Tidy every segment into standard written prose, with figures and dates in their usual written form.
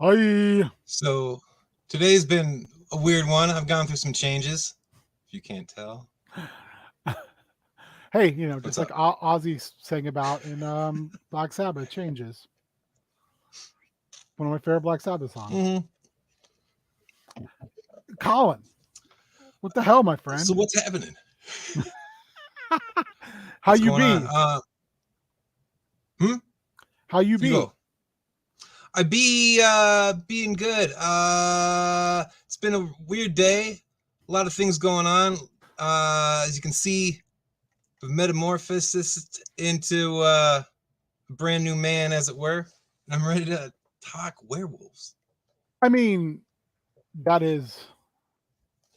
Hi. So today's been a weird one. I've gone through some changes, if you can't tell. Hey, What's just up? like Ozzy sang about in Black Sabbath changes. One of my favorite Black Sabbath songs. hmm Colin, what the hell, my So friend? what's happening? How What's you going on? be? Hmm? How you You be? go. I be being good. It's been a weird day. A lot of things going on. As you can see, the metamorphosis into a brand new man, as it were. And I'm ready to talk werewolves. I mean, that is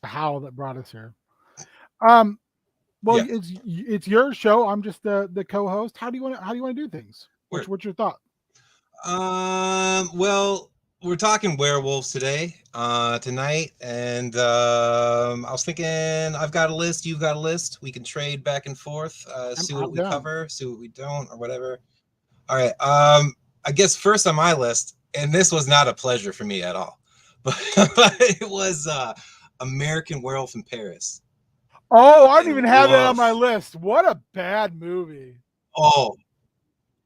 the howl that brought us here. Um, well, Yeah, it's your show. I'm just the co-host. How do you want to do things? What's word. what's your thought? Well, we're talking werewolves tonight, and I was thinking I've got a list, you've got a list. We can trade back and forth, I'm see what I'm we down. cover, see what we don't, or whatever. All right. I guess first on my list, and this was not a pleasure for me at all, but, but it was American Werewolf in Paris. Oh, I don't And even have that on my woof. list. What a bad movie. Oh,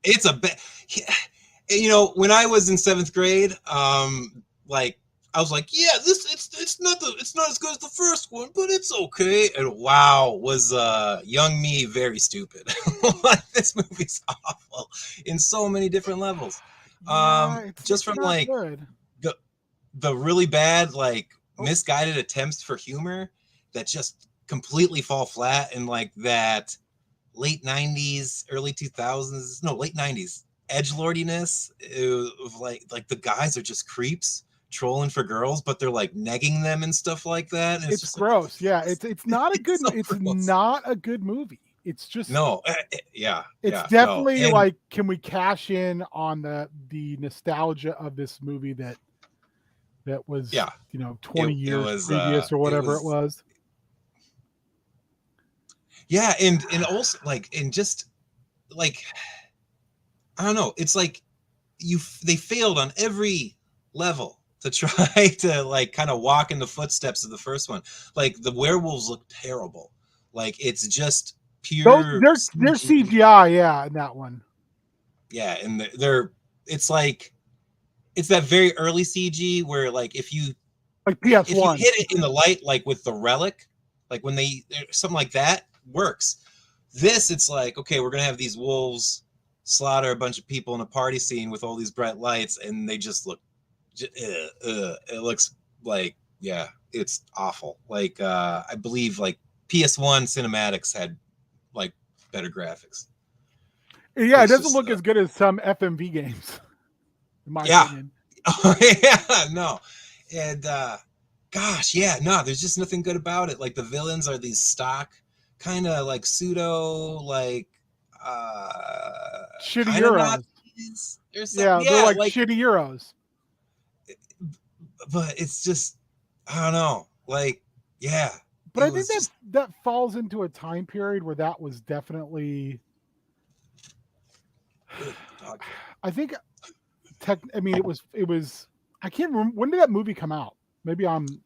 it's a bit. When I was in seventh grade, like I was like, yeah, it's not as good as the first one, but it's okay. And wow, was young me very stupid. Like this movie's awful in so many different levels. Yeah, it's Just it's from not like good. the the really bad, like Oh, misguided attempts for humor that just completely fall flat, in like that late 90s, early 2000s, no, late 90s edgelordiness of like the guys are just creeps trolling for girls, but they're like negging them and stuff like that. And it's it's just like, gross. Yeah, it's not a it's good so it's gross. not a good movie. It's just No, yeah, it's no. definitely And like, can we cash in on the nostalgia of this movie that was, yeah, 20 it years was, previous or whatever it was. yeah. And also like, and just like, I don't know. It's like they failed on every level to try to like kind of walk in the footsteps of the first one. Like the werewolves look terrible. Like it's just Those pure they're CG. CGI, yeah, in that one. Yeah, and they're it's like it's that very early CG where like Like if you PS1. hit it in the light, like with the relic, like when they something like that works. This, it's like, okay, we're gonna have these wolves slaughter a bunch of people in a party scene with all these bright lights, and they just look, it looks like, yeah, it's awful. Like I believe like PS1 cinematics had like better graphics. Yeah, it It's doesn't just look as good as some FMV games, in my yeah, opinion. yeah, no, and gosh, yeah, no, there's just nothing good about it. Like the villains are these stock, kind of like pseudo, like Shitty kind of Euros. Nazis or something. Yeah, they're Yeah, like like, shitty Euros. but it's just, I don't know, like, yeah, But it I think was just that falls into a time period where that was definitely. ugh, dog shit. I think I mean, it was. I can't remember, when did that movie come out. Maybe I'm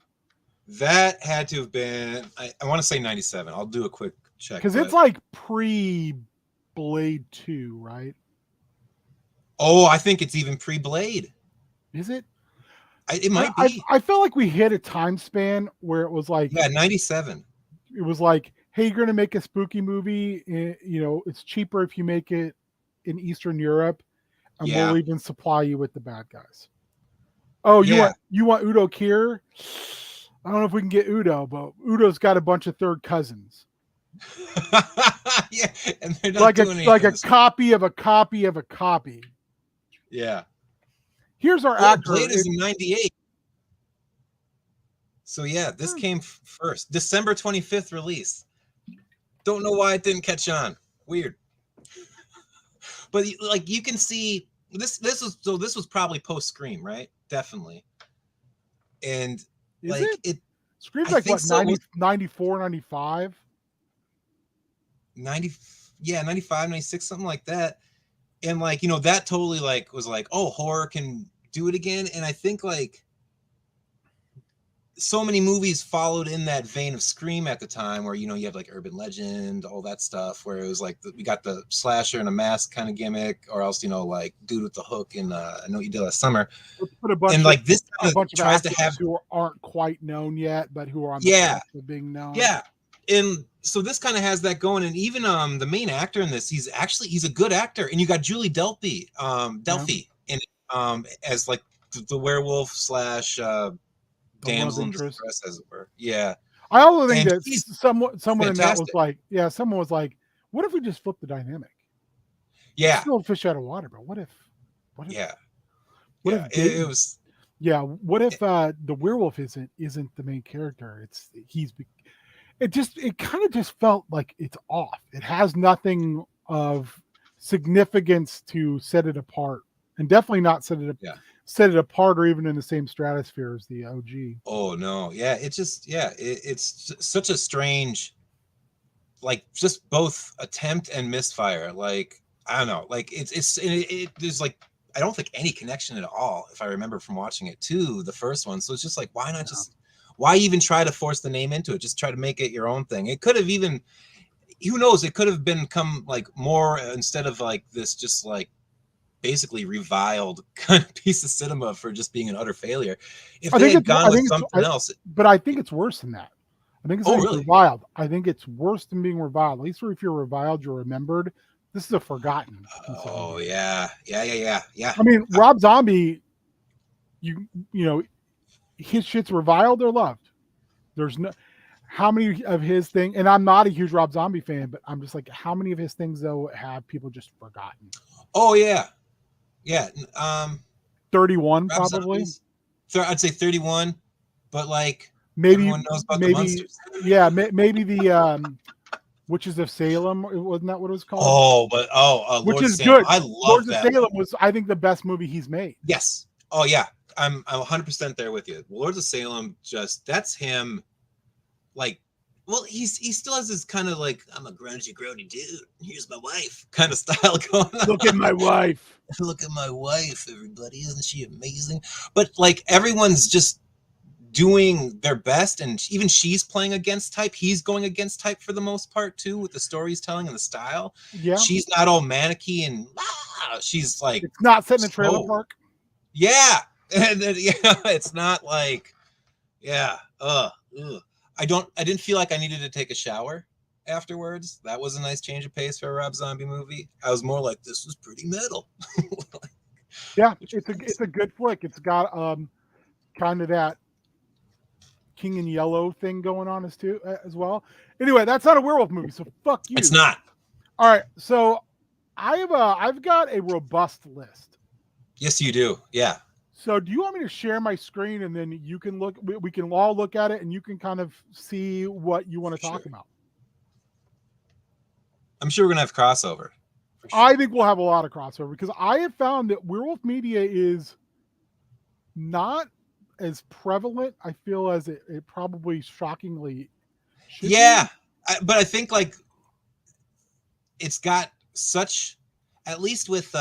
That had to have been, I want to say 97. I'll do a quick check, because it's but like pre Blade 2, right? oh, I think it's even pre-Blade. Is it? It I, might I be. I felt like we hit a time span where it was like, Yeah, 97. hey, you're gonna make a spooky movie. It's cheaper if you make it in Eastern Europe, and we'll Yeah. even supply you with the bad guys. Oh, you Yeah. want Udo Kier? I don't know if we can get Udo, but Udo's got a bunch of third cousins. Yeah, and they're not Like a doing like anything a this one. copy of a copy of a copy. Yeah. Here's our Well, actor. Blade is in 98. So yeah, this came first. December 25th release. Don't know why it didn't catch on. Weird. But like you can see this was probably post Scream, right? Definitely. And Is like it? it Scream's I like think what, so. Was 94, 95? 90, yeah, 95, 96, something like that. And like, that totally like was like, oh, horror can do it again. And I think like so many movies followed in that vein of Scream at the time, where, you know, you have like Urban Legend, all that stuff, where it was like we got the slasher and a mask kind of gimmick, or else, you know, like Dude with the Hook and I Know What You Did Last Summer. Let's put And like this kind of tries to actors have, who aren't quite known yet, but who are on the yeah, cusp of being known. yeah. And so this kind of has that going. And even the main actor in this, he's a good actor. And you got Julie Delpy in as like the werewolf slash damsel in distress, as it were. Yeah. I also think And that someone in that was fantastic. like, someone was like, what if we just flip the dynamic? Yeah. It's still a fish out of water, but what if Yeah. what Yeah. if It was. yeah, what if the werewolf isn't the main character? It kind of just felt like it's off. It has nothing of significance to set it apart, and definitely not set it apart or even in the same stratosphere as the OG. Oh no. Yeah. It's just, yeah, it's such a strange, like, just both attempt and misfire. Like, I don't know, like there's like, I don't think any connection at all, if I remember from watching it, to the first one. So it's just like, why not why even try to force the name into it? Just try to make it your own thing. It could have even, who knows, it could have become like more, instead of like this just like basically reviled kind of piece of cinema for just being an utter failure. If they had gone with something else. But I think it's worse than that. I think it's really? reviled. I think it's worse than being reviled. At least if you're reviled, you're remembered. This is a forgotten. Oh yeah. I mean, Rob Zombie, you know, his shit's reviled or loved. There's no, how many of his things, and I'm not a huge Rob Zombie fan, but I'm just like, how many of his things though have people just forgotten? Oh yeah. 31 probably. I'd say 31, but like maybe everyone knows about the monsters. Yeah, maybe the Witches of Salem, wasn't that what it was called? Oh, but which Lord is Salem. good. I love Lords that. of Salem was, I think, the best movie he's made. Yes. Oh yeah. I'm 100% there with you. Lords of Salem, just, that's him. Like, well, he still has this kind of like, I'm a grungy grody dude, here's my wife kind of style going on. Look at my wife. Look at my wife, everybody. Isn't she amazing? But like, everyone's just doing their best, and even she's playing against type. He's going against type for the most part too, with the stories telling and the style. Yeah. She's not all manicky and she's like, it's not set in a trailer park. Yeah. And then, it's not like, I didn't feel like I needed to take a shower afterwards. That was a nice change of pace for a Rob Zombie movie. I was more like, this was pretty metal. Yeah, it's a good flick. It's got kind of that King in Yellow thing going on as well. Anyway, that's not a werewolf movie, so fuck you. It's not. All right, so I've got a robust list. Yes, you do. Yeah. So do you want me to share my screen, and then you can look, we can all look at it, and you can kind of see what you want to talk about? I'm sure we're going to have crossover. Sure. I think we'll have a lot of crossover, because I have found that werewolf media is not as prevalent, I feel, as it probably shockingly should be. But I think like it's got such, at least with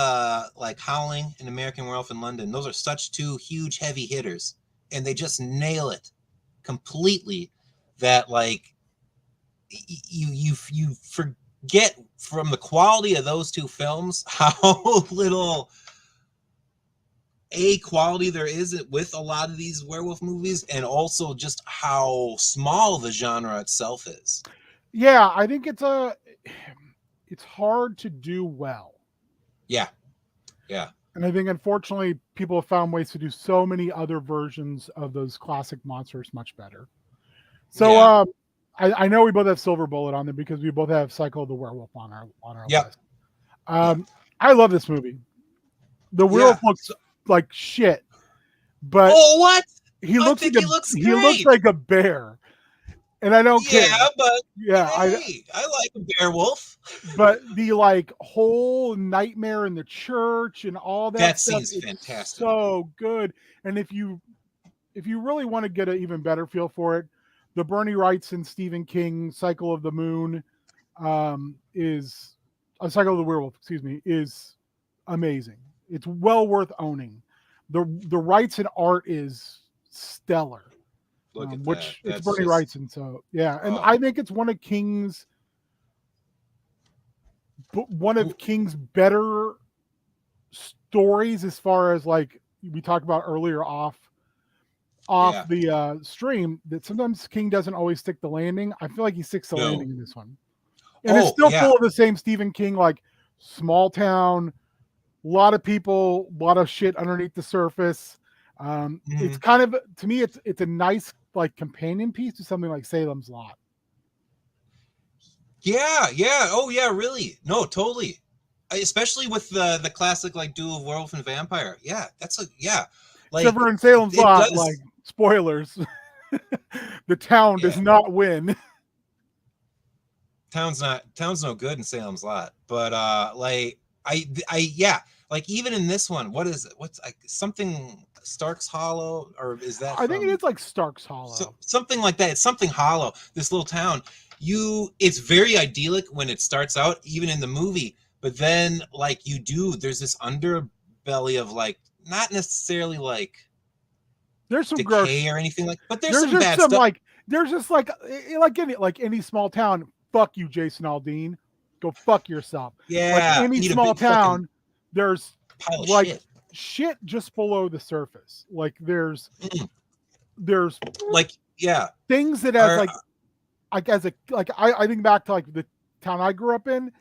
like Howling and American Werewolf in London, those are such two huge heavy hitters, and they just nail it completely, that like you forget from the quality of those two films how little quality there is with a lot of these werewolf movies, and also just how small the genre itself is. Yeah, I think it's hard to do well. Yeah. And I think, unfortunately, people have found ways to do so many other versions of those classic monsters much better. So I know we both have Silver Bullet on there because we both have Cycle of the Werewolf on our list. I love this movie. The werewolf looks like shit, but what? He looks like a bear. And I don't care. But I like a werewolf. But the like whole nightmare in the church and all that stuff, scene's fantastic. So good. And if you really want to get an even better feel for it, the Bernie Wrightson Stephen King Cycle of the Moon is a Cycle of the Werewolf, is amazing. It's well worth owning. the Wrights in art is stellar. Look at that. Which it's That's Bernie just, Wrightson, so yeah, and oh. I think it's one of King's better stories as far as like we talked about earlier off Yeah. the stream, that sometimes King doesn't always stick the landing. I feel like he sticks the No. landing in this one. And it's still full of the same Stephen King, like small town, a lot of people, a lot of shit underneath the surface. It's kind of, to me, it's a nice like companion piece to something like Salem's Lot. Yeah, yeah. Oh yeah, really. No, totally. Especially with the classic like duel of werewolf and vampire. Yeah, that's a like Except for in Salem's Lot, does. like spoilers, the town does not win. Town's no good in Salem's Lot, but like I yeah, like even in this one, what is it? What's like something Stark's Hollow, or is that? I think it is like Stark's Hollow, something like that. It's something hollow. This little town, it's very idyllic when it starts out, even in the movie, but then like there's this underbelly of like not necessarily like there's some decay gross or anything like, but there's just some bad some stuff. there's just like any small town. Fuck you, Jason Aldean. Go fuck yourself. Yeah, like any small town, there's like shit just below the surface. Like there's like things that as I think back to like the town I grew up in,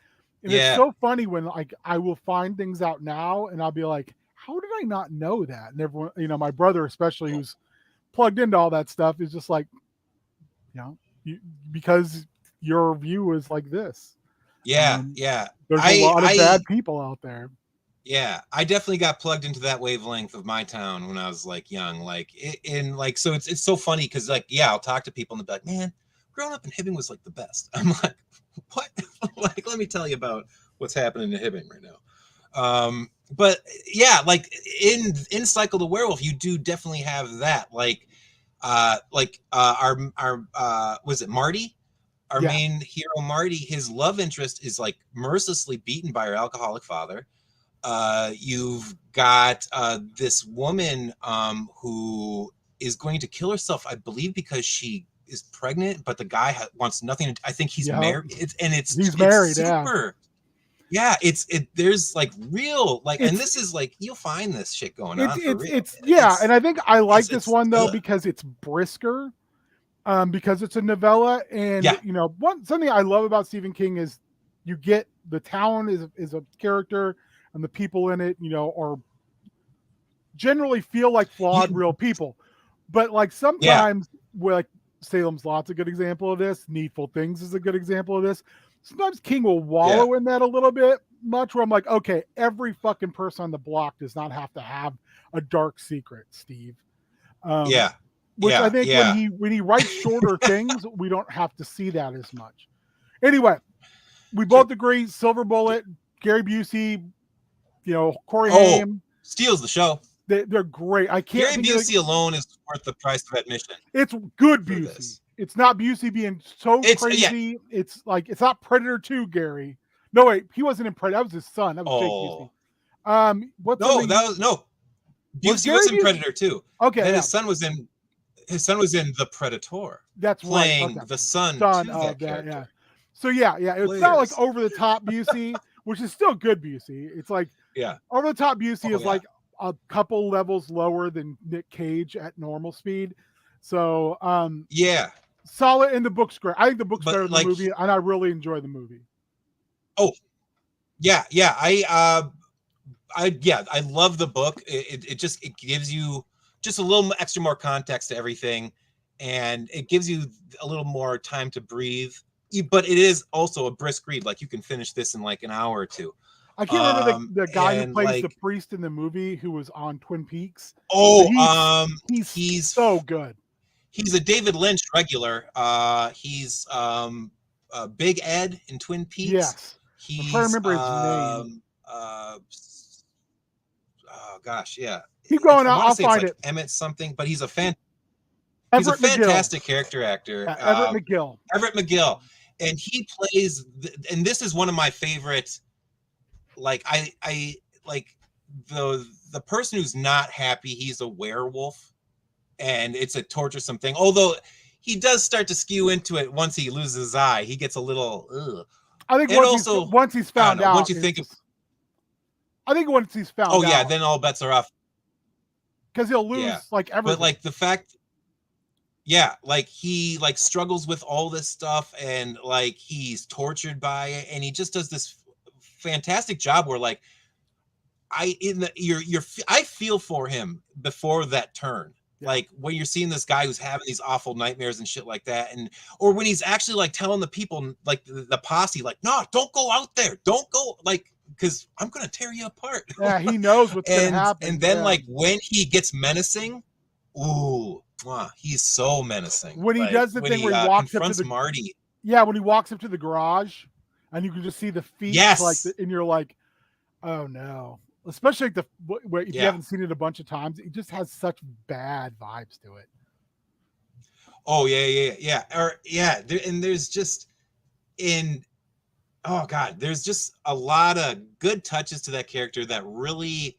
and it's so funny when like I will find things out now and I'll be like, how did I not know that? And everyone, my brother especially, who's plugged into all that stuff, is just like, because your view is like this. Yeah. There's a lot of bad people out there. Yeah, I definitely got plugged into that wavelength of my town when I was like young. Like so it's so funny because like I'll talk to people and they'll be like, man, growing up in Hibbing was like the best. I'm like, what? Like, let me tell you about what's happening in Hibbing right now. But yeah, like in Cycle the Werewolf, you do definitely have that. Like our was it Marty? Our main hero, Marty, his love interest is like mercilessly beaten by her alcoholic father. You've got this woman who is going to kill herself, I believe, because she is pregnant, but the guy wants nothing. I think he's married. He's married. Super. Yeah, there's like real like, and this is like you'll find this shit going on. And I think I like this one though because it's brisker. Because it's a novella, and something I love about Stephen King is you get the town is a character, and the people in it, are generally feel like flawed real people. But like sometimes, like Salem's Lot's a good example of this. Needful Things is a good example of this. Sometimes King will wallow in that a little bit much, where I'm like, okay, every fucking person on the block does not have to have a dark secret, Steve. Which I think when he writes shorter things, we don't have to see that as much. Anyway, we both agree. Silver Bullet, Gary Busey, Corey Haim steals the show. They're great. I can't. Gary Busey alone is worth the price of admission. It's good Busey. It's not Busey being so crazy. It's like it's not Predator 2, Gary. No, wait, he wasn't in Predator. That was his son. That was Jake Busey. Busey was in Predator 2. Okay, and his son was in The Predator. That's playing the son to that character. Yeah. So it's not like over the top Busey, which is still good Busey. It's like over the top Busey is like a couple levels lower than Nick Cage at normal speed. So solid, and the book's great. I think the book's better than the movie, and I really enjoy the movie. Oh, yeah. I love the book. It gives you just a little extra more context to everything, and it gives you a little more time to breathe. But it is also a brisk read. Like you can finish this in like an hour or two. I can't remember the guy who plays the priest in the movie who was on Twin Peaks. He's so good. He's a David Lynch regular. He's Big Ed in Twin Peaks. Yes. I'm trying to remember his name. Oh gosh, yeah. Keep going. I'll find it. Emmett something, but he's a fantastic character actor. Everett McGill, and he plays. And this is one of my favorite. Like I like the person who's not happy, he's a werewolf, and it's a torturesome thing. Although he does start to skew into it once he loses his eye. He gets a little. Ugh. I think And also, once he's found out, once you think of, I think once he's found oh yeah, out, then all bets are off. because he'll lose like everything. But like the fact, yeah, like he like struggles with all this stuff, and like he's tortured by it, and he just does this fantastic job where like I feel for him before that turn. Yeah. Like when you're seeing this guy who's having these awful nightmares and shit like that, and or when he's actually like telling the people, like the posse, like, no, don't go out there, don't go, like, because I'm gonna tear you apart. Yeah, he knows what's gonna happen. And then like when he gets menacing, ooh, he's so menacing. When he like, does the thing where he walks up to the Marty. Yeah, when he walks up to the garage, and you can just see the feet, yes, like, and you're like, oh no. Especially like if you haven't seen it a bunch of times, it just has such bad vibes to it. Oh yeah. And there's just oh god, there's just a lot of good touches to that character that really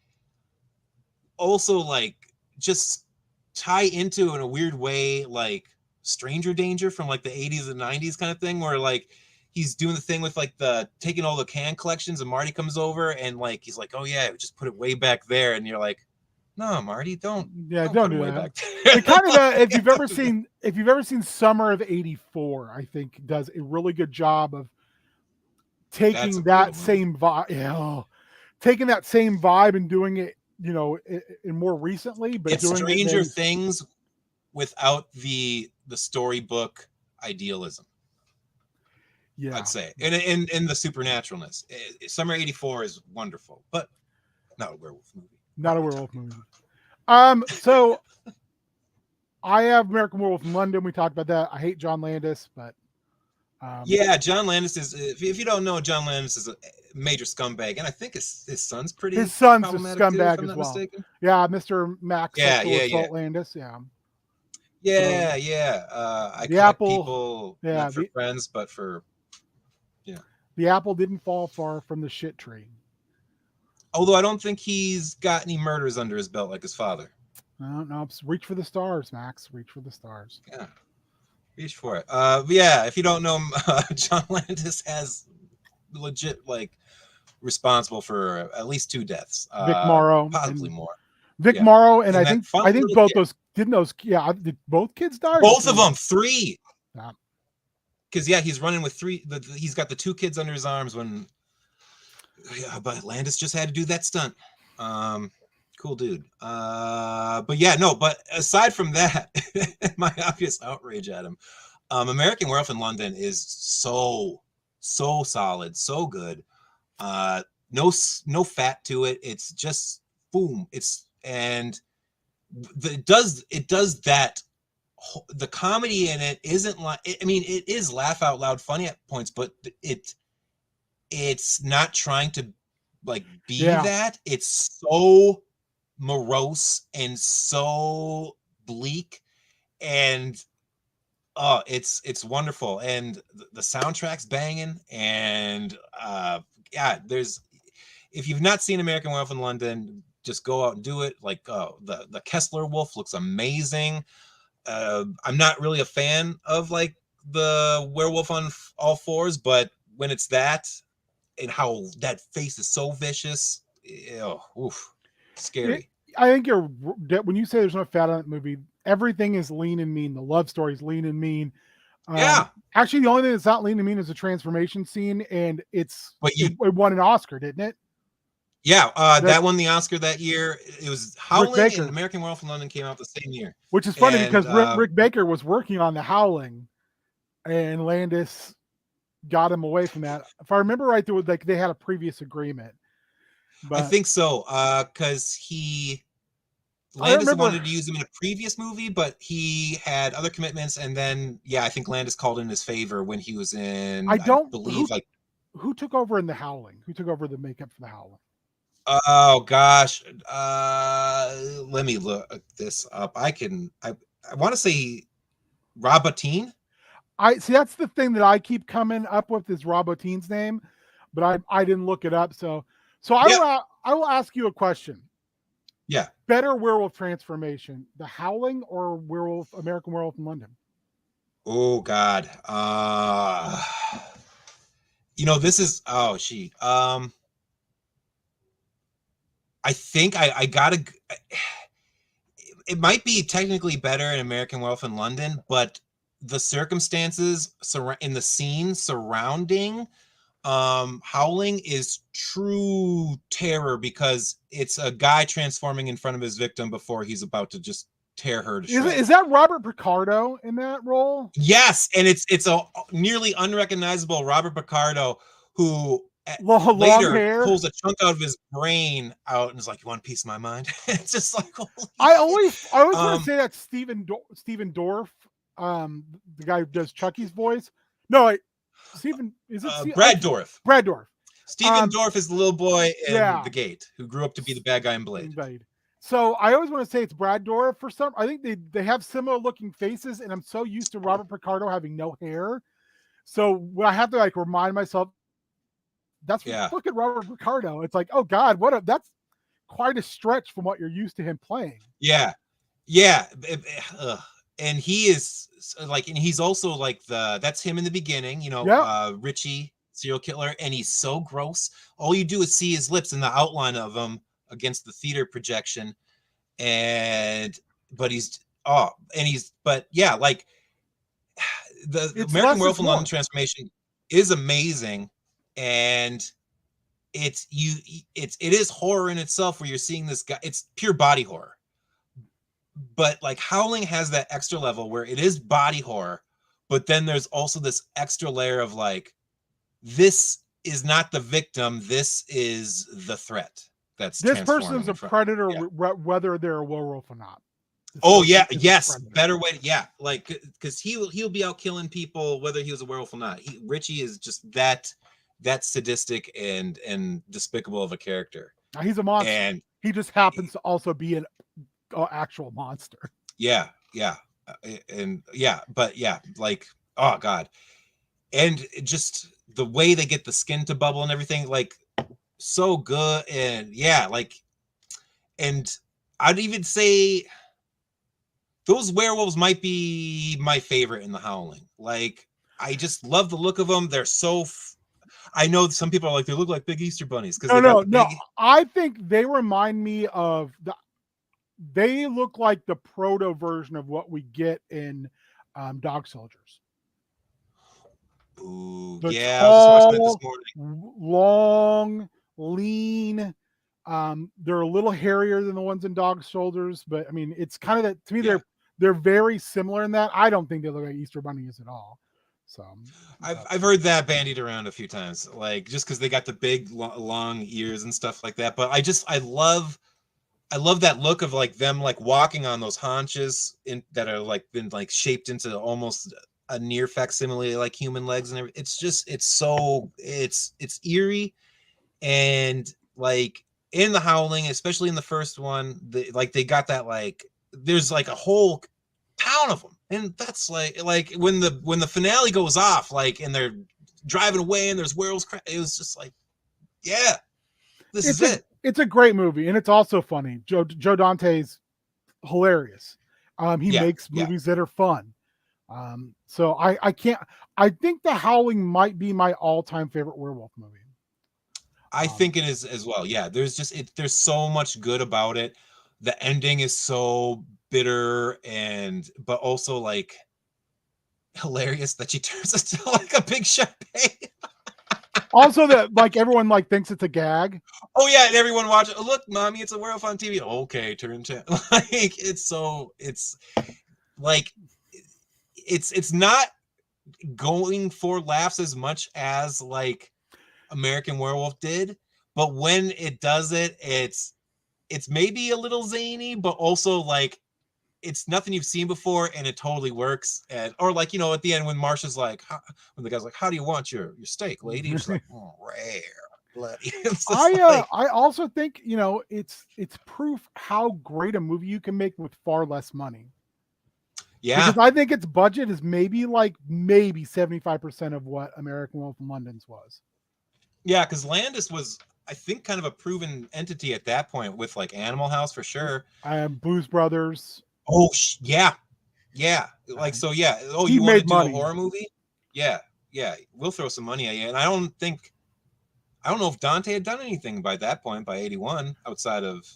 also like just tie into in a weird way like Stranger Danger from like the 80s and 90s kind of thing, where like he's doing the thing with like the taking all the can collections, and Marty comes over and like he's like, oh yeah, just put it way back there, and you're like, no, Marty, don't do that. It kind of if you've ever seen Summer of '84, I think does a really good job of taking that same vibe, taking that same vibe and doing it, in more recently, but it's doing Stranger Things without the storybook idealism. Yeah, I'd say, and in the supernaturalness. Summer '84 is wonderful, but not a werewolf movie. Not a werewolf movie. So I have American Werewolf in London. We talked about that. I hate John Landis, but yeah, John Landis is. If you don't know, John Landis is a major scumbag, and I think his son's pretty. His son's a scumbag as well. Mistaken. Yeah, Mr. Max. Yeah. Landis. Yeah. I the Apple people, not for friends, but for. Yeah. The apple didn't fall far from the shit tree. Although I don't think he's got any murders under his belt like his father. No, reach for the stars, Max. Reach for the stars. Yeah. Reach for it. Yeah, if you don't know him, John Landis has legit like responsible for at least 2 deaths. Vic Morrow, possibly more. Vic Morrow, and I think both did both kids die? Both of them, 3. Yeah. Because he's running with 3. He's got the 2 kids under his arms when. Yeah, but Landis just had to do that stunt. Cool dude. But aside from that, my obvious outrage at him, American Werewolf in London is so solid, so good. No fat to it. It's just boom. It does that. The comedy in it isn't like, I mean, it is laugh out loud funny at points, but it's not trying to like be that. It's so morose and so bleak, and it's wonderful, and the soundtrack's banging, and there's, if you've not seen American Werewolf in London, just go out and do it. Like the Kessler Wolf looks amazing. I'm not really a fan of like the werewolf on all fours, but when it's that, and how that face is so vicious, scary. I think when you say there's no fat on that movie, everything is lean and mean. The love story is lean and mean. Actually, the only thing that's not lean and mean is the transformation scene, and it won an Oscar, didn't it? Yeah, that won the Oscar that year. It was Howling, and American Werewolf in London came out the same year. Which is funny because Rick Baker was working on the Howling, and Landis got him away from that. If I remember right, there was they had a previous agreement. But I think so, because Landis wanted to use him in a previous movie, but he had other commitments, and then I think Landis called in his favor when he was in. I believe who took over in the Howling? Who took over the makeup for the Howling? Oh gosh, let me look this up. I want to say Rob Bottin. I see. That's the thing that I keep coming up with is Rob Bottin's name, but I didn't look it up. So So Yeah. I will ask you a question. Yeah. Better werewolf transformation, the Howling or American Werewolf in London? Oh God. This is I think I gotta. It might be technically better in American Werewolf in London, but the circumstances in the scene surrounding Howling is true terror because it's a guy transforming in front of his victim before he's about to just tear her to shreds. Is that Robert Picardo in that role? Yes, and it's a nearly unrecognizable Robert Picardo who Long later hair. pulls a chunk out of his brain out and is like, "You want a piece of my mind?" It's just like, holy I shit. always want to say that Stephen Dorff, the guy who does Chucky's voice. No, Stephen, is it Brad Dourif. Brad Dourif. Stephen Dorff is the little boy in The Gate who grew up to be the bad guy in Blade. So I always want to say it's Brad Dourif for some. I think they have similar looking faces, and I'm so used to Robert Picardo having no hair. So when I have to like remind myself, look at Robert Picardo. It's like, oh God, that's quite a stretch from what you're used to him playing. Yeah. And he is like, and he's also like that's him in the beginning, Richie, serial killer, and he's so gross. All you do is see his lips and the outline of him against the theater projection. But the American Werewolf in London transformation is amazing, and it is horror in itself where you're seeing this guy. It's pure body horror, but like Howling has that extra level where it is body horror, but then there's also this extra layer of like, this is not the victim, this is the threat. This person's a predator, whether they're a werewolf or not. Better way. Like, because he'll be out killing people whether he was a werewolf or not. Richie is just that sadistic and despicable of a character. He's a monster, and he just happens to also be an actual monster. Like, oh God, and just the way they get the skin to bubble and everything, like, so good. And and I'd even say those werewolves might be my favorite in the Howling. Like, I just love the look of them. They're so I know some people are like, they look like big Easter bunnies because no. I think they remind me of they look like the proto version of what we get in Dog Soldiers. Ooh, the yeah, tall, I was watching that this morning. Long, lean. They're a little hairier than the ones in Dog Soldiers, but I mean, it's kind of that to me. They're very similar in that. I don't think they look like Easter bunnies at all. So I've heard that bandied around a few times, like just because they got the big long ears and stuff like that. But I love that look of like them like walking on those haunches that are like been like shaped into almost a near facsimile like human legs and everything. It's just it's eerie, and like in the Howling, especially in the first one, they got that, like, there's like a whole town of them, and that's like when the finale goes off, like, and they're driving away and there's werewolves. It was just like, yeah, this is it. It's a great movie, and it's also funny. Joe Dante's hilarious. He makes movies that are fun. So I think The Howling might be my all-time favorite werewolf movie. I think it is as well. Yeah, there's there's so much good about it. The ending is so bitter but also like hilarious that she turns into like a big champagne. Also, that like everyone like thinks it's a gag. Oh yeah, and everyone watches. Oh, look, mommy, it's a werewolf on TV. Okay, turn to like it's not going for laughs as much as like American Werewolf did, but when it does it, it's maybe a little zany, but also like it's nothing you've seen before, and it totally works. Or like, at the end when Marsha's like, when the guy's like, "How do you want your steak, lady?" She's like, "Oh, rare, bloody." I also think it's proof how great a movie you can make with far less money. Yeah, because I think its budget is maybe 75% of what American Werewolf in London's was. Yeah, because Landis was I think kind of a proven entity at that point with like Animal House for sure. Blues Brothers. Oh yeah, like so yeah. Oh, He you want to made do money. a horror movie? Yeah, we'll throw some money at you. And I don't know if Dante had done anything by that point, by 81, outside of.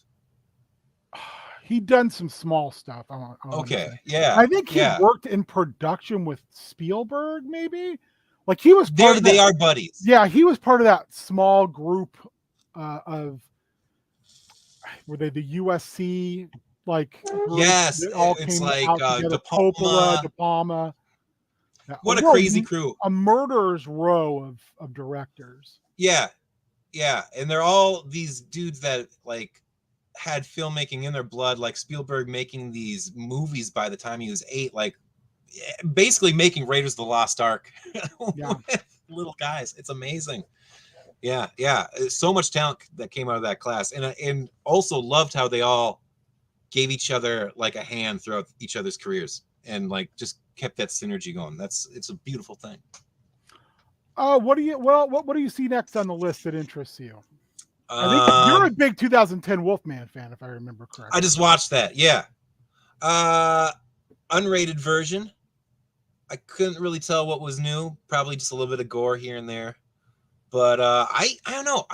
He'd done some small stuff. I Okay, say. yeah, I think he worked in production with Spielberg, maybe. Like he was part of they are buddies. Yeah, he was part of that small group of were they the USC like group Yes, that all it's came like out together. De Palma. Yeah, what a crazy crew. A murderer's row of directors. Yeah, and they're all these dudes that like had filmmaking in their blood, like Spielberg making these movies by the time he was 8, like basically making Raiders of the Lost Ark with little guys. It's amazing. Yeah. So much talent that came out of that class, and also loved how they all gave each other like a hand throughout each other's careers, and like just kept that synergy going. It's a beautiful thing. What do you see next on the list that interests you? I think you're a big 2010 Wolfman fan, if I remember correctly. I just watched that. Yeah. Unrated version. I couldn't really tell what was new. Probably just a little bit of gore here and there. But I don't know.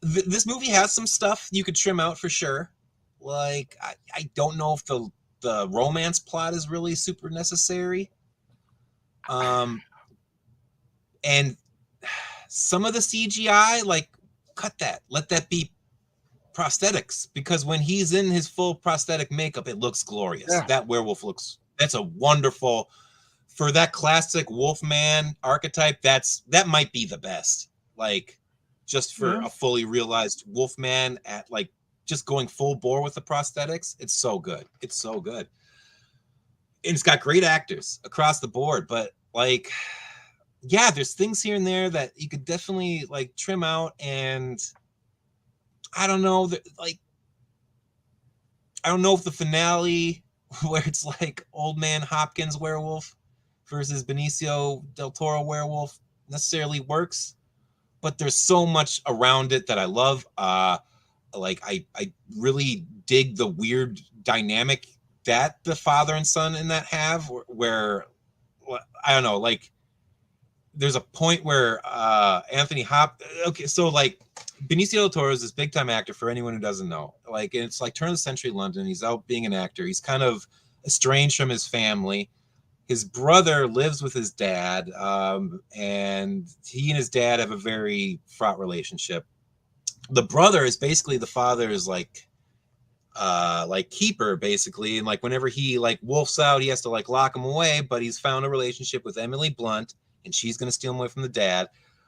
This movie has some stuff you could trim out for sure. Like I don't know if the romance plot is really super necessary. And some of the CGI, like, cut that. Let that be prosthetics, because when he's in his full prosthetic makeup, it looks glorious. Yeah. That werewolf that's a wonderful, for that classic Wolfman archetype, that might be the best. Like, just for a fully realized Wolfman at like just going full bore with the prosthetics. It's so good. It's so good. And it's got great actors across the board, but like, yeah, there's things here and there that you could definitely like trim out. And I don't know, like, I don't know if the finale where it's like old man Hopkins werewolf versus Benicio del Toro werewolf necessarily works, but there's so much around it that I love. Like I really dig the weird dynamic that the father and son in that have, where I don't know, like there's a point where Anthony okay, so like Benicio del Toro is this big time actor, for anyone who doesn't know. Like, it's like turn of the century London. He's out being an actor. He's kind of estranged from his family. His brother lives with his dad, and he and his dad have a very fraught relationship. The brother is basically the father's like keeper, basically, and like whenever he like wolfs out, he has to like lock him away. But he's found a relationship with Emily Blunt, and she's going to steal him away from the dad.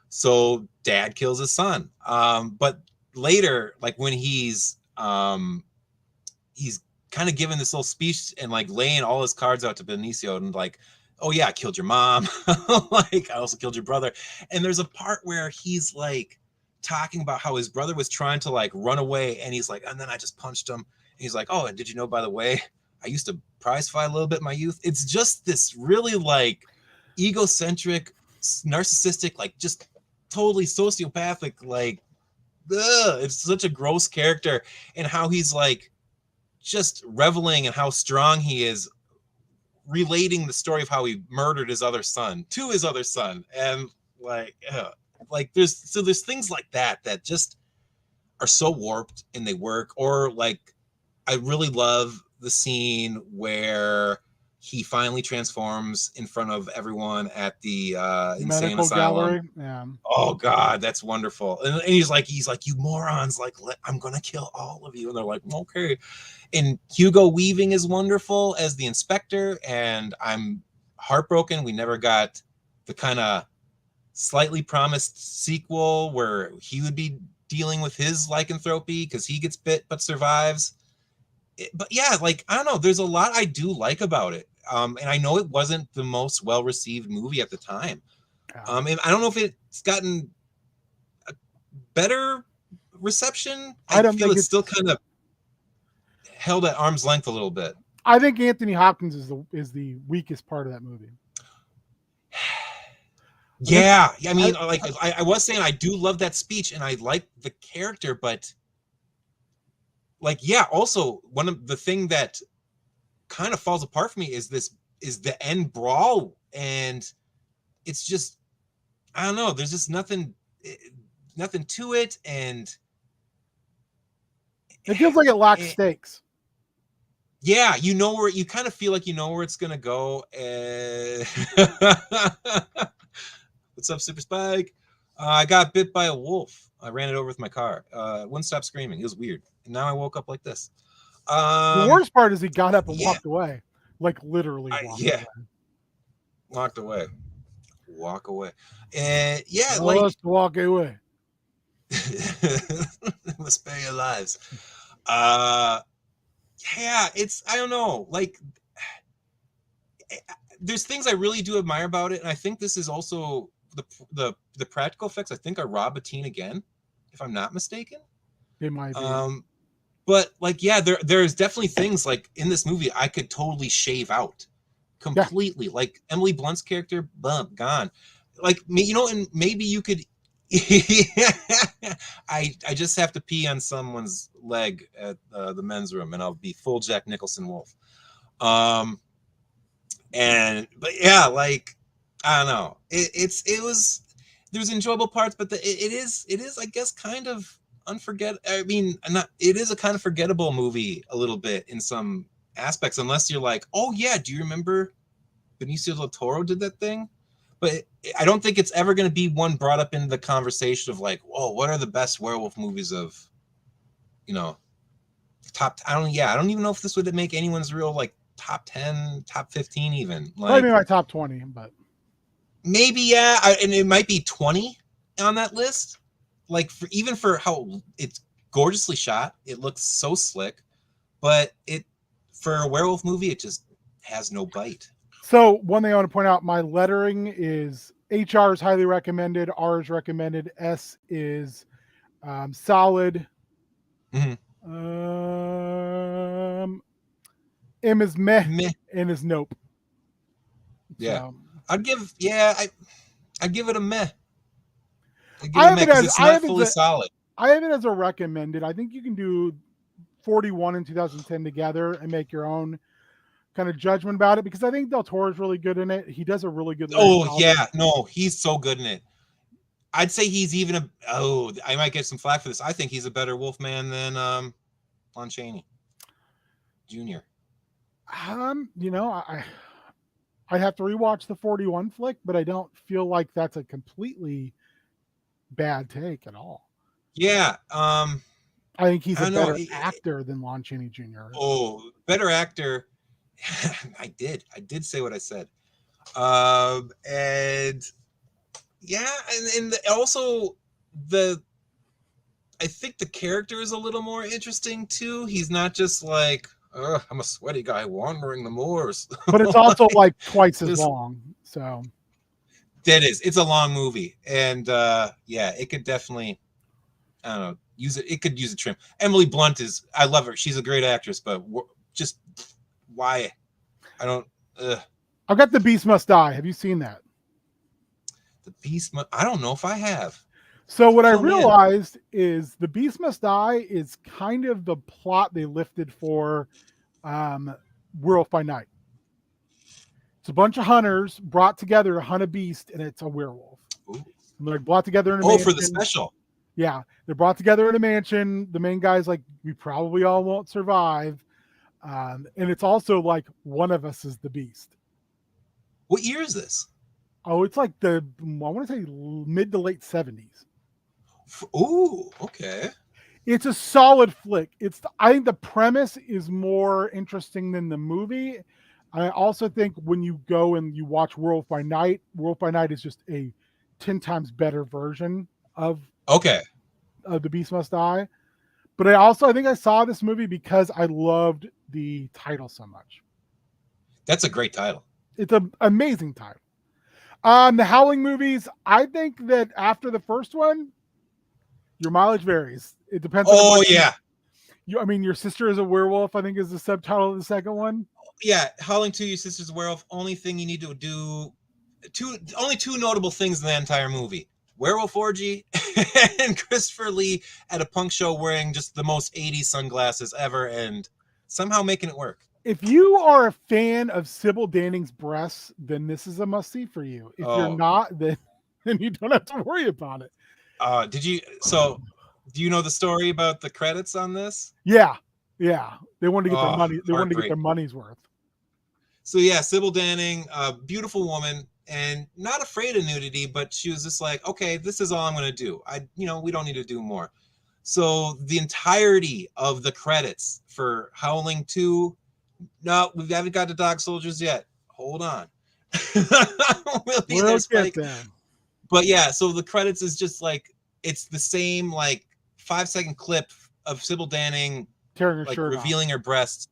So dad kills his son. But later, like when he's kind of giving this little speech and like laying all his cards out to Benicio and like, oh yeah, I killed your mom. Like, I also killed your brother. And there's a part where he's like talking about how his brother was trying to like run away, and he's like, and then I just punched him. And he's like, oh, and did you know, by the way, I used to prize fight a little bit in my youth. It's just this really like egocentric, narcissistic, like just totally sociopathic, like it's such a gross character, and how he's like just reveling in how strong he is, relating the story of how he murdered his other son to his other son. And like there's things like that just are so warped and they work. Or like, I really love the scene where he finally transforms in front of everyone at the insane asylum. Yeah. Oh God, that's wonderful. And he's like, you morons, like, I'm gonna kill all of you. And they're like, okay. And Hugo Weaving is wonderful as the inspector, and I'm heartbroken we never got the kind of slightly promised sequel where he would be dealing with his lycanthropy, because he gets bit but survives. But yeah, like, I don't know, there's a lot I do like about it. And I know it wasn't the most well-received movie at the time. And I don't know if it's gotten a better reception. I feel it's still kind of held at arm's length a little bit. I think Anthony Hopkins is the weakest part of that movie. Yeah, I mean, I was saying I do love that speech and I like the character, but like, yeah, also one of the thing that kind of falls apart for me is the end brawl, and it's just, I don't know, there's just nothing to it, and it feels like it lacks stakes. Yeah, you kind of feel like you know where it's gonna go. What's up, Super Spike? I got bit by a wolf. I ran it over with my car. Wouldn't stop screaming. It was weird. And now I woke up like this. The worst part is he got up and walked away. Like literally walked away. Walked away. Walk away. And yeah, tell us to walk away. Must spare your lives. Yeah, it's, I don't know, like, there's things I really do admire about it, and I think this is also the practical effects, I think, are Rob Bottin again, if I'm not mistaken. They might be. But like, yeah, there's definitely things like in this movie I could totally shave out completely. Yeah. Like Emily Blunt's character, bump, gone. Like, you know, and maybe you could I just have to pee on someone's leg at the men's room, and I'll be full Jack Nicholson Wolf. But yeah, like, I don't know. There's enjoyable parts, but it is I guess kind of it is a kind of forgettable movie a little bit in some aspects, unless you're like, oh yeah, do you remember Benicio del Toro did that thing? But I don't think it's ever going to be one brought up into the conversation of like, whoa, what are the best werewolf movies of, you know, top? I don't even know if this would make anyone's real like top 10, top 15 even. Like, maybe my top 20, but maybe, yeah, and it might be 20 on that list. Like, even for how it's gorgeously shot, it looks so slick, but for a werewolf movie, it just has no bite. So one thing I want to point out, my lettering is HR is highly recommended, R is recommended, S is solid, M is meh. And is nope. Yeah, so, I'd give it a meh. I have it as it's not fully solid. I have it as a recommended. I think you can do 41 and 2010 together and make your own kind of judgment about it, because I think Del Toro is really good in it. He does a really good. Oh yeah, no, he's so good in it. I'd say he's even I might get some flack for this. I think he's a better Wolfman than Lon Chaney Jr. You know, I'd have to rewatch the 41 flick, but I don't feel like that's a completely bad take at all. Yeah, I think he's a better actor than Lon Chaney Jr. Oh, better actor. I did say what I said. And yeah, and also I think the character is a little more interesting too. He's not just like, I'm a sweaty guy wandering the moors. But it's also like twice as long. So it's a long movie. And yeah, it could definitely, I don't know, it could use a trim. Emily Blunt I love her. She's a great actress, but just why? I don't. I've got The Beast Must Die. Have you seen that? The Beast Must. I don't know if I have. So what I realized is The Beast Must Die is kind of the plot they lifted for Werewolf by Night. It's a bunch of hunters brought together to hunt a beast, and it's a werewolf. And they're brought together in a mansion. For the special. Yeah, they're brought together in a mansion. The main guy's like, we probably all won't survive. And it's also like one of us is the beast. What year is this? Oh, it's like I want to say mid to late 70s. Ooh, okay. It's a solid flick. I think the premise is more interesting than the movie. I also think when you go and you watch Werewolf by Night is just a 10 times better version of The Beast Must Die. But I think I saw this movie because I loved the title so much. That's a great title. It's an amazing title. The Howling movies, I think that after the first one, your mileage varies. It depends. Yeah. Your sister is a werewolf, I think is the subtitle of the second one. Yeah, Howling 2, Your Sister's a Werewolf. Only thing you need to do only two notable things in the entire movie: Werewolf Orgy and Christopher Lee at a punk show wearing just the most 80s sunglasses ever and somehow making it work. If you are a fan of Sybil Danning's breasts, then this is a must-see for you. If you're not, then you don't have to worry about it. Do you know the story about the credits on this? Yeah. They wanted to get their money. They wanted to get their money's worth. So yeah, Sybil Danning, a beautiful woman and not afraid of nudity, but she was just like, okay, this is all I'm going to do. We don't need to do more. So the entirety of the credits for Howling 2, no, we haven't got to Dog Soldiers yet. Hold on. We'll be there, Spike. But yeah, so the credits is just like, it's the same like 5-second clip of Sybil Danning like revealing her breasts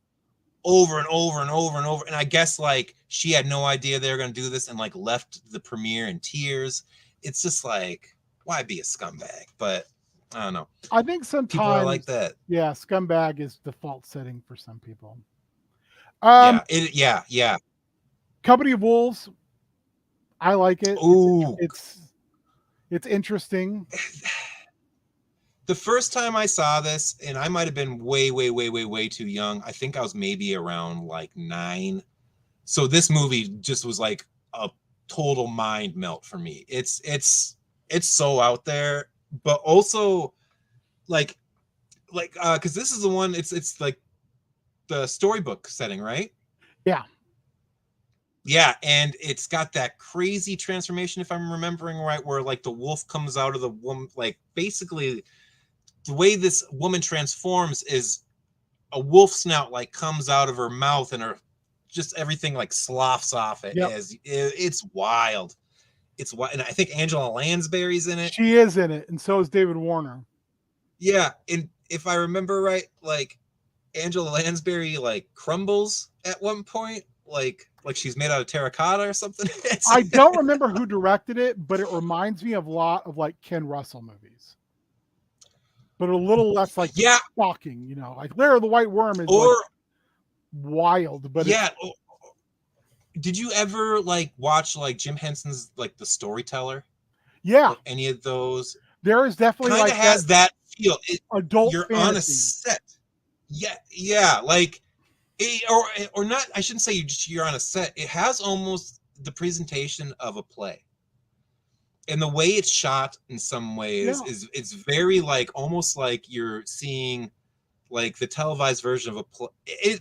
over and over and over and over. And I guess like she had no idea they were going to do this and like left the premiere in tears. It's just like, why be a scumbag? But I don't know. I think sometimes people are like that. Yeah, scumbag is default setting for some people. Yeah. Company of Wolves. I like it. Ooh. It's interesting. The first time I saw this, and I might have been way too young. I think I was maybe around like 9. So this movie just was like a total mind melt for me. It's so out there, but also like because this is the one. It's like the storybook setting, right? Yeah, and it's got that crazy transformation, if I'm remembering right, where like the wolf comes out of the woman. Like basically, the way this woman transforms is a wolf snout like comes out of her mouth, and her just everything like sloughs off. It's wild. It's wild, and I think Angela Lansbury's in it. She is in it, and so is David Warner. Yeah, and if I remember right, like Angela Lansbury like crumbles at one point, like she's made out of terracotta or something. I don't remember who directed it, but it reminds me of a lot of like Ken Russell movies, but a little less like stalking. Like Lair of the White Worm is like wild, but did you ever like watch like Jim Henson's like The Storyteller? Yeah, or any of those? There is definitely kind of like has that feel. Adult you're fantasy. On a set. Yeah, like. Or not, I shouldn't say you're on a set. It has almost the presentation of a play. And the way it's shot in some ways is it's very like almost like you're seeing like the televised version of a play.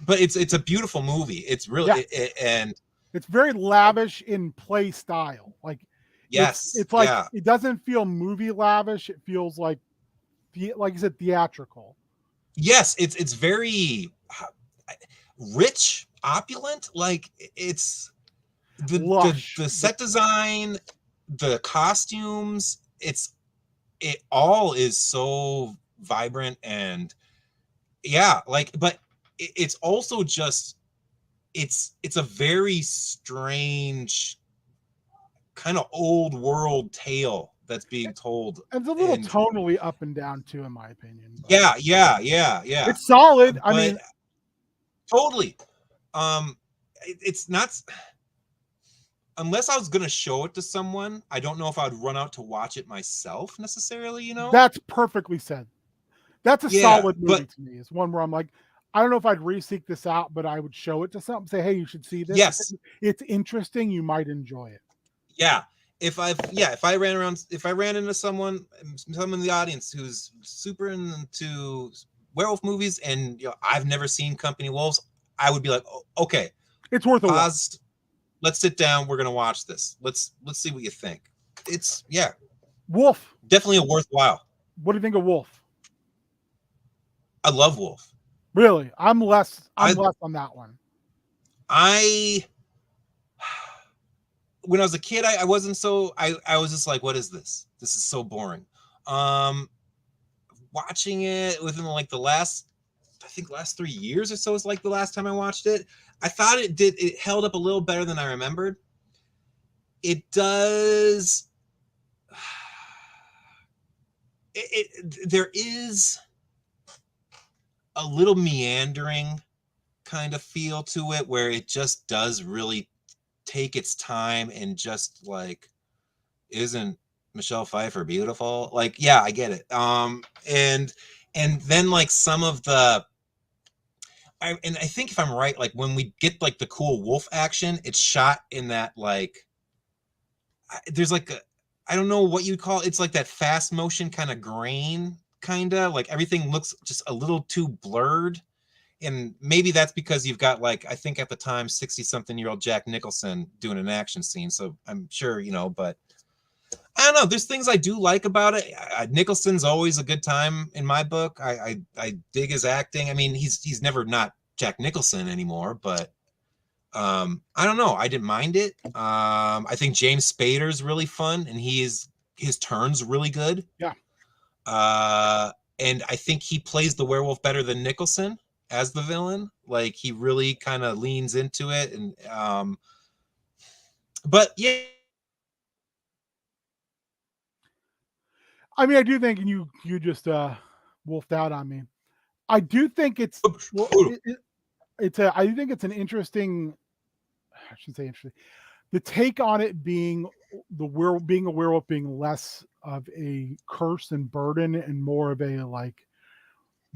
But it's a beautiful movie. It's really and it's very lavish in play style. Like it's like it doesn't feel movie lavish. It feels like you said, theatrical. Yes, it's very rich, opulent. Like it's the set design, the costumes. It all is so vibrant and but it's also just it's a very strange kind of old world tale that's being told. It's a little tonally up and down too, in my opinion. Yeah. It's solid. I mean, totally. It's not. Unless I was gonna show it to someone, I don't know if I'd run out to watch it myself necessarily. That's perfectly said. That's a solid movie to me. It's one where I'm like, I don't know if I'd re-seek this out, but I would show it to someone. Say, hey, you should see this. Yes, it's interesting. You might enjoy it. Yeah. If I ran into someone in the audience who's super into werewolf movies and I've never seen Company Wolves, I would be like, oh, okay, it's worth a pause. Let's sit down. We're gonna watch this. Let's see what you think. It's Wolf. Definitely a worthwhile. What do you think of Wolf? I love Wolf. Really? I'm less on that one. When I was a kid, I wasn't so I was just like, what is this? This is so boring. Watching it within like the last 3 years or so is like the last time I watched it. I thought it held up a little better than I remembered. It does. There is a little meandering kind of feel to it where it just does really take its time and just like, isn't Michelle Pfeiffer beautiful? Like, yeah, I get it. And then like some of the, and I think if I'm right, like when we get like the cool wolf action, it's shot in that like, there's like a, I don't know what you'd call it. It's like that fast motion kind of grain, kind of like everything looks just a little too blurred. And maybe that's because you've got like, I think at the time 60-something-year-old Jack Nicholson doing an action scene, so I'm sure, you know, but I don't know, there's things I do like about it. Nicholson's always a good time in my book. I dig his acting. I mean, he's never not Jack Nicholson anymore, but I don't know, I didn't mind it. I think James Spader's really fun, and his turn's really good. Yeah. And I think he plays the werewolf better than Nicholson as the villain. Like, he really kind of leans into it. And but yeah, I mean, I do think, and you just wolfed out on me. I do think it's well, I do think it's an interesting, I should say interesting, the take on it being being a werewolf being less of a curse and burden and more of a like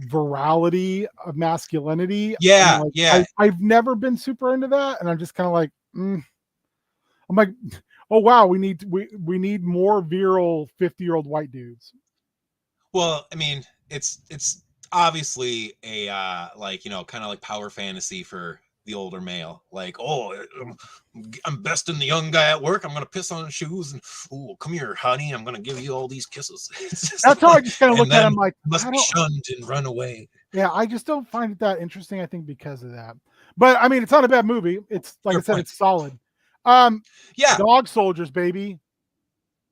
virality of masculinity. yeah, like, yeah. I've never been super into that, and I'm just kind of like, I'm like, oh wow, we need more virile 50-year-old white dudes. Well, I mean, it's obviously a like, you know, kind of like power fantasy for the older male. Like, oh, I'm besting the young guy at work. I'm gonna piss on his shoes, and oh, come here, honey, I'm gonna give you all these kisses. That's how I just kind of look at him like, must be shunned and run away. Yeah, I just don't find it that interesting. I think because of that. But I mean, it's not a bad movie. It's like I said, it's solid. Yeah, Dog Soldiers, baby.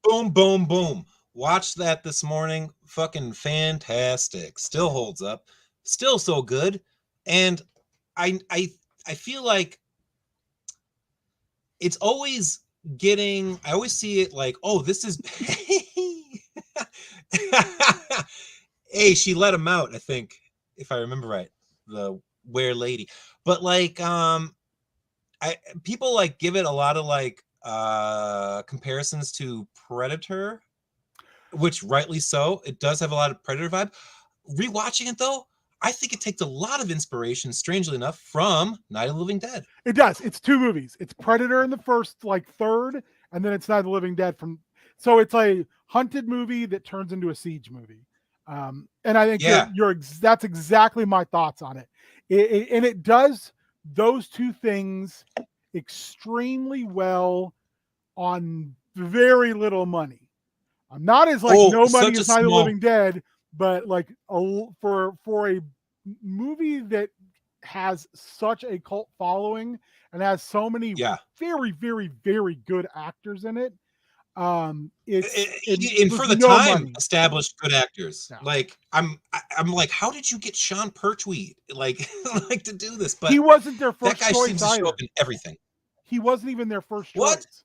Boom, boom, boom. Watched that this morning. Fucking fantastic. Still holds up. Still so good. And I feel like it's always getting, I always see it like, oh, this is hey, she let him out, I think, if I remember right, the were lady. But like people like give it a lot of like comparisons to Predator, which rightly so. It does have a lot of Predator vibe. Rewatching it though, I think it takes a lot of inspiration, strangely enough, from Night of the Living Dead. It does. It's two movies. It's Predator in the first like third, and then it's Night of the Living Dead from. So it's a hunted movie that turns into a siege movie. And I think that's exactly my thoughts on it. And it does those two things extremely well on very little money. Not as like no money as Night of the Living Dead, but like for a movie that has such a cult following and has so many very, very, very good actors in it. And for the time established good actors. Yeah. Like I'm like, how did you get Sean Pertwee like to do this? But he wasn't their first that guy choice seems to show up in everything. He wasn't even their first choice.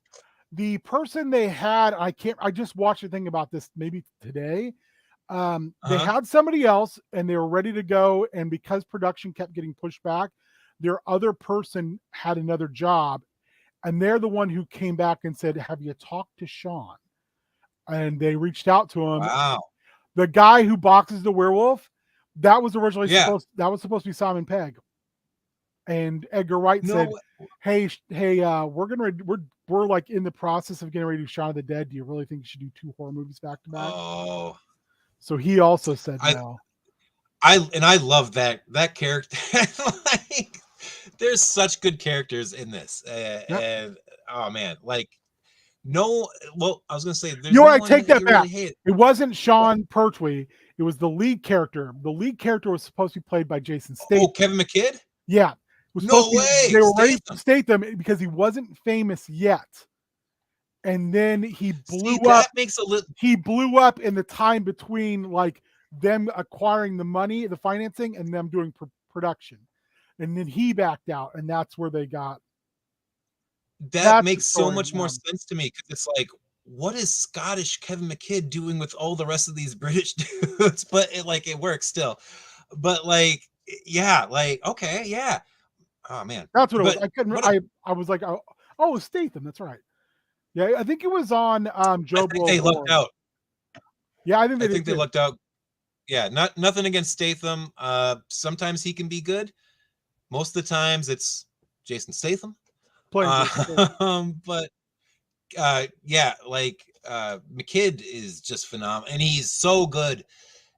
The person they had, I just watched a thing about this maybe today. They had somebody else and they were ready to go, and because production kept getting pushed back, their other person had another job, and they're the one who came back and said, have you talked to Sean? And they reached out to him. Wow. The guy who boxes the werewolf, that was originally supposed to be Simon Pegg. And Edgar Wright said, hey, we're like in the process of getting ready to do Shaun of the Dead. Do you really think you should do 2 horror movies back to back? Oh. So he also said no. I love that character. Like, there's such good characters in this. And oh man, like I was gonna say, I take that back. Really it wasn't Sean Pertwee. It was the lead character. The lead character was supposed to be played by Jason Statham. Oh, Kevin McKidd? Yeah. No way. They were ready to Statham because he wasn't famous yet. And then he blew up. He blew up in the time between like them acquiring the money, the financing, and them doing production. And then he backed out, and that's where they got. That makes so much more sense to me, because it's like, what is Scottish Kevin McKidd doing with all the rest of these British dudes? But it works still. But okay, yeah. Oh man, that's what it was. I couldn't. I was like, Oh, it was Statham. That's right. Yeah, I think it was on Joe I think they Blow. lucked out. Yeah, I think I they think did they too. lucked out. Yeah, nothing against Statham. Sometimes he can be good. Most of the times it's Jason Statham. Playing Jason Statham. But yeah, like McKidd is just phenomenal, and he's so good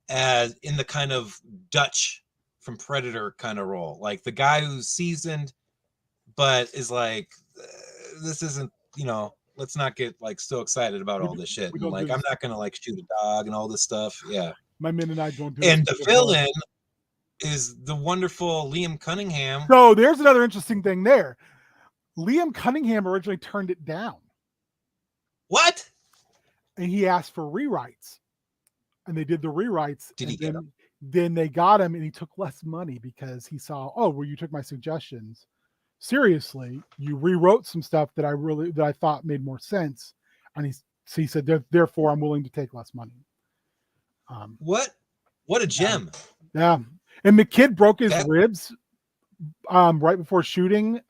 as in the kind of Dutch from Predator kind of role, like the guy who's seasoned, but is like, this isn't, let's not get like so excited about all this shit, we and don't do like I'm this. not gonna like shoot a dog and all this stuff. Yeah, My men and I don't do and this. the villain is the wonderful Liam Cunningham. So there's another interesting thing there. Liam Cunningham originally turned it down. What? And he asked for rewrites. And they did the rewrites. Did he get him? Then they got him, and he took less money because he saw, oh, well, you took my suggestions seriously. You rewrote some stuff that I thought made more sense. And he said, therefore, I'm willing to take less money. What a gem. Yeah. And McKidd broke his ribs right before shooting,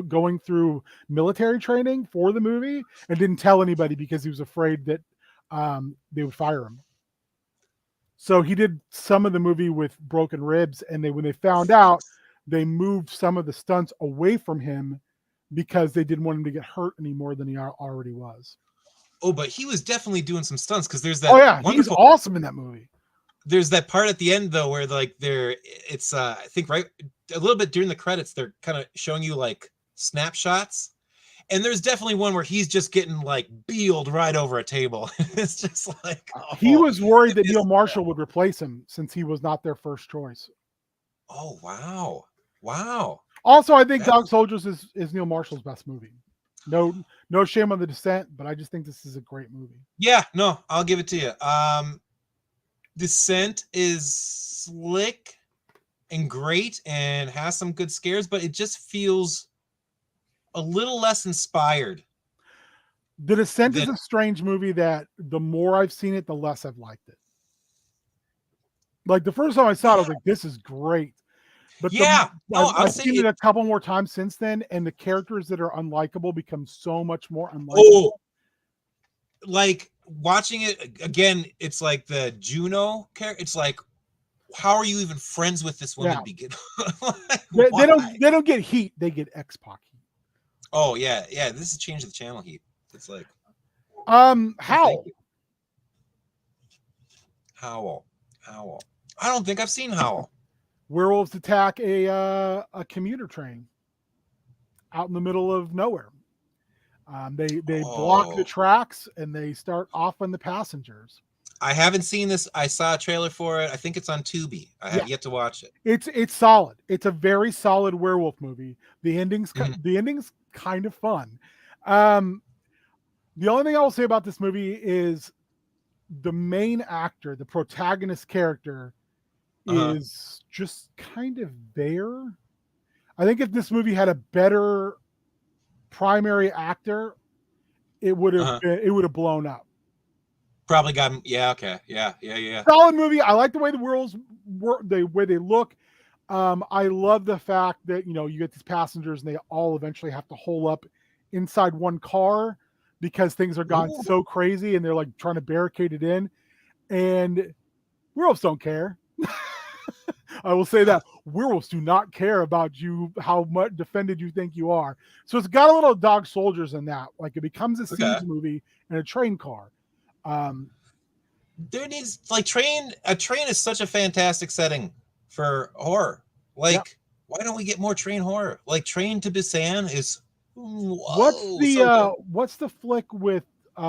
going through military training for the movie, and didn't tell anybody because he was afraid that they would fire him. So he did some of the movie with broken ribs, and when they found out, they moved some of the stunts away from him because they didn't want him to get hurt any more than he already was. Oh, but he was definitely doing some stunts, because there's that. Oh yeah, he's awesome in that movie. There's that part at the end though where like it's I think right a little bit during the credits they're kind of showing you like snapshots, and there's definitely one where he's just getting like beeled right over a table. It's just like, he was worried that Neil Marshall would replace him since he was not their first choice. Oh wow. Also, I think Dog Soldiers is Neil Marshall's best movie. No shame on the Descent, but I just think this is a great movie. Yeah, no, I'll give it to you. Descent is slick and great and has some good scares, but it just feels a little less inspired. The Descent is a strange movie that the more I've seen it, the less I've liked it. Like the first time I saw it, I was like, this is great. But I've seen it a couple more times since then, and the characters that are unlikable become so much more unlikable. Oh, like watching it again, it's like the Juno character. It's like, how are you even friends with this woman? Begin. Like, they don't get heat; they get X-Pac heat. Oh yeah. This is Change the Channel heat. It's like, Howl. I don't think I've seen Howl. Werewolves attack a commuter train out in the middle of nowhere. They block the tracks and they start off on the passengers. I haven't seen this. I saw a trailer for it. I think it's on Tubi. I have yet to watch it. It's solid. It's a very solid werewolf movie. The ending's kind of fun. The only thing I will say about this movie is the main actor, the protagonist character, is just kind of there. I think if this movie had a better primary actor, it would have blown up. Probably got yeah. Solid movie. I like the way the werewolves work, the way they look. I love the fact that you get these passengers and they all eventually have to hole up inside one car because things are gone so crazy and they're like trying to barricade it in. And werewolves don't care. I will say that werewolves do not care about you, how much defended you think you are. So it's got a little Dog Soldiers in that. Like it becomes a siege movie in a train car. There needs a train is such a fantastic setting for horror. Like, why don't we get more train horror? Like Train to Busan is what's the flick with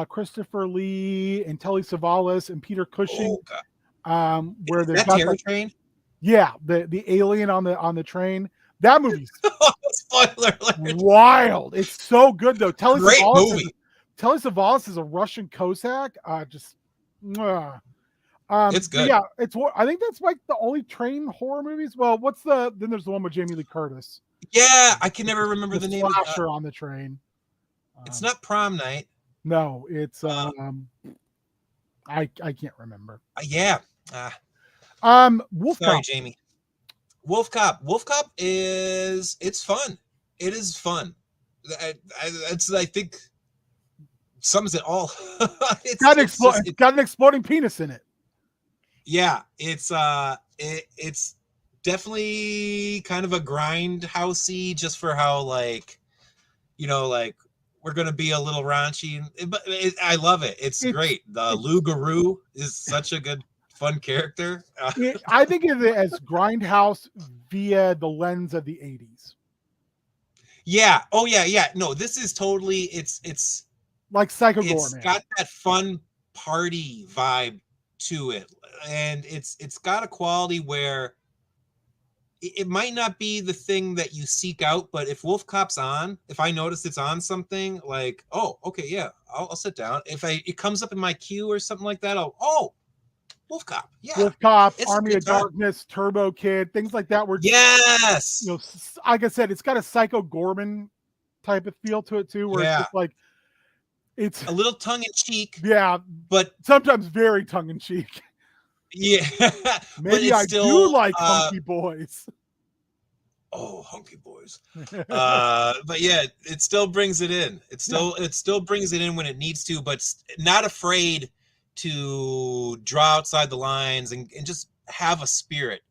Christopher Lee and Telly Savalas and Peter Cushing? Where they've got the train? Yeah, the alien on the train. That movie's spoiler alert. Wild. It's so good though. Great movie. Telly Savalas is a Russian Cossack. It's good. Yeah, I think that's like the only train horror movies. Well, then there's the one with Jamie Lee Curtis. Yeah, I can never remember the name. Slasher on the train. It's not Prom Night. No, it's I can't remember. Wolf Sorry, Cop. Jamie. Wolf Cop. Wolf Cop it's fun. It is fun. I think sums it all. It's got an exploding penis in it. Yeah, it's definitely kind of a grindhousey, just for how, like, like, we're gonna be a little raunchy, but I love it. It's great. The Lou Garou is such a good, fun character. I think of it as grindhouse via the lens of the 80s. Yeah. Oh yeah, yeah. No, this is totally. It's like Psycho It's Gorman. got that fun party vibe to it, and it's got a quality where it might not be the thing that you seek out, but if Wolf Cop's on, if I notice it's on something, like, oh, okay, yeah, I'll sit down. If it comes up in my queue or something like that, Wolf Cop, yeah, Wolf Cop, Army of Darkness, Turbo Kid, things like that. Where yes, like I said, it's got a Psycho Gorman type of feel to it too, where it's just like it's a little tongue in cheek, but sometimes very tongue in cheek. Yeah, maybe I do like hunky boys. Oh, hunky boys. But yeah, it still brings it in. It still brings it in when it needs to, but not afraid to draw outside the lines and just have a spirit.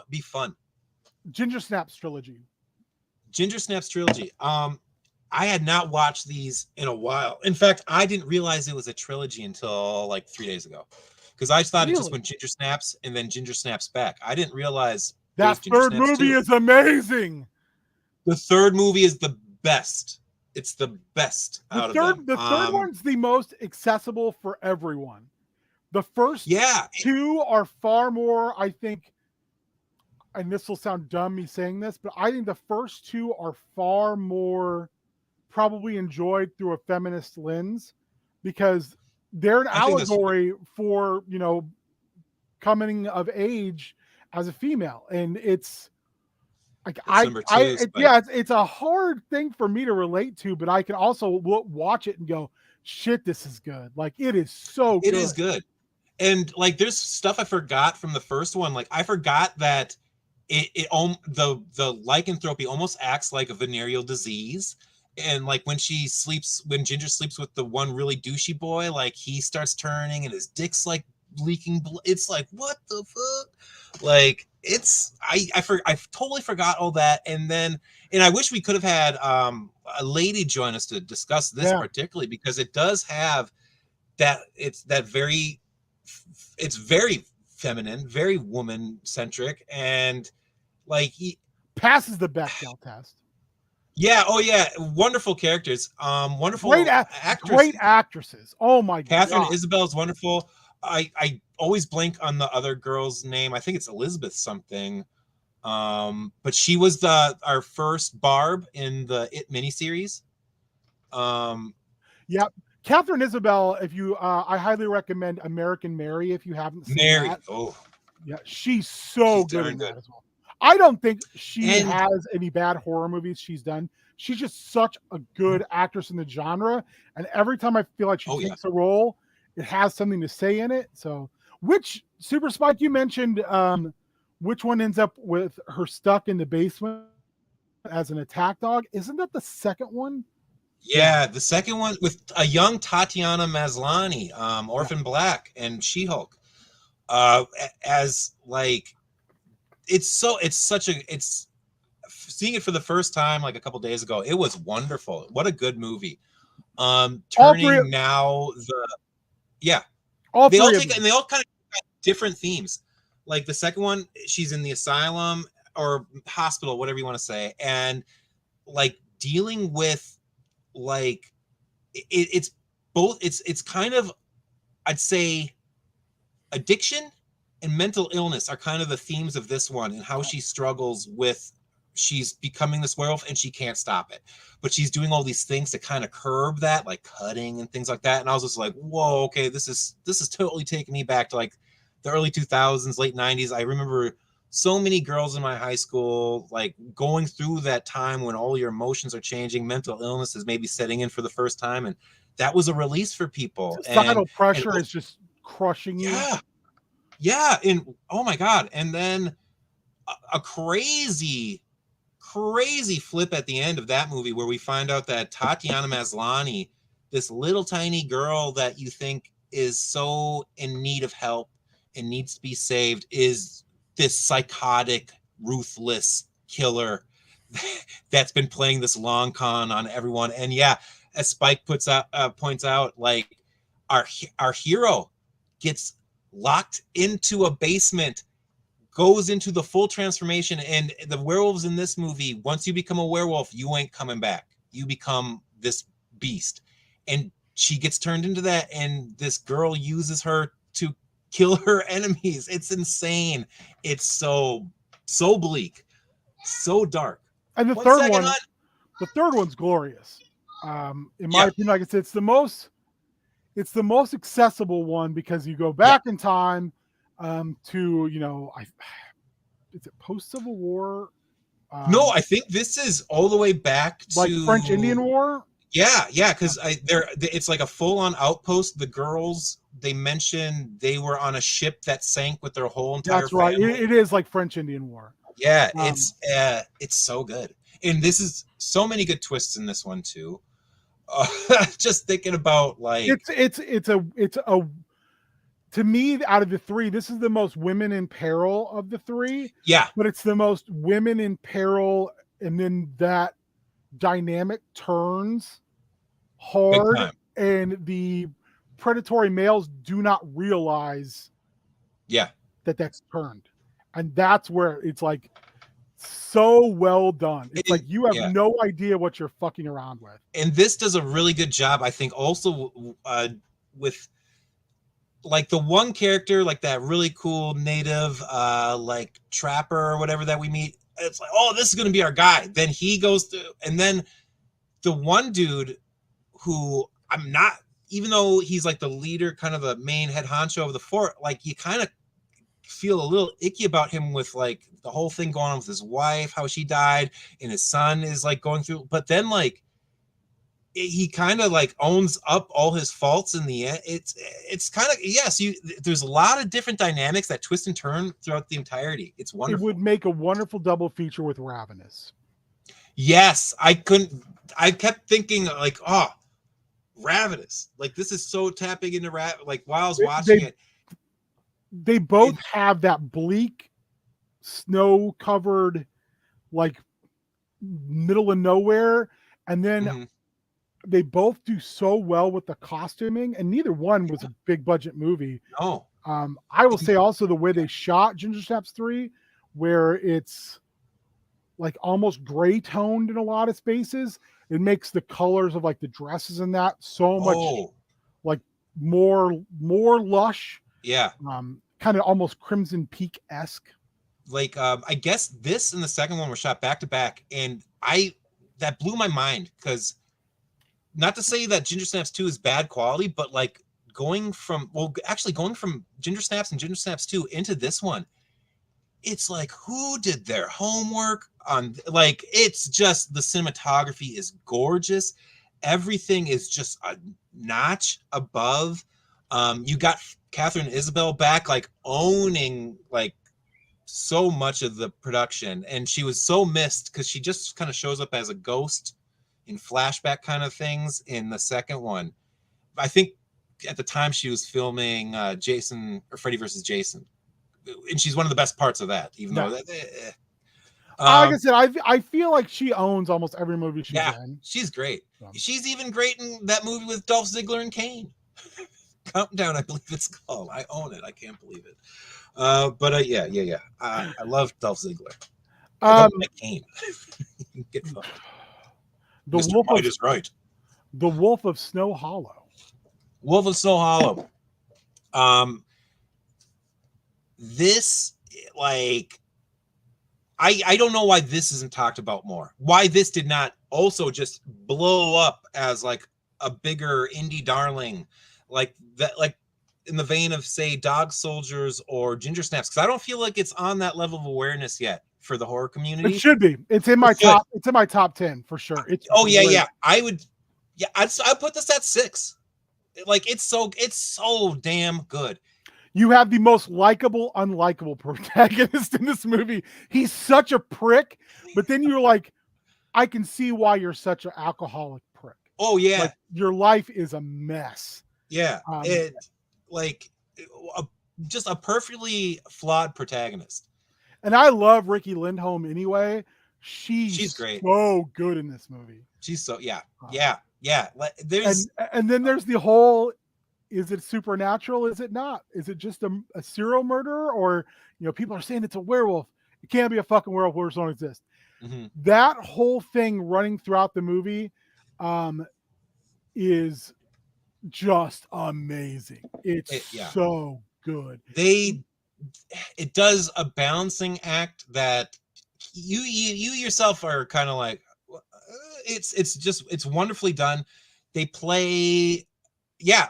Be fun. Ginger Snaps trilogy. I had not watched these in a while. In fact, I didn't realize it was a trilogy until like 3 days ago. Because I thought it just went Ginger Snaps and then Ginger Snaps back. I didn't realize that third movie is amazing. The third movie is the best. It's the best out of them. The third one's the most accessible for everyone. The first two are far more, I think, and this will sound dumb me saying this, but I think the first two are far more probably enjoyed through a feminist lens, because they're an allegory for, coming of age as a female. And it's like, it's a hard thing for me to relate to, but I can also watch it and go, shit, this is good. Like, it is so good. It is good. And like, there's stuff I forgot from the first one. Like, I forgot that the lycanthropy almost acts like a venereal disease. And like when Ginger sleeps with the one really douchey boy, like he starts turning and his dick's like leaking blood. It's like, what the fuck? Like, I totally forgot all that. And I wish we could have had a lady join us to discuss this particularly, because it does have that. It's very feminine, very woman centric, and like he passes the Bechdel test. Yeah. Oh, yeah. Wonderful characters. Wonderful great actresses. Oh my God. Catherine Isabel's wonderful. I always blank on the other girl's name. I think it's Elizabeth something. But she was our first Barb in the It miniseries. Yeah. Catherine Isabel, if you I highly recommend American Mary if you haven't seen that. Oh. Yeah, she's good in that as well. I don't think she has any bad horror movies she's done. She's just such a good actress in the genre. And every time I feel like she takes a role, it has something to say in it. So, which Super Spike you mentioned, which one ends up with her stuck in the basement as an attack dog? Isn't that the second one? Yeah, the second one with a young Tatiana Maslany, Orphan Black, and She-Hulk. As like, it's seeing it for the first time like a couple days ago. It was wonderful. What a good movie. They all kind of got different themes. Like the second one, she's in the asylum or hospital, whatever you want to say, and like dealing with like it's both. It's kind of, I'd say, addiction and mental illness are kind of the themes of this one, and how she struggles with, she's becoming this werewolf and she can't stop it, but she's doing all these things to kind of curb that, like cutting and things like that. And I was just like, whoa, okay, this is totally taking me back to like the early 2000s, late 90s. I remember so many girls in my high school like going through that time when all your emotions are changing, mental illness is maybe setting in for the first time, and that was a release for people. Societal pressure is just crushing you. Yeah, and oh my God. And then a crazy crazy flip at the end of that movie where we find out that Tatiana Maslany, this little tiny girl that you think is so in need of help and needs to be saved, is this psychotic, ruthless killer that's been playing this long con on everyone. And yeah, as Spike points out, like our hero gets locked into a basement, goes into the full transformation, and the werewolves in this movie, once you become a werewolf, you ain't coming back. You become this beast. And she gets turned into that, and this girl uses her to kill her enemies. It's insane. It's so bleak, so dark. And the third one's glorious. In my opinion, like I said, it's the most accessible one because you go back in time to, you know, is it post Civil War? No, I think this is all the way back to like French Indian War. Yeah, because it's like a full-on outpost. The girls, they mentioned they were on a ship that sank with their whole entire family. That's right. It is like French Indian War. Yeah, it's so good, and this is so many good twists in this one too. Just thinking about like it's a to me, out of the three, this is the most women in peril of the three. Yeah, but it's the most women in peril, and then that dynamic turns hard, and the predatory males do not realize that that's turned, and that's where it's like so well done. It's like you have no idea what you're fucking around with. And this does a really good job, I think, also with like the one character, like that really cool native like trapper or whatever that we meet. It's like, oh, this is going to be our guy. Then he goes through, and then the one dude who I'm not, even though he's like the leader, kind of the main head honcho of the fort, like you kind of feel a little icky about him with like the whole thing going on with his wife, how she died, and his son is like going through, but then like he kind of like owns up all his faults in the end. It's kind of, yes, there's a lot of different dynamics that twist and turn throughout the entirety. It's wonderful. It would make a wonderful double feature with Ravenous. Yes, I kept thinking like, oh, Ravenous, like this is so tapping into like while I was watching it. They both have that bleak, snow-covered, like middle of nowhere, and then they both do so well with the costuming, and neither one was a big budget movie. No. I will say also the way they shot Ginger Snaps 3, where it's like almost gray toned in a lot of spaces, it makes the colors of like the dresses and that so much like more lush. Yeah. Kind of almost Crimson Peak-esque. Like I guess this and the second one were shot back to back, and that blew my mind, because not to say that Ginger Snaps 2 is bad quality, but like going from Ginger Snaps and Ginger Snaps 2 into this one, it's like, who did their homework on? Like, it's just, the cinematography is gorgeous. Everything is just a notch above. You got Catherine Isabel back, like owning like so much of the production, and she was so missed because she just kind of shows up as a ghost in flashback kind of things in the second one. I think at the time she was filming Jason or Freddy versus Jason, and she's one of the best parts of that, even though like I said, I feel like she owns almost every movie she's in. She's great. She's even great in that movie with Dolph Ziggler and Kane. Countdown, I believe it's called. I own it. I can't believe it. But yeah. I love Dolph Ziggler. I don't like Kane. Get fucked. Mr. White is right. The Wolf of Snow Hollow. Wolf of Snow Hollow. This, like, I don't know why this isn't talked about more. Why this did not also just blow up as like a bigger indie darling, like that, like in the vein of say Dog Soldiers or Ginger Snaps, because I don't feel like it's on that level of awareness yet for the horror community. It should be. It's in my top. It's in my top 10 for sure. It's yeah. I would. Yeah, I'd put this at 6. Like it's so damn good. You have the most likable, unlikable protagonist in this movie. He's such a prick, but then you're like, I can see why you're such an alcoholic prick. Oh yeah, Like your life is a mess. yeah. It like just a perfectly flawed protagonist. And I love Ricky Lindholm anyway. She's great. So good in this movie. She's so yeah. There's and then there's the whole, is it supernatural? Is it not? Is it just a serial murderer? Or, you know, people are saying it's a werewolf. It can't be a fucking werewolf. Werewolves don't exist. Mm-hmm. That whole thing running throughout the movie is just amazing. It's so good. It does a balancing act that you yourself are kind of like, it's wonderfully done. They play,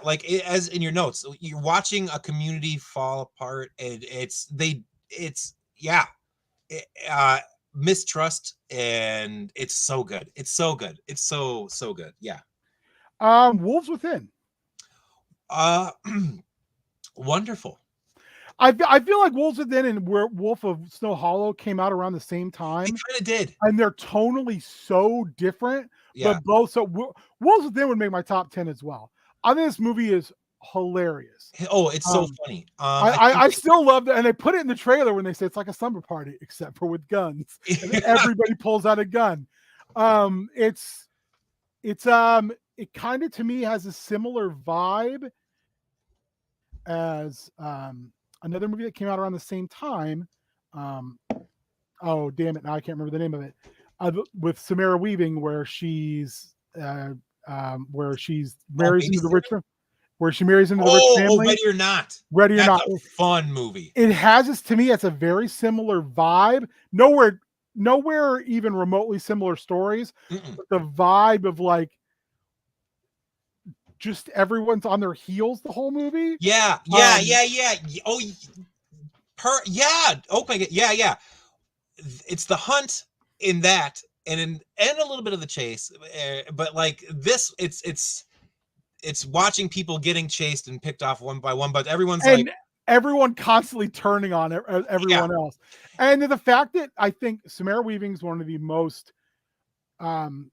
like as in your notes, you're watching a community fall apart, and mistrust, and it's so good. It's so good. It's so good. Yeah. Wolves Within. Wonderful. I feel like Wolves Within and Wolf of Snow Hollow came out around the same time. It kind of did. And they're tonally so different. Yeah. But both, so Wolves Within would make my top 10 as well. I think this movie is hilarious. Oh, it's so funny. I still love that. And they put it in the trailer when they say it's like a slumber party, except for with guns. And everybody pulls out a gun. It kind of, to me, has a similar vibe as another movie that came out around the same time. Oh, damn it. Now I can't remember the name of it. With Samara Weaving, where she's marries into the rich family. Where she marries into the rich family. Ready or Not. Ready or Not. A fun movie. It has this, to me, it's a very similar vibe. Nowhere even remotely similar stories. But the vibe of like, just everyone's on their heels the whole movie. Yeah. Oh, oh my god, yeah. It's the hunt in that, and a little bit of the chase, but like this, it's watching people getting chased and picked off one by one, but everyone constantly turning on everyone else, and the fact that I think Samara Weaving is one of the most fun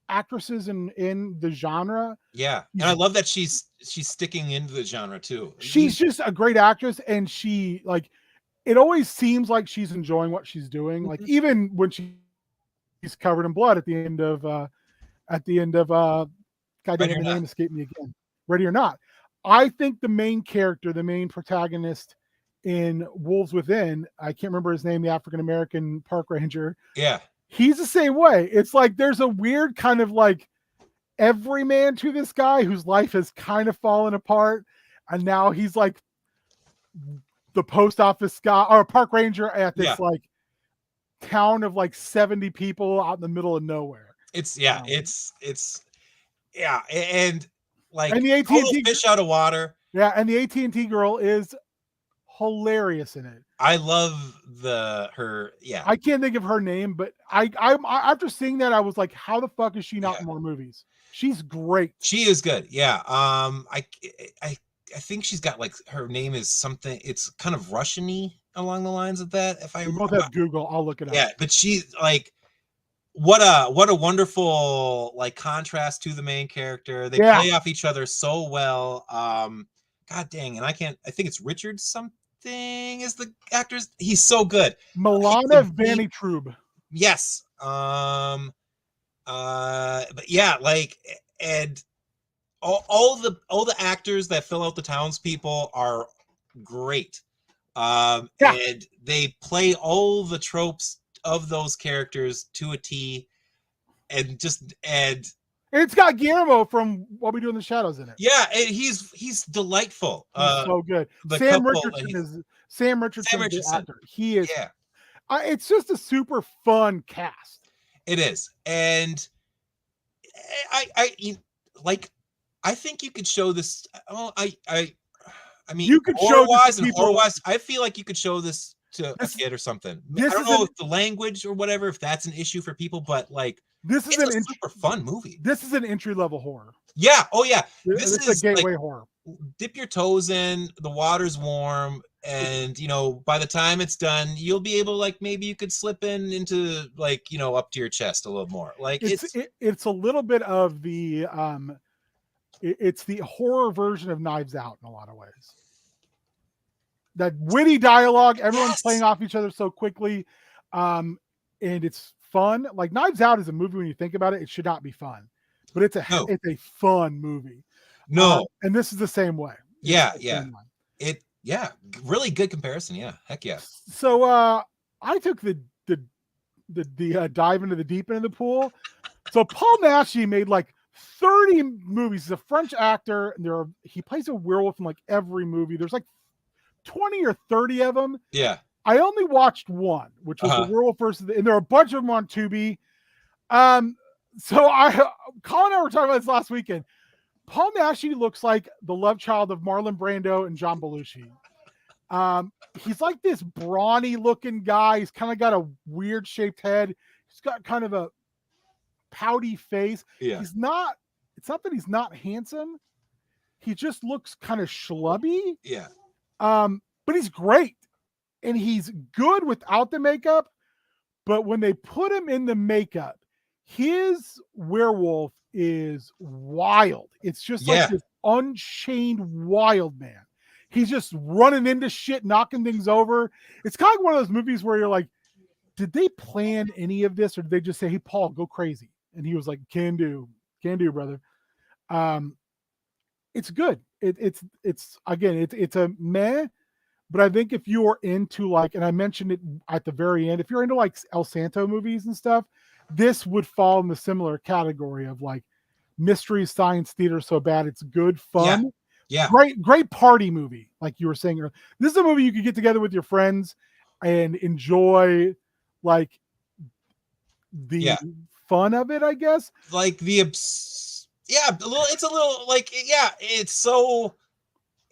actresses in the genre. Yeah, and I love that she's sticking into the genre too. She's just a great actress, and she, like, it always seems like she's enjoying what she's doing. Like, even when she's covered in blood at the end of God damn, her name escaped me again. Ready or Not. I think the main character, the main protagonist in Wolves Within, I can't remember his name, the African American park ranger. Yeah. He's the same way. It's like there's a weird kind of like everyman to this guy whose life has kind of fallen apart, and now he's like the post office guy or a park ranger at this like town of like 70 people out in the middle of nowhere. It's and like, and the AT&T fish out of water. Yeah, and the AT&T girl is hilarious in it. I love her. Yeah, I can't think of her name, but I after seeing that, I was like, how the fuck is she not in more movies? She's great. She is good. Yeah. I think she's got, like, her name is something. It's kind of Russian-y along the lines of that. If I both have Google, I'll look it up. Yeah, but she's like, what a wonderful like contrast to the main character. They play off each other so well. God dang, and I think it's Richard something is the actor's. He's so good. Milana Vanitrub. Yes. But yeah, like, and all the actors that fill out the townspeople are great. And they play all the tropes of those characters to a T, and it's got Guillermo from What We Do in the Shadows in it. Yeah, and he's delightful. He's so good. Sam Richardson is the actor. He is. Yeah. It's just a super fun cast. It is, and I think you could show this. Oh, I mean, you could show this and horror-wise. I feel like you could show this to a kid or something. I don't know if the language or whatever, if that's an issue for people, but like, it's a super fun movie. This is an entry-level horror. Yeah. Oh yeah. This is a gateway horror. dip your toes in. The water's warm, and by the time it's done, you'll be able, like, maybe you could slip into, like, up to your chest a little more. Like it's a little bit of the it's the horror version of Knives Out in a lot of ways. That witty dialogue, everyone's playing off each other so quickly, and it's fun. Like Knives Out is a movie when you think about it, it should not be fun, but it's a fun movie. No, and this is the same way. Yeah. Really good comparison. Yeah, heck yeah. So I took the dive into the deep end of the pool. So Paul Naschy made like 30 movies. He's a French actor, and he plays a werewolf in like every movie. There's like 20 or 30 of them. Yeah. I only watched one, which was the Werewolf versus and there are a bunch of them on Tubi. So Colin and I were talking about this last weekend. Paul Naschy looks like the love child of Marlon Brando and John Belushi. He's like this brawny looking guy. He's kind of got a weird shaped head. He's got kind of a pouty face. Yeah. It's not that he's not handsome. He just looks kind of schlubby. Yeah. But he's great. And he's good without the makeup. But when they put him in the makeup, his werewolf is wild. It's just like this unchained wild man. He's just running into shit, knocking things over. It's kind of like one of those movies where you're like, did they plan any of this, or did they just say, "Hey, Paul, go crazy"? And he was like, "Can do, brother." It's good. It's a meh. But I think if you're into like, and I mentioned it at the very end, if you're into like El Santo movies and stuff, this would fall in the similar category of like mystery science theater so bad it's good fun. Yeah. Great party movie, like you were saying earlier. This is a movie you could get together with your friends and enjoy, like the fun of it, I guess. Like it's a little like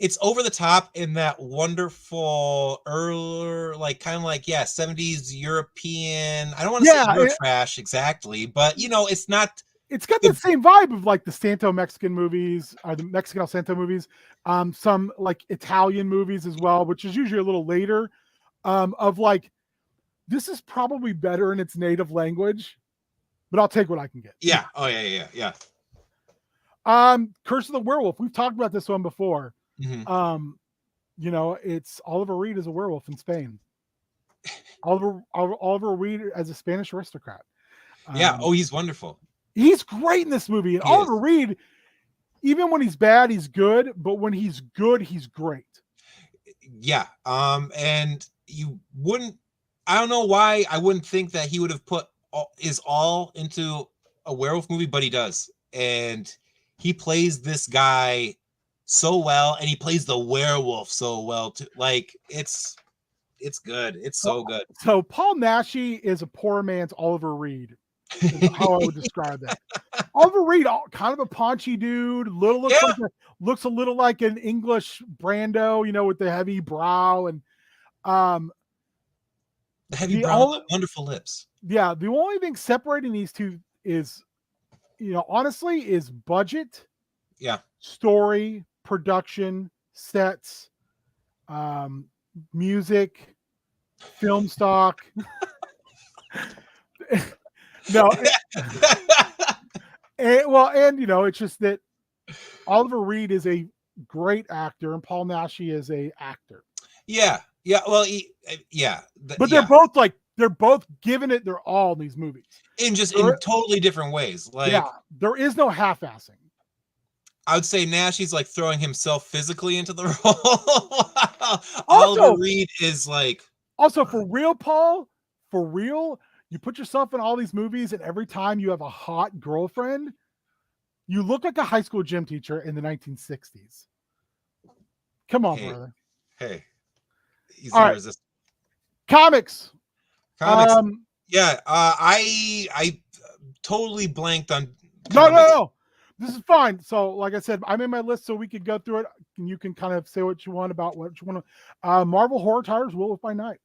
it's over the top in that wonderful earlier, like kind of like 70s European. I don't want to say Eurotrash exactly, but it's not. It's got the same vibe of like the Santo Mexican movies, or the Mexican El Santo movies, some like Italian movies as well, which is usually a little later. Of like, this is probably better in its native language, but I'll take what I can get. Yeah. Oh yeah. Curse of the Werewolf. We've talked about this one before. Mm-hmm. It's Oliver Reed as a werewolf in Spain. Oliver Reed as a Spanish aristocrat. He's wonderful. He's great in this movie. And Oliver Reed, even when he's bad, he's good. But when he's good, he's great. Yeah. And you wouldn't, I don't know why I wouldn't think that he would have put his all into a werewolf movie, but he does. And he plays this guy so well, and he plays the werewolf so well too. Like it's good. It's so good. So Paul Naschy is a poor man's Oliver Reed. Is how I would describe that. Oliver Reed, kind of a paunchy dude, looks a little like an English Brando, with the heavy brow and the heavy brow, the wonderful lips. Yeah, the only thing separating these two is, honestly, is budget. Yeah. Story, production, sets, music, film stock. No. It's just that Oliver Reed is a great actor and Paul Naschy is a actor. Yeah. Yeah. Well, but they're both giving it their all in these movies. In totally different ways. Like, there is no half-assing. I would say Naschy's like throwing himself physically into the role. Oliver Reed is like. Also, for real, Paul, you put yourself in all these movies, and every time you have a hot girlfriend, you look like a high school gym teacher in the 1960s. Come on, brother. Hey. He's all right. Comics. I totally blanked on. No. This is fine. So, like I said, I made my list so we could go through it, and you can kind of say what you want about what you want to. Marvel Horror Tires, Werewolf by Night.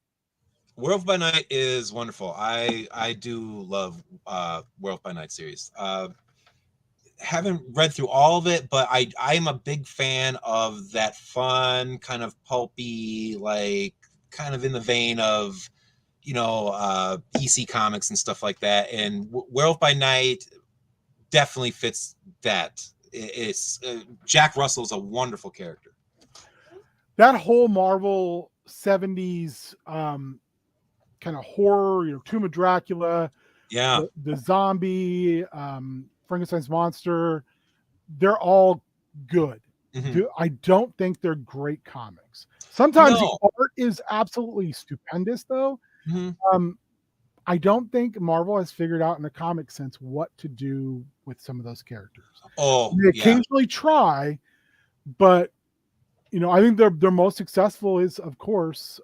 Werewolf by Night is wonderful. I do love Werewolf by Night series. haven't read through all of it, but I'm a big fan of that fun kind of pulpy, like kind of in the vein of, EC Comics and stuff like that. And Werewolf by Night definitely fits that. It's Jack Russell's a wonderful character. That whole Marvel 70s kind of horror, Tomb of Dracula, Yeah, the zombie, Frankenstein's monster, they're all good. mm-hmm. I don't think they're great comics. Sometimes No. the art is absolutely stupendous, though. Mm-hmm. I don't think Marvel has figured out in a comic sense what to do with some of those characters. Oh, they occasionally try, but I think their most successful is, of course,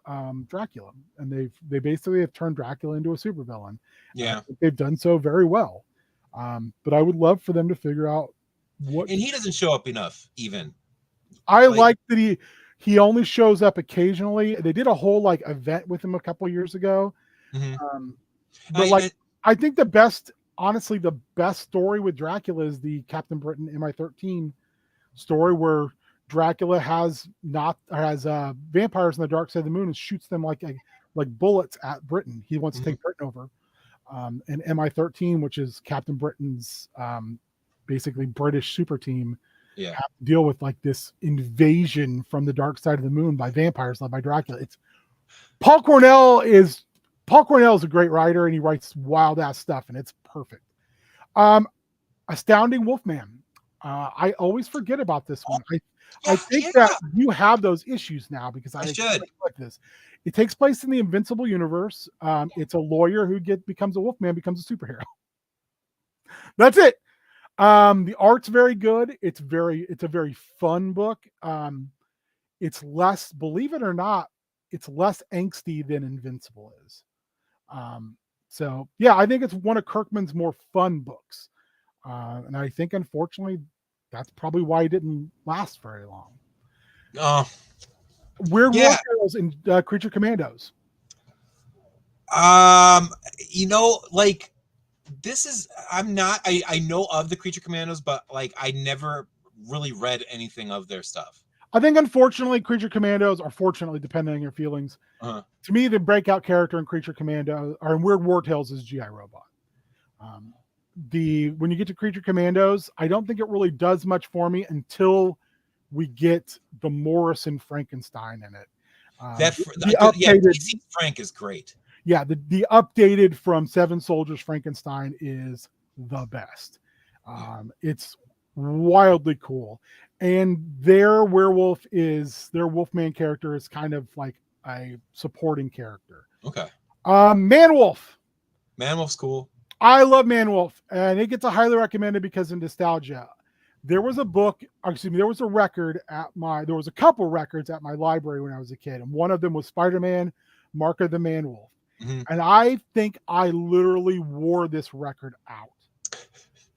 Dracula, and they basically have turned Dracula into a supervillain. Yeah, they've done so very well. But I would love for them to figure out what. And he doesn't show up enough, even. I like that he only shows up occasionally. They did a whole event with him a couple years ago. Mm-hmm. But I think the best story with Dracula is the Captain Britain MI13 story, where Dracula has vampires on the dark side of the moon and shoots them like bullets at Britain. He wants to take Britain over. And MI13, which is Captain Britain's basically British super team, have to deal with this invasion from the dark side of the moon by vampires led by Dracula. Paul Cornell is a great writer, and he writes wild ass stuff, and it's perfect. Astounding Wolfman. I always forget about this one. I think that you have those issues now because I should like this. It takes place in the Invincible universe. It's a lawyer who becomes a Wolfman, becomes a superhero. That's it. The art's very good. It's a very fun book. It's less, believe it or not, it's less angsty than Invincible is. So yeah, I think it's one of Kirkman's more fun books. And I think, unfortunately, that's probably why it didn't last very long. Weird War Tales and Creature Commandos. This is, I know of the Creature Commandos, but I never really read anything of their stuff. I think, unfortunately, Creature Commandos, or fortunately, depending on your feelings, to me, the breakout character in Creature Commando or in Weird War Tales is G.I. Robot. When you get to Creature Commandos, I don't think it really does much for me until we get the Morrison Frankenstein in it. PC Frank is great. Yeah, the updated from Seven Soldiers Frankenstein is the best. It's wildly cool. And their Wolfman character is kind of like a supporting character. Okay. Man-Wolf. Man-Wolf's cool. I love Man-Wolf, and it gets a highly recommended because of nostalgia. There was a couple records at my library when I was a kid, and one of them was Spider-Man, Mark of the Man-Wolf. Mm-hmm. And I think I literally wore this record out.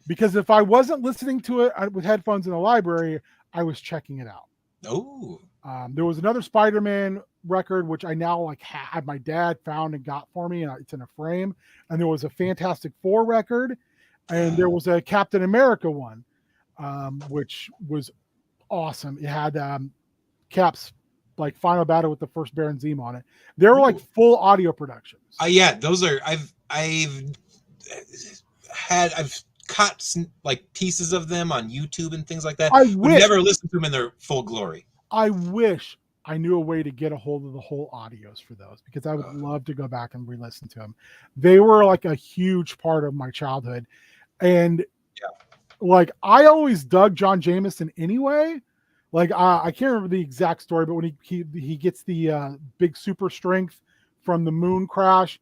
Because if I wasn't listening to it with headphones in the library, I was checking it out. Oh. There was another Spider-Man record, which I now had my dad found and got for me, and it's in a frame. And there was a Fantastic Four record, and there was a Captain America one, which was awesome. It had Cap's final battle with the first Baron Zemo on it. They were full audio productions. Those are I've caught pieces of them on YouTube and things like that. I've never listened to them in their full glory. I wish I knew a way to get a hold of the whole audios for those, because I would love to go back and re-listen to them. They were a huge part of my childhood. And I always dug John Jameson anyway. I can't remember the exact story, but when he gets the big super strength from the moon crash,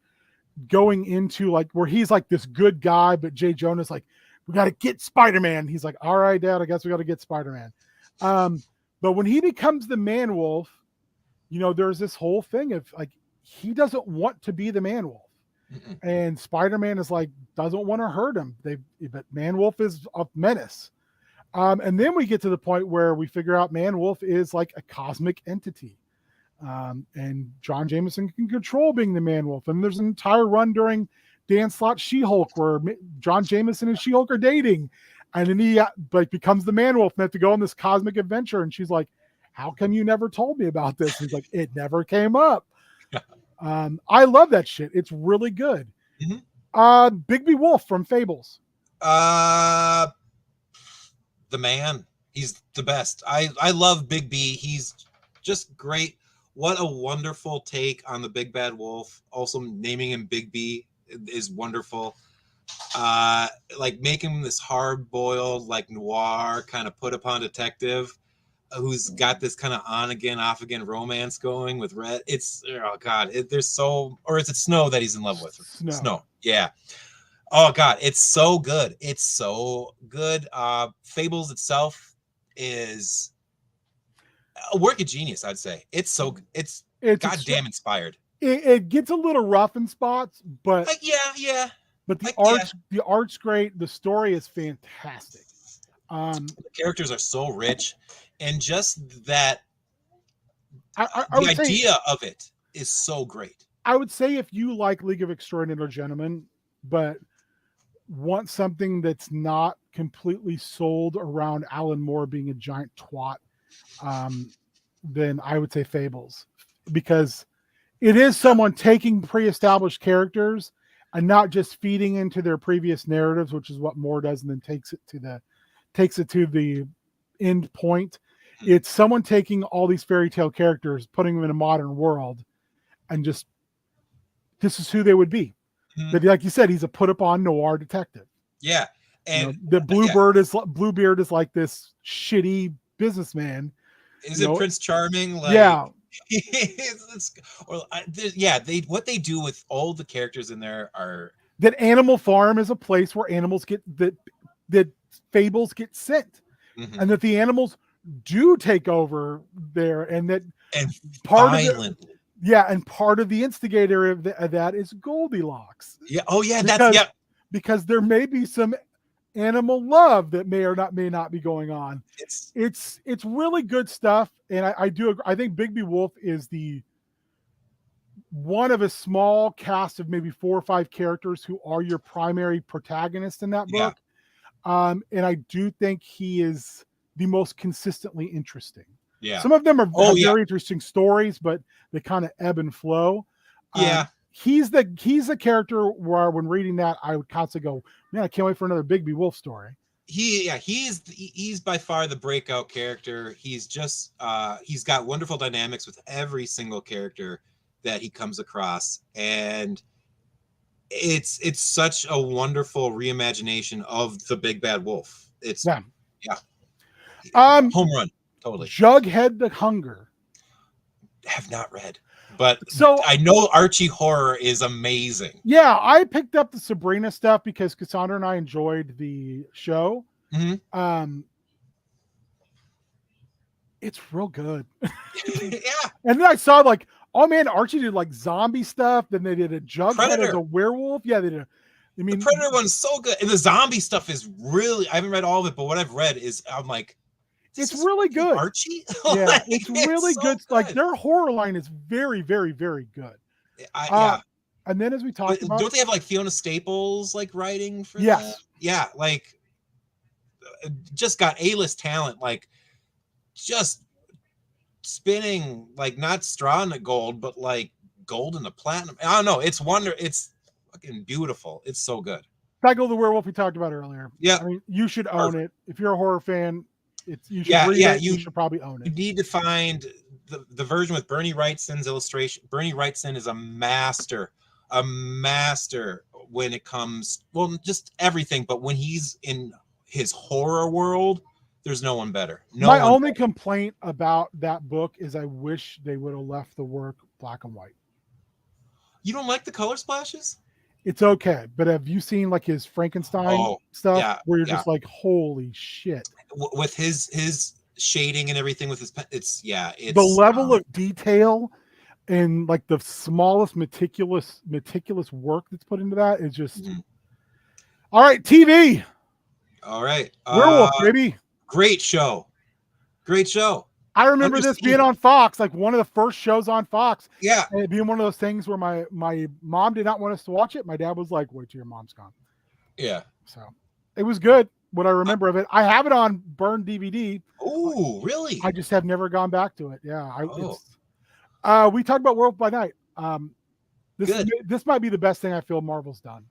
going into where he's this good guy, but Jay Jonah's we got to get Spider-Man. He's all right, Dad, I guess we got to get Spider-Man. But when he becomes the Man-Wolf, there's this whole thing of he doesn't want to be the Man-Wolf. And Spider-Man is doesn't want to hurt him. But Man-Wolf is a menace. And then we get to the point where we figure out Man-Wolf is a cosmic entity. And John Jameson can control being the Man-Wolf. And there's an entire run during Dan Slott's She-Hulk where John Jameson and She-Hulk are dating. And then he like becomes the man wolf and they have to go on this cosmic adventure. And she's like, how come you never told me about this? And he's like, it never came up. I love that shit. It's really good. Bigby Wolf from Fables. The man. He's the best. I love Big B. He's just great. What a wonderful take on the big bad wolf. Also naming him Big B is wonderful. Like making him this hard-boiled, like noir kind of put upon detective who's got this kind of on again, off again romance going with Red. It's there's so, or is it Snow that he's in love with? Snow. Yeah. Oh God, it's so good. It's so good. Fables itself is a work of genius, I'd say. It's goddamn inspired. It gets a little rough in spots, but yeah. But the art's great. The story is fantastic. The characters are so rich, and just that the idea of it is so great. I would say if you like League of Extraordinary Gentlemen, but want something that's not completely sold around Alan Moore being a giant twat, then I would say Fables, because it is someone taking pre-established characters and not just feeding into their previous narratives, which is what Moore does, and then takes it to the end point. It's someone taking all these fairy tale characters, putting them in a modern world, and just this is who they would be. But like you said, he's a put upon noir detective. Yeah, and the Bluebeard is like this shitty businessman. Is it Prince Charming? Like, yeah. What they do with all the characters in there are that Animal Farm is a place where animals get that fables get sent, and that the animals do take over there, and part of the instigator of that is Goldilocks. Yeah. Oh yeah. Because there may be some animal love that may not be going on. It's really good stuff, and I do agree. I think Bigby Wolf is the one of a small cast of maybe 4 or 5 characters who are your primary protagonist in that book. And I do think he is the most consistently interesting. Yeah, some of them are very interesting stories, but they kind of ebb and flow. He's the character where when reading that I would constantly go, man, I can't wait for another Bigby Wolf story. He's by far the breakout character. He's just he's got wonderful dynamics with every single character that he comes across, and it's such a wonderful reimagination of the Big Bad Wolf. It's home run, totally. Jughead the Hunger. Have not read, but so I know Archie Horror is amazing. Yeah, I picked up the Sabrina stuff because Cassandra and I enjoyed the show. It's real good. And then I saw like, oh man, Archie did like zombie stuff. Then they did a Jughead as a werewolf. Yeah, they did. The Predator one's so good, and the zombie stuff is really. I haven't read all of it, but what I've read is I'm like, it's really good. Archie, yeah, it's really so good. Like their horror line is very, very, very good. And then as we talked about, don't they have like Fiona Staples like writing for that? Yeah, like just got A-list talent, like just spinning like not straw in the gold, but like gold in the platinum. I don't know. It's fucking beautiful. It's so good. Cycle the Werewolf we talked about earlier. Yeah, I mean, you should own it if you're a horror fan. You should probably own it. You need to find the version with Bernie Wrightson's illustration. Bernie Wrightson is a master when it comes, well, just everything, but when he's in his horror world, there's no one better. My only complaint about that book is I wish they would have left the work black and white. You don't like the color splashes? It's okay, but have you seen like his Frankenstein stuff where you're just like, holy shit? With his shading and everything with his it's the level of detail and like the smallest meticulous work that's put into that is just all right. TV. All right. Werewolf, baby. Great show. I remember this being on Fox, like one of the first shows on Fox. Yeah. And it being one of those things where my mom did not want us to watch it. My dad was like, wait till your mom's gone. Yeah. So it was good. what I remember of it. I have it on burned DVD. Oh, really? I just have never gone back to it. Yeah. We talked about Werewolf by Night. This might be the best thing I feel Marvel's done.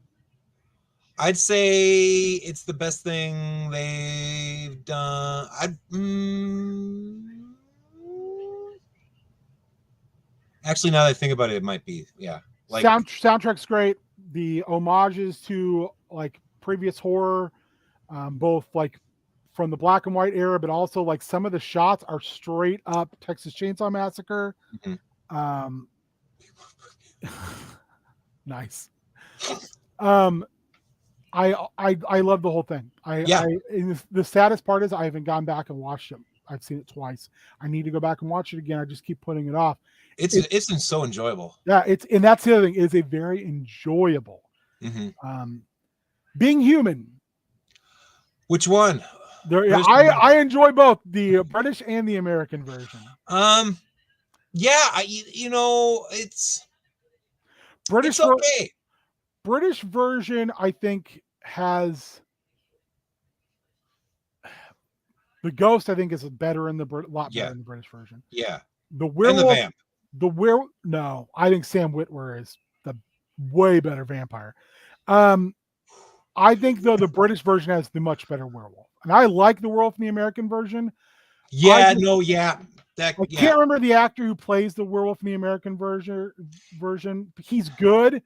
I'd say it's the best thing they've done. Actually, now that I think about it, it might be. Yeah. Like soundtrack's great. The homages to like previous horror, both like from the black and white era, but also like some of the shots are straight up Texas Chainsaw Massacre. Mm-hmm. Nice. I love the whole thing. The saddest part is I haven't gone back and watched it. I've seen it twice. I need to go back and watch it again. I just keep putting it off. It's been so enjoyable. Yeah, and that's the other thing. It's a very enjoyable. Mm-hmm. Being Human. Which one? I enjoy both the British and the American version. Yeah, it's British. It's okay. British version, I think, has the ghost. I think is better in better in the British version. Yeah, the werewolf. No, I think Sam Witwer is the way better vampire. I think though the British version has the much better werewolf, and I like the werewolf in the American version. I can't remember the actor who plays the werewolf in the American version. He's good,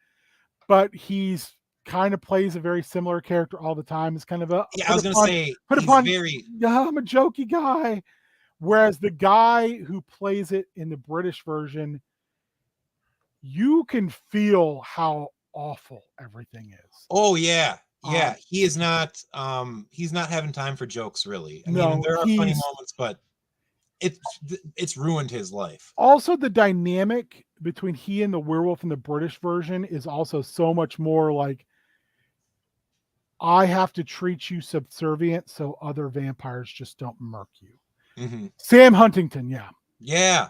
but he's kind of plays a very similar character all the time. It's kind of a I was going to say I'm a jokey guy. Whereas the guy who plays it in the British version, you can feel how awful everything is. Oh yeah. Yeah, he is not he's not having time for jokes really. I mean, there are funny moments, but it's ruined his life. Also, the dynamic between he and the werewolf in the British version is also so much more like, I have to treat you subservient so other vampires just don't murk you. Mm-hmm. Sam Huntington, yeah,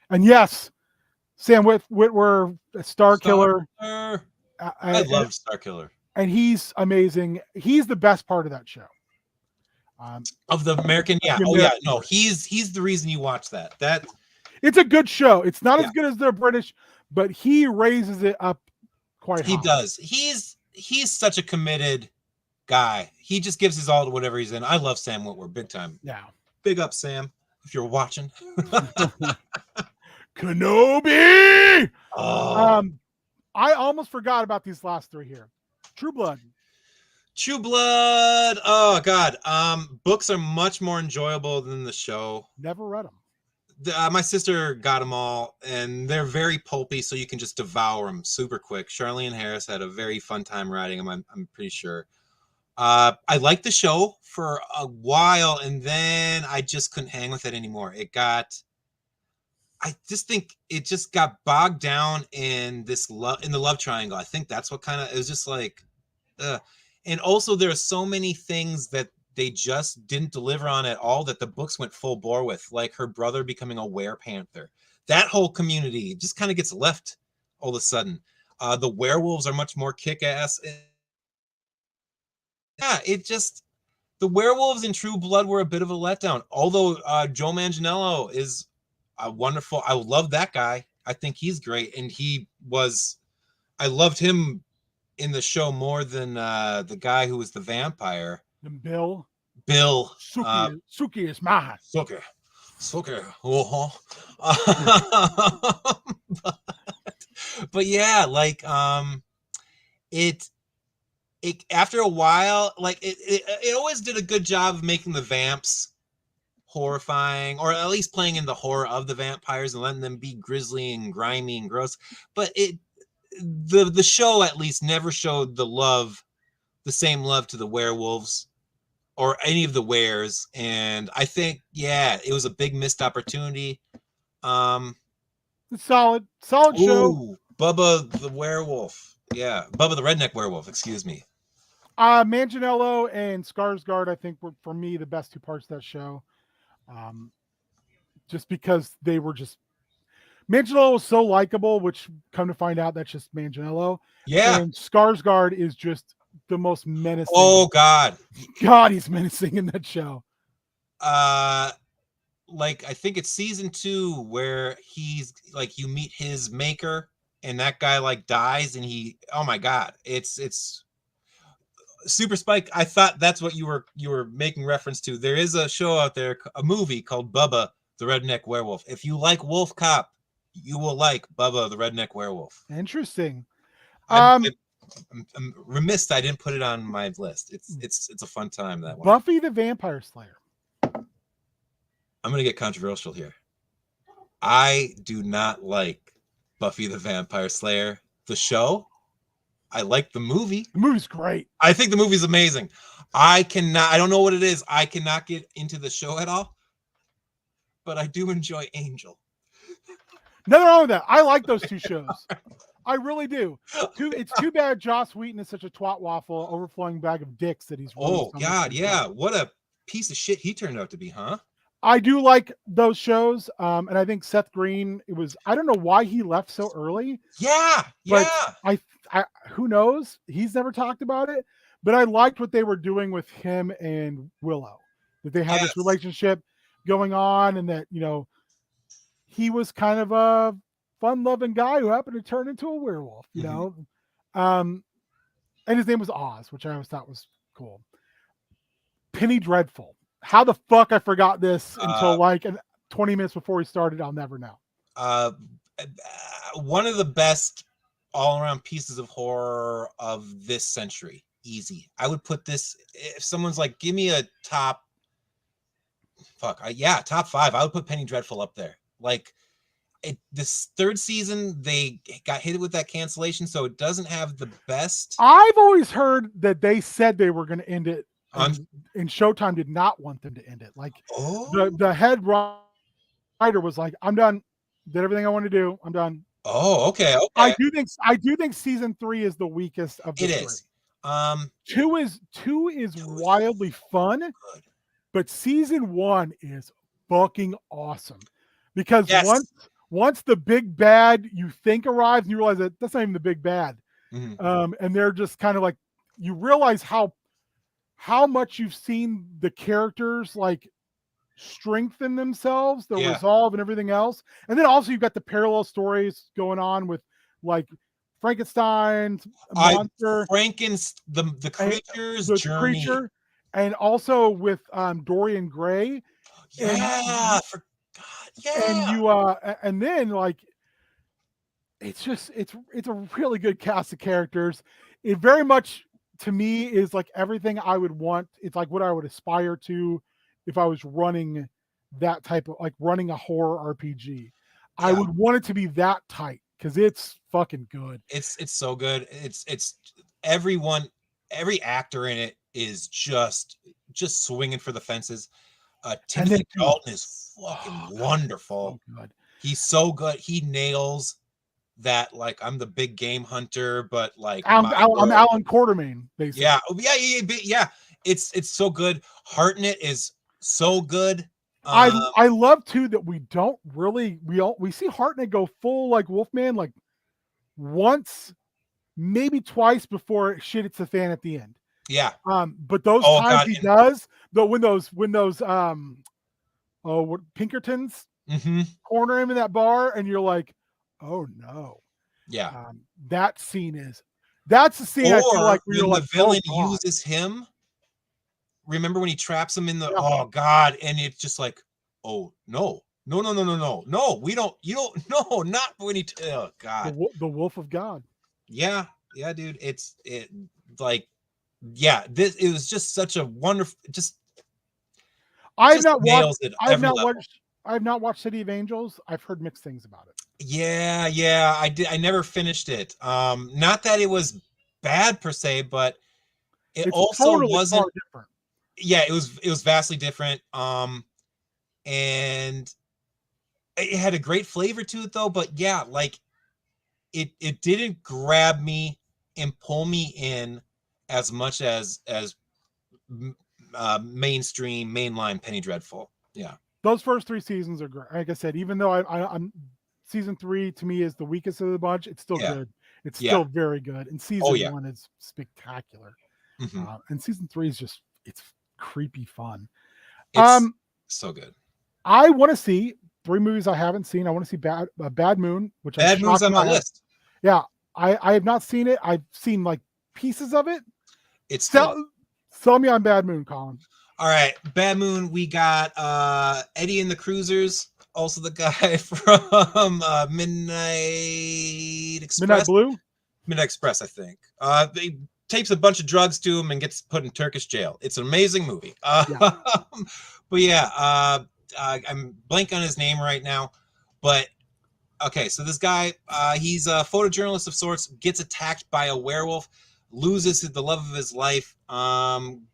and yes, Sam Witwer, Star Killer. I love Star Killer, and he's amazing. He's the best part of that show. Of the American, no, he's the reason you watch that. It's a good show. It's not as good as the British, but he raises it up quite high. He does. He's such a committed guy. He just gives his all to whatever he's in. I love Sam Witwer big time. Yeah. Big up, Sam, if you're watching. Kenobi! I almost forgot about these last three here. True Blood. Oh, God. Books are much more enjoyable than the show. Never read them. My sister got them all, and they're very pulpy, so you can just devour them super quick. Charlene Harris had a very fun time writing them, I'm pretty sure. I liked the show for a while, and then I just couldn't hang with it anymore. I just think it just got bogged down in the love triangle. I think that's what it was just like, and also there are so many things that they just didn't deliver on at all that the books went full bore with, like her brother becoming a werepanther. That whole community just kind of gets left all of a sudden. The werewolves are much more kick-ass. Yeah, the werewolves in True Blood were a bit of a letdown. Although Joe Manganiello is a wonderful, I love that guy. I think he's great, and I loved him in the show more than the guy who was the vampire. Bill. Suki is mine. Suki. But yeah, like it after a while, like it always did a good job of making the vamps horrifying, or at least playing in the horror of the vampires and letting them be grisly and grimy and gross. But the show at least never showed the same love to the werewolves or any of the wares, and I think it was a big missed opportunity. Solid show. Bubba the werewolf, Bubba the redneck werewolf. Excuse me. Manganiello and Skarsgård, I think, were for me the best two parts of that show. Just because they were Manganiello was so likable, which come to find out that's just Manganiello. Yeah. And Skarsgård is just the most menacing. Oh God. God, he's menacing in that show. Like I think it's season 2 where he's like you meet his maker and that guy like dies and he oh my God, it's Super Spike. I thought that's what you were making reference to. There is a show out there, a movie called Bubba the Redneck Werewolf. If you like Wolf Cop, you will like Bubba the Redneck Werewolf. Interesting. I'm remiss I didn't put it on my list. It's a fun time, that one. Buffy the Vampire Slayer. I'm gonna get controversial here. I do not like Buffy the Vampire Slayer, the show. I like the movie. The movie's great. I think the movie's amazing. I don't know what it is. I cannot get into the show at all, but I do enjoy Angel. Nothing wrong with that. I like those two shows. I really do. It's too bad Joss Whedon is such a twat waffle, overflowing bag of dicks that he's. Oh God, yeah. What a piece of shit he turned out to be, huh? I do like those shows, and I think Seth Green. I don't know why he left so early. Yeah, but yeah. I who knows? He's never talked about it. But I liked what they were doing with him and Willow. That they had this relationship going on, and that he was kind of a fun-loving guy who happened to turn into a werewolf. You know, and his name was Oz, which I always thought was cool. Penny Dreadful. How the fuck I forgot this until like 20 minutes before we started, I'll never know. One of the best all-around pieces of horror of this century. Easy. I would put this, if someone's like, give me a top 5, I would put Penny Dreadful up there. Like, this third season, they got hit with that cancellation, so it doesn't have the best. I've always heard that they said they were going to end it. And Showtime did not want them to end it. Like the head writer was like, "I'm done. Did everything I want to do. I'm done." Oh, okay. I do think season 3 is the weakest of the three. Two is wildly fun, but season 1 is fucking awesome because once the big bad you think arrives, and you realize that that's not even the big bad, and they're just kind of like you realize how much you've seen the characters like strengthen themselves, the resolve and everything else. And then also you've got the parallel stories going on with like Frankenstein's monster, the creature's journey. Creature, and also with Dorian Gray. Yeah, and then like it's a really good cast of characters. It very much to me is like everything I would want. It's like what I would aspire to if I was running that type of like running a horror RPG. I would want it to be that tight because it's fucking good. It's so good. It's everyone, every actor in it is just swinging for the fences. Timothy Dalton is fucking wonderful. So good. He's so good. He nails that, like, I'm the big game hunter, but like I'm Alan Quartermain, basically. Yeah. It's so good. Hartnett is so good. I love too that we don't really we see Hartnett go full like Wolfman like once, maybe twice before shit hits the fan at the end. Yeah. But those times he does, though, when those Pinkertons corner him in that bar, and you're like, oh no. Yeah. That's the scene I feel like when the villain uses him. Remember when he traps him in the oh God, and it's just like, oh no, we don't, not when he oh God. The Wolf of God. Yeah, dude. It was just such a wonderful I've not watched City of Angels. I've heard mixed things about it. Yeah, I never finished it. Not that it was bad per se, but it's also totally wasn't different. Yeah, it was vastly different. And it had a great flavor to it though, but yeah, like it didn't grab me and pull me in as much as mainstream mainline Penny Dreadful. Yeah. Those first 3 seasons are great. Like I said, even though I'm season 3 to me is the weakest of the bunch, it's still good. It's still very good. And season 1 is spectacular. And season 3 is just it's creepy fun. It's so good. I want to see 3 movies I haven't seen. I want to see Bad Moon, which Bad Moon's on my list. Yeah, I have not seen it. I've seen like pieces of it. It's sell me on Bad Moon, Colin. All right, Bad Moon. We got Eddie and the Cruisers, also the guy from Midnight Express. Midnight Blue? Midnight Express, I think. They tapes a bunch of drugs to him and gets put in Turkish jail. It's an amazing movie. But yeah, I'm blank on his name right now. But okay, so this guy, he's a photojournalist of sorts, gets attacked by a werewolf, loses the love of his life,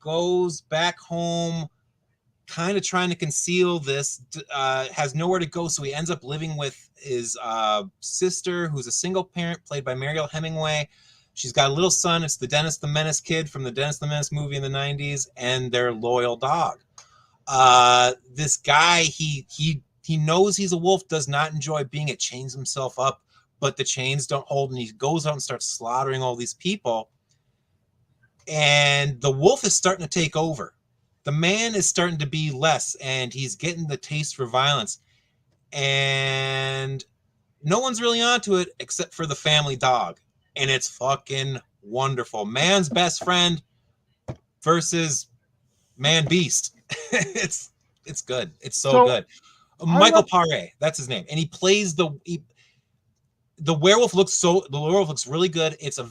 goes back home, kind of trying to conceal this, has nowhere to go, so he ends up living with his sister, who's a single parent, played by Mariel Hemingway. She's got a little son. It's the Dennis the Menace kid from the Dennis the Menace movie in the 90s, and their loyal dog. This guy, he knows he's a wolf, does not enjoy being it, chains himself up, but the chains don't hold, and he goes out and starts slaughtering all these people. And the wolf is starting to take over. The man is starting to be less, and he's getting the taste for violence. And no one's really onto it except for the family dog. And it's fucking wonderful. Man's best friend versus man beast. It's good. It's so good. Michael Paré, that's his name, and he plays the werewolf. The werewolf looks really good. It's a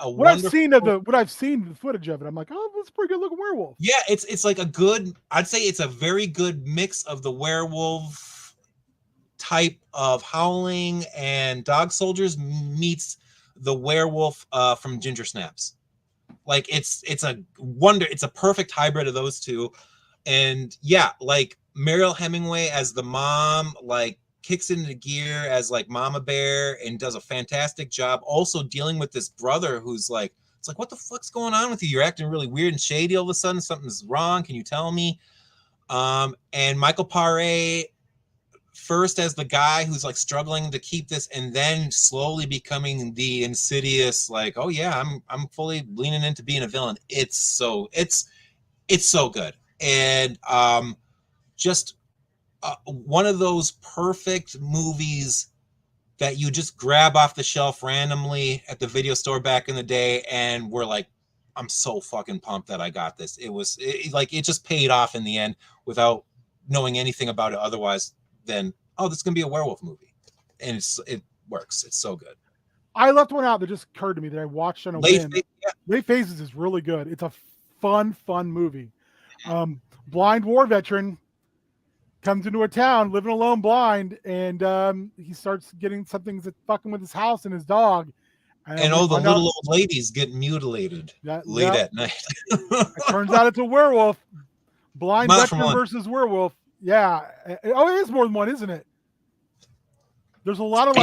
what I've seen the footage of it, I'm like, oh, that's a pretty good looking werewolf. Yeah, it's like a good. I'd say it's a very good mix of the werewolf type of Howling and Dog Soldiers meets the werewolf from Ginger Snaps. Like it's a wonder. It's a perfect hybrid of those two. And yeah, like Mariel Hemingway as the mom, like kicks into gear as like Mama Bear and does a fantastic job. Also dealing with this brother who's like, it's like, what the fuck's going on with you? You're acting really weird and shady all of a sudden. Something's wrong. Can you tell me? And Michael Paré first as the guy who's like struggling to keep this, and then slowly becoming the insidious, like, oh yeah, I'm fully leaning into being a villain. It's so good. And just one of those perfect movies that you just grab off the shelf randomly at the video store back in the day, and we're like, I'm so fucking pumped that I got this. It just paid off in the end without knowing anything about it otherwise than, oh, this is gonna be a werewolf movie. And it works. It's so good. I left one out that just occurred to me that I watched on a whim. Late Phases is really good. It's a fun movie. Blind war veteran comes into a town, living alone blind, and he starts getting something that's fucking with his house and his dog. And all the little old ladies get mutilated late at night. It turns out it's a werewolf. Blind veteran versus werewolf. Yeah. Oh, it is more than one, isn't it? There's a lot of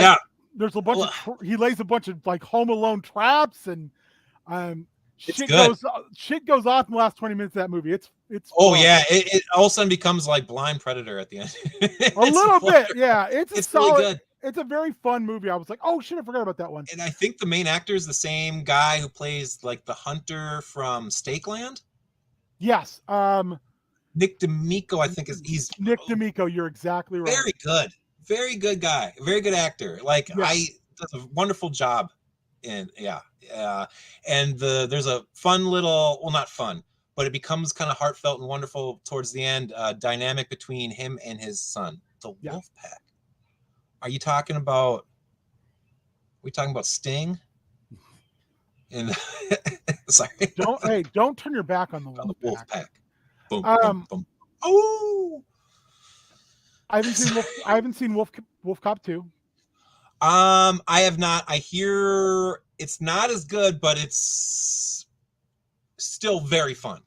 there's a bunch of he lays a bunch of like Home Alone traps, and shit goes off in the last 20 minutes of that movie. It's fun. Yeah, it all of a sudden becomes like Blind Predator at the end. A little bit, yeah. It's solid. Really good. It's a very fun movie. I was like, oh shit, I forgot about that one. And I think the main actor is the same guy who plays like the hunter from Stakeland. Yes. Nick D'Amico, I think he's Nick D'Amico. You're exactly right. Very good guy, very good actor. Like does a wonderful job. And and there's a fun little, well, not fun, but it becomes kind of heartfelt and wonderful towards the end. Dynamic between him and his son, the Wolf Pack. Are you talking about? Are we talking about Sting? And sorry, don't turn your back on the Wolf Pack. Boom, boom, boom. Oh, I haven't seen Wolf Cop 2. I have not. I hear it's not as good, but it's still very fun.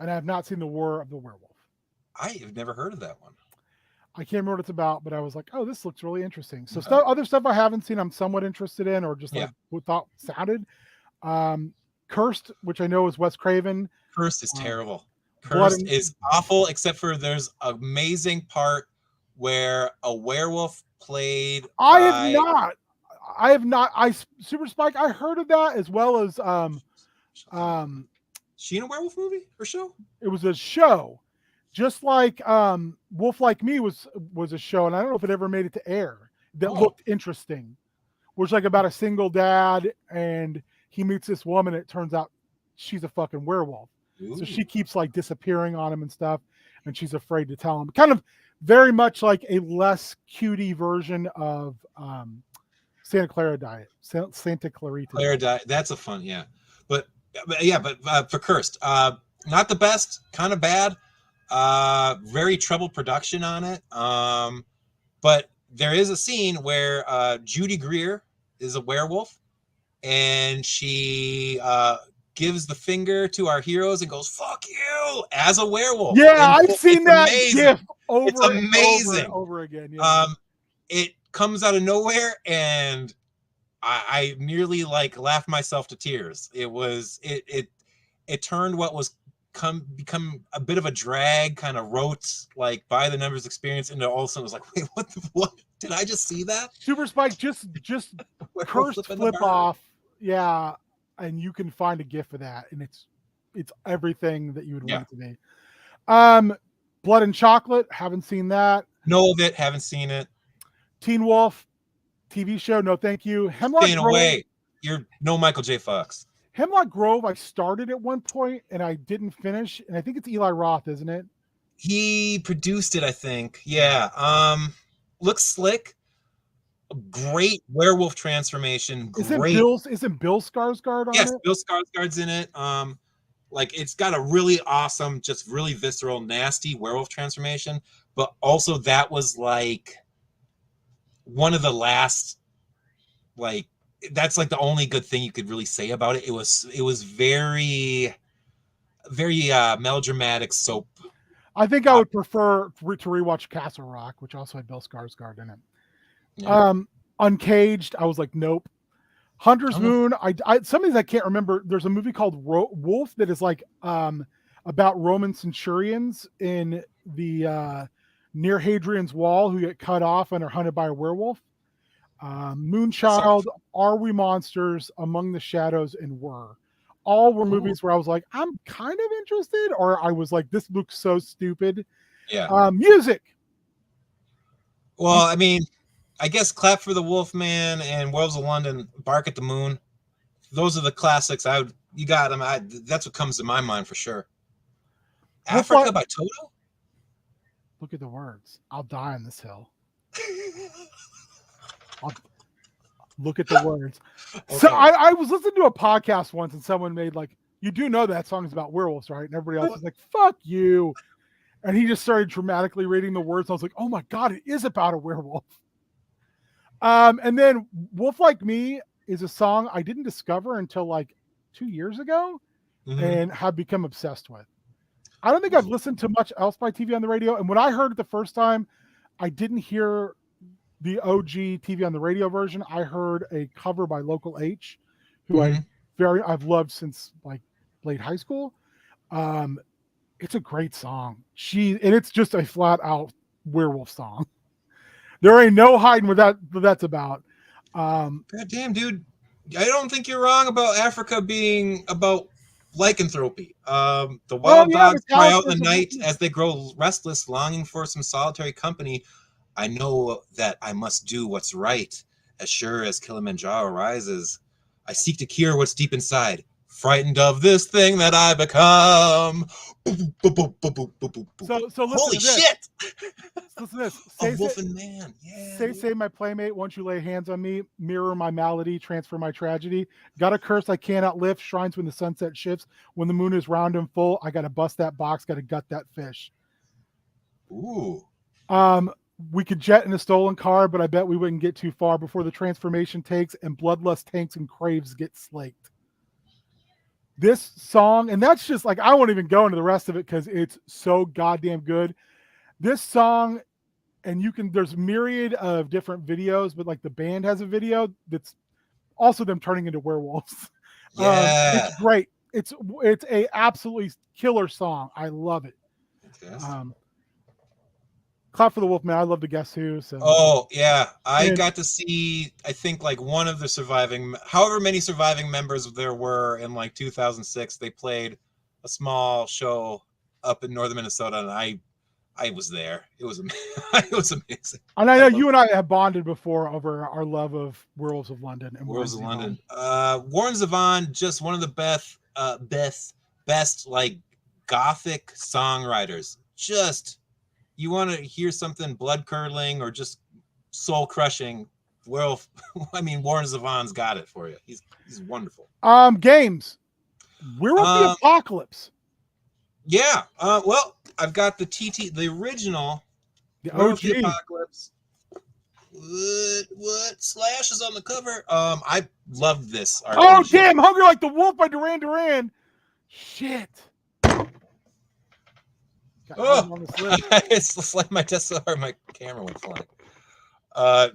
And I have not seen The War of the Werewolf. I have never heard of that one. I can't remember what it's about, but I was like, oh, this looks really interesting. So other stuff I haven't seen, I'm somewhat interested in, or just like what thought sounded. Cursed, which I know is Wes Craven. Cursed is terrible. Cursed is awful, except for there's an amazing part where a werewolf played. I have not. Super Spike. I heard of that, as well as She in a werewolf movie or show? It was a show, just like Wolf Like Me was a show, and I don't know if it ever made it to air. That looked interesting. Was like about a single dad, and he meets this woman. And it turns out she's a fucking werewolf. Ooh. So she keeps like disappearing on him and stuff, and she's afraid to tell him. Kind of very much like a less cutie version of Santa Clara Diet. Santa Clarita. Clara Diet. That's a fun, yeah. But for Cursed, not the best, kind of bad. Very troubled production on it. But there is a scene where Judy Greer is a werewolf, and she gives the finger to our heroes and goes "fuck you" as a werewolf. Yeah, and I've seen that gif it's amazing. Over again. Yeah. It comes out of nowhere, and I nearly like laughed myself to tears. It turned what was become a bit of a drag, kind of rote, like by the numbers experience, into all of a sudden it was like, wait, what did I just see that? Super Spike just Cursed flip off. Yeah. And you can find a GIF of that, and it's everything that you would want it to be. Blood and Chocolate, haven't seen that. Know of it, haven't seen it. Teen Wolf TV show, no thank you. Hemlock Staying Grove, away. You're no Michael J. Fox. Hemlock Grove, I started at one point and I didn't finish, and I think it's Eli Roth, isn't it? He produced it, I think. Yeah. Looks slick. Great werewolf transformation. Great. Isn't Bill Skarsgård on it? Yes, Bill Skarsgård's in it. Like it's got a really awesome, just really visceral, nasty werewolf transformation. But also that was like one of the last, like that's like the only good thing you could really say about it. It was very, very melodramatic soap. I think I would prefer to rewatch Castle Rock, which also had Bill Skarsgård in it. Yeah. Uncaged, I was like, nope. Hunter's Moon, I some of these I can't remember. There's a movie called Wolf that is like about Roman centurions in the near Hadrian's Wall who get cut off and are hunted by a werewolf. Moonchild, Are We Monsters, Among the Shadows, and Were. All were movies where I was like, I'm kind of interested, or I was like, this looks so stupid. Yeah. Music. Well, I mean, I guess Clap for the Wolfman and Werewolves of London, Bark at the Moon. Those are the classics. You got them. That's what comes to my mind for sure. Africa by Toto? Look at the words. I'll die on this hill. Look at the words. Okay. So I was listening to a podcast once and someone made like, you do know that song is about werewolves, right? And everybody else is like, fuck you. And he just started dramatically reading the words. I was like, oh my God, it is about a werewolf. And then Wolf Like Me is a song I didn't discover until like 2 years ago and have become obsessed with. I don't think I've listened to much else by TV on the radio. And when I heard it the first time, I didn't hear the OG TV on the radio version. I heard a cover by Local H, who I've loved since like late high school. It's a great song. And it's just a flat out werewolf song. There ain't no hiding what that's about. God damn, dude. I don't think you're wrong about Africa being about lycanthropy. The wild dogs cry out in the night as they grow restless, longing for some solitary company. I know that I must do what's right, as sure as Kilimanjaro rises. I seek to cure what's deep inside, frightened of this thing that I become. So listen. Holy shit! Listen to this. A wolf and man. Yeah. Say my playmate, once you lay hands on me, mirror my malady, transfer my tragedy. Got a curse I cannot lift, shrines when the sunset shifts. When the moon is round and full, I gotta bust that box, gotta gut that fish. Ooh. We could jet in a stolen car, but I bet we wouldn't get too far before the transformation takes and bloodlust tanks and craves get slaked. This song, and that's just like, I won't even go into the rest of it because it's so goddamn good. This song, and there's myriad of different videos, but like the band has a video that's also them turning into werewolves. Yeah. It's great. It's a absolutely killer song. I love it. Clap for the Wolf, man. I love to Guess Who. So. Oh yeah, I And- got to see. I think like one of the surviving, however many surviving members there were in like 2006. They played a small show up in northern Minnesota, and I was there. It was it was amazing. And I know you and I have bonded before over our love of Werewolves of London and Werewolves of London. Warren Zevon, just one of the best like gothic songwriters. Just you want to hear something blood curdling or just soul crushing. Werewolf. I mean, Warren Zevon's got it for you. He's wonderful. Games. Werewolf the Apocalypse. Yeah. Well, I've got the the original. The Werewolf OG. the Apocalypse. What Slash is on the cover? I loved this. Oh damn! Hungry Like the Wolf by Duran Duran. Shit. Oh, it's like my DSLR, my camera went flying.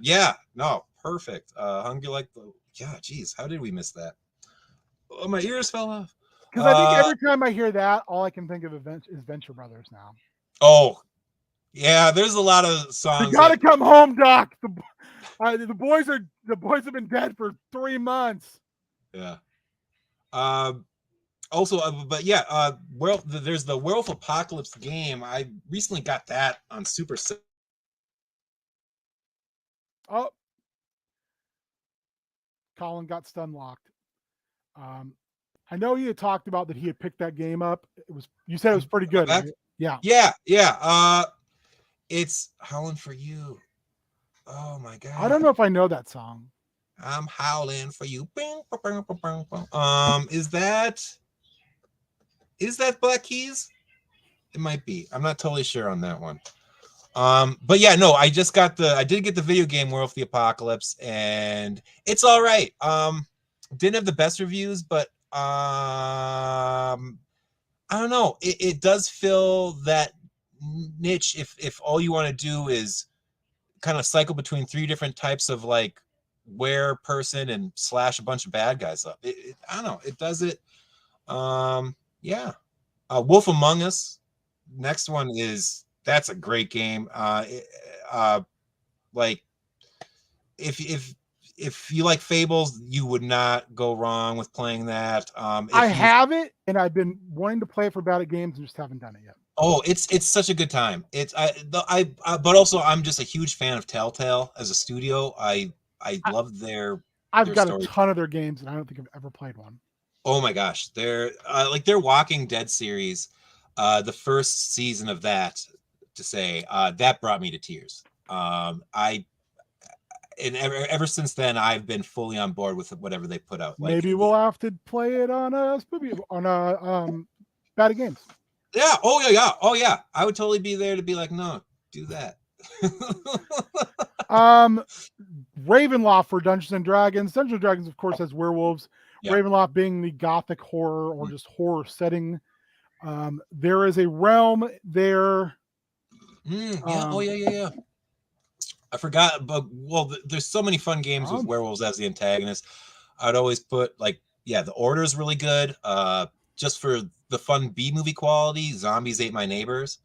Yeah, no, perfect. Hungry Like the geez, how did we miss that? Oh, my ears fell off. Because I think every time I hear that, all I can think of is Venture Brothers now. Oh, yeah, there's a lot of songs. You gotta come home, Doc. The boys have been dead for 3 months. Yeah. Also, but yeah, there's the Werewolf Apocalypse game. I recently got that on Super. Oh, Colin got stun locked. I know he had talked about that he had picked that game up. You said it was pretty good. Right? Yeah. Yeah. It's Howling for You. Oh my god. I don't know if I know that song. I'm howling for you. Is that Black Keys? It might be. I'm not totally sure on that one. But yeah, no, I did get the video game Werewolf the Apocalypse, and it's all right. Didn't have the best reviews, but I don't know. It does fill that niche if all you want to do is kind of cycle between 3 different types of like were person and slash a bunch of bad guys up. I don't know. It does it. Yeah. Wolf Among Us. Next one that's a great game. Like if you like Fables, you would not go wrong with playing that. I have it, and I've been wanting to play it for Bad at Games and just haven't done it yet. Oh, it's such a good time. But also I'm just a huge fan of Telltale as a studio. I love their. I've got a ton of their games, and I don't think I've ever played one. Oh my gosh, their Walking Dead series, the first season of that, that brought me to tears. Ever since then, I've been fully on board with whatever they put out. Maybe we'll have to play it on Spoopy on Bad at Games. Yeah. Oh yeah. I would totally be there to be like, no, do that. Ravenloft for Dungeons and Dragons. Dungeons and Dragons, of course, has werewolves. Yep. Ravenloft being the gothic horror or just horror setting. There is a realm there. Yeah. I forgot, but there's so many fun games with werewolves as the antagonist. I'd always put the Order is really good. Just for the fun B-movie quality, Zombies Ate My Neighbors.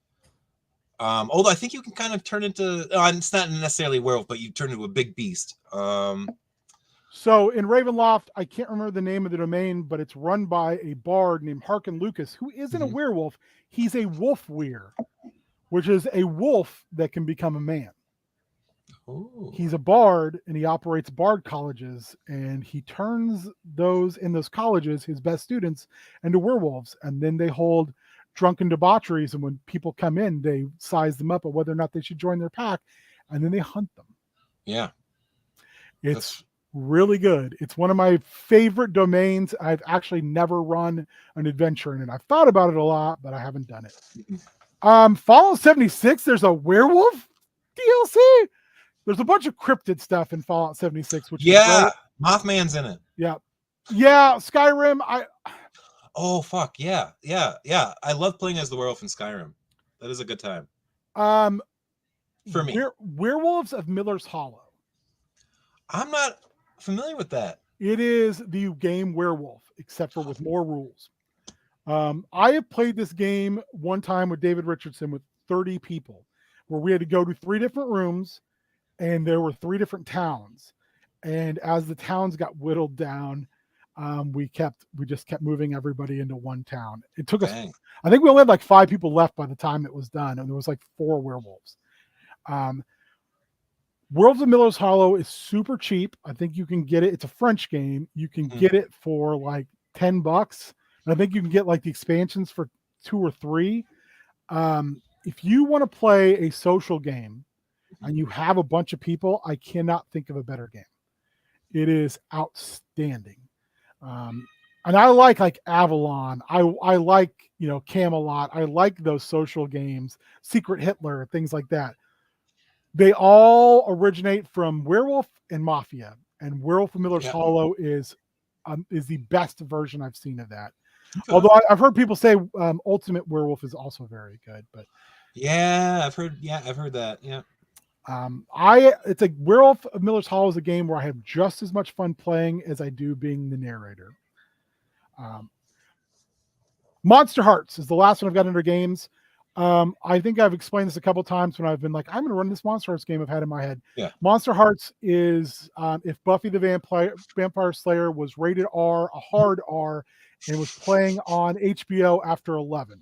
Although I think you can kind of turn into it's not necessarily a werewolf, but you turn into a big beast. So in Ravenloft, I can't remember the name of the domain, but it's run by a bard named Harkin Lucas, who isn't a werewolf. He's a wolf weir, which is a wolf that can become a man. Ooh. He's a bard, and he operates bard colleges, and he turns those colleges, his best students, into werewolves, and then they hold drunken debaucheries, and when people come in, they size them up on whether or not they should join their pack, and then they hunt them. Yeah. It's really good. It's one of my favorite domains. I've actually never run an adventure in it. I've thought about it a lot, but I haven't done it. Fallout 76, there's a werewolf DLC. There's a bunch of cryptid stuff in Fallout 76, which is great. Mothman's in it. Yeah. Skyrim. Oh fuck yeah. I love playing as the werewolf in Skyrim. That is a good time. For me, Werewolves of Miller's Hollow. I'm not familiar with that. It is the game Werewolf, except for with more rules. I have played this game one time with David Richardson with 30 people. where we had to go to 3 different rooms, and there were 3 different towns. And as the towns got whittled down, we just kept moving everybody into one town. It took us, I think we only had like 5 people left by the time it was done, and there was like 4 werewolves. Werewolves of Miller's Hollow is super cheap. I think you can get it. It's a French game. You can get it for like $10. And I think you can get like the expansions for 2 or 3. If you want to play a social game and you have a bunch of people, I cannot think of a better game. It is outstanding. And I like Avalon. I like, Camelot. I like those social games, Secret Hitler, things like that. They all originate from Werewolf and Mafia, and Werewolf of Miller's Hollow is the best version I've seen of that. Okay. Although I've heard people say Ultimate Werewolf is also very good, but I've heard that. Yeah. It's a Werewolf of Miller's Hollow is a game where I have just as much fun playing as I do being the narrator. Monster Hearts is the last one I've got under games. I think I've explained this a couple times when I've been like, I'm going to run this Monster Hearts game I've had in my head. Yeah. Monster Hearts is if Buffy the Vampire Slayer was rated R, a hard R, and was playing on HBO after 11.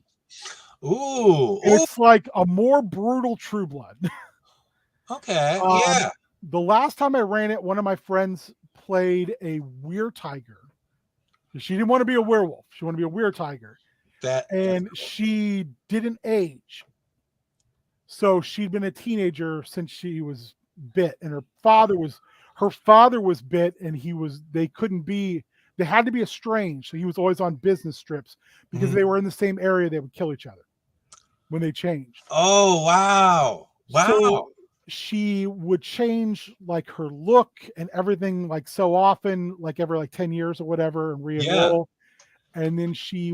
Ooh. It's like a more brutal True Blood. Okay. The last time I ran it, one of my friends played a weird tiger. She didn't want to be a werewolf. She wanted to be a weird tiger. And she didn't age. So she'd been a teenager since she was bit, and her father was bit, and they had to be estranged. So he was always on business trips because they were in the same area. They would kill each other when they changed. Oh, wow. So she would change like her look and everything like so often, like every like 10 years or whatever, and re-enroll. Yeah. And then she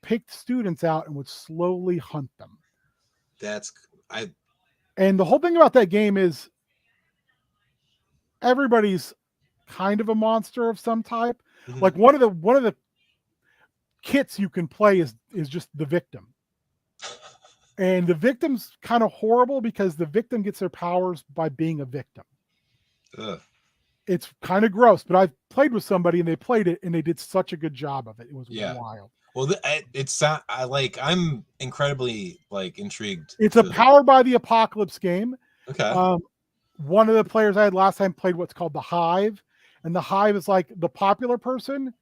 picked students out and would slowly hunt them. And the whole thing about that game is everybody's kind of a monster of some type. Mm-hmm. Like one of the kits you can play is just the victim. And the victim's kind of horrible because the victim gets their powers by being a victim. Ugh. It's kind of gross, but I've played with somebody and they played it and they did such a good job of it. It was wild. Well, I'm incredibly intrigued. It's a Powered by the Apocalypse game. Okay. One of the players I had last time played what's called the Hive, and the Hive is like the popular person,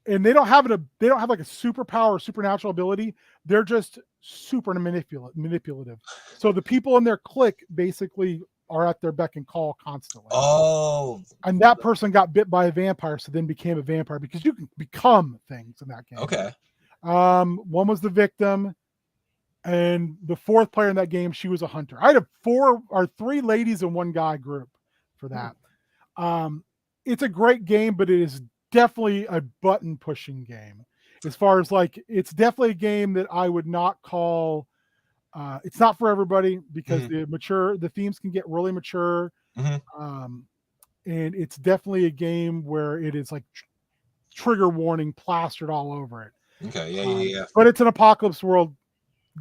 and they don't have like a superpower or supernatural ability. They're just super manipulative. So the people in their clique basically are at their beck and call constantly. Oh. And that person got bit by a vampire, so then became a vampire because you can become things in that game. Okay. One was the victim, and the 4th player in that game, she was a hunter. I had 3 ladies and 1 guy group for that. It's a great game, but it is definitely a button pushing game. As far as it's definitely a game that I would not call. It's not for everybody because the themes can get really mature. Mm-hmm. And it's definitely a game where it is like trigger warning plastered all over it. Okay. Yeah. But it's an Apocalypse World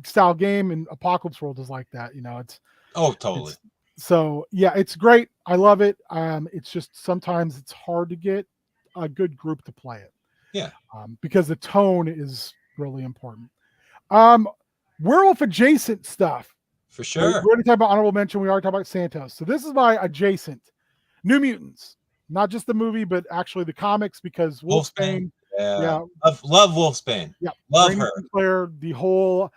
style game, and Apocalypse World is like that. It's. Oh, totally. It's great. I love it. It's just sometimes it's hard to get a good group to play it. Yeah. Because the tone is really important. Werewolf adjacent stuff. For sure. We're going to talk about honorable mention. We already talked about Santos. So this is my adjacent. New Mutants. Not just the movie, but actually the comics, because Wolfsbane. Yeah. Love Wolfsbane. Yeah. Love her. Player, the whole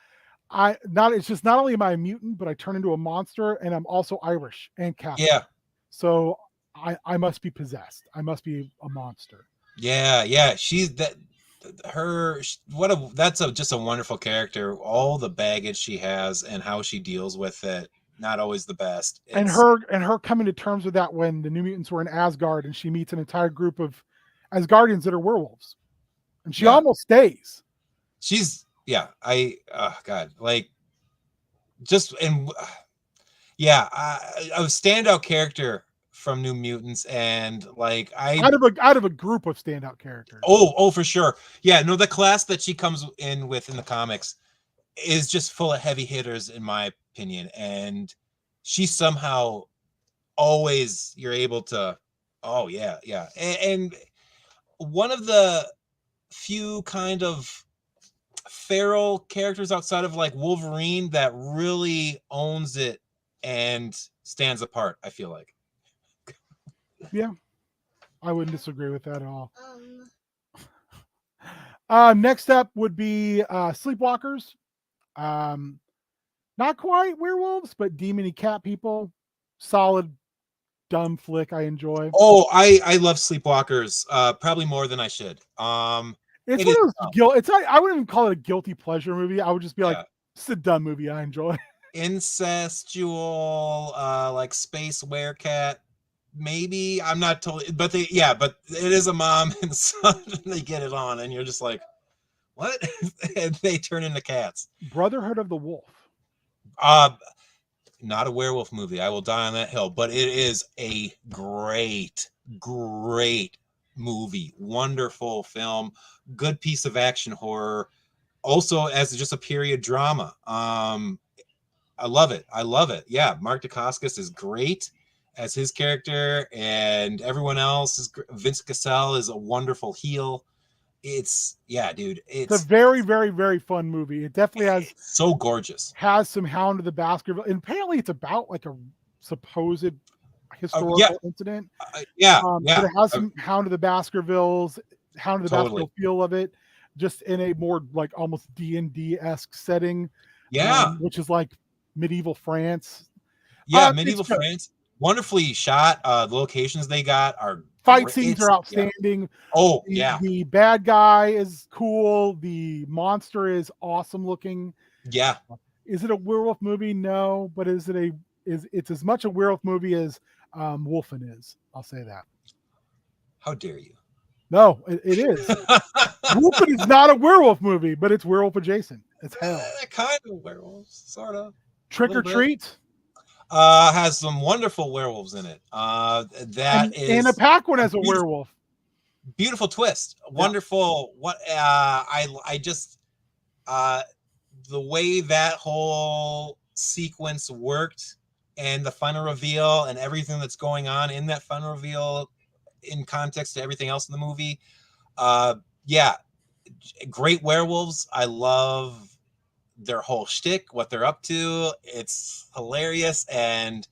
it's just not only am I a mutant, but I turn into a monster, and I'm also Irish and Catholic. Yeah. So I must be possessed. I must be a monster. Yeah. She's that. That's just a wonderful character. All the baggage she has and how she deals with it, not always the best. And her coming to terms with that when the New Mutants were in Asgard and she meets an entire group of Asgardians that are werewolves, and she almost stays. She's a standout character from New Mutants, and out of a group of standout characters. Oh, for sure. Yeah, no, the class that she comes in with in the comics, is just full of heavy hitters, in my opinion. And she somehow always, you're able to, oh yeah, yeah. And one of the few kind of feral characters outside of like Wolverine that really owns it and stands apart, I feel like. Yeah, I wouldn't disagree with that at all. Next up would be Sleepwalkers. Not quite werewolves, but demony cat people. Solid, dumb flick I enjoy. Oh, I love Sleepwalkers, probably more than I should. It's It one is of those guilt. It's I wouldn't even call it a guilty pleasure movie. I would just be like, yeah. it's a dumb movie I enjoy. Incestual, like space werecat. Maybe I'm not totally, but but it is a mom and son, and they get it on, and you're just like, what? And they turn into cats. Brotherhood of the Wolf. Not a werewolf movie. I will die on that hill, but it is a great, great movie. Wonderful film. Good piece of action horror. Also, as just a period drama. I love it. I love it. Yeah, Mark Dacascos is great as his character, and everyone else is. Vince Cassell is a wonderful heel. It's dude. It's a very, very, very fun movie. It definitely has so gorgeous. Has some Hound of the Baskerville, and apparently it's about like a supposed historical incident. But it has some Hound of the Baskervilles, Hound of the Baskerville feel of it, just in a more like almost D&D-esque setting. Which is like medieval France. Medieval France. Wonderfully shot. The locations they got are fight scenes are outstanding. The bad guy is cool. The monster is awesome looking. Yeah. Is it a werewolf movie? No, but it's as much a werewolf movie as Wolfen is. I'll say that. How dare you? No, it is. Wolfen is not a werewolf movie, but it's werewolf adjacent. It's hell. Kind of werewolves, sort of. Trick or Treat. Has some wonderful werewolves in it. And a Pac one has a werewolf. Beautiful twist. Wonderful. What I just the way that whole sequence worked and the final reveal and everything that's going on in that final reveal in context to everything else in the movie. Great werewolves. I love their whole shtick, what they're up to. It's hilarious. And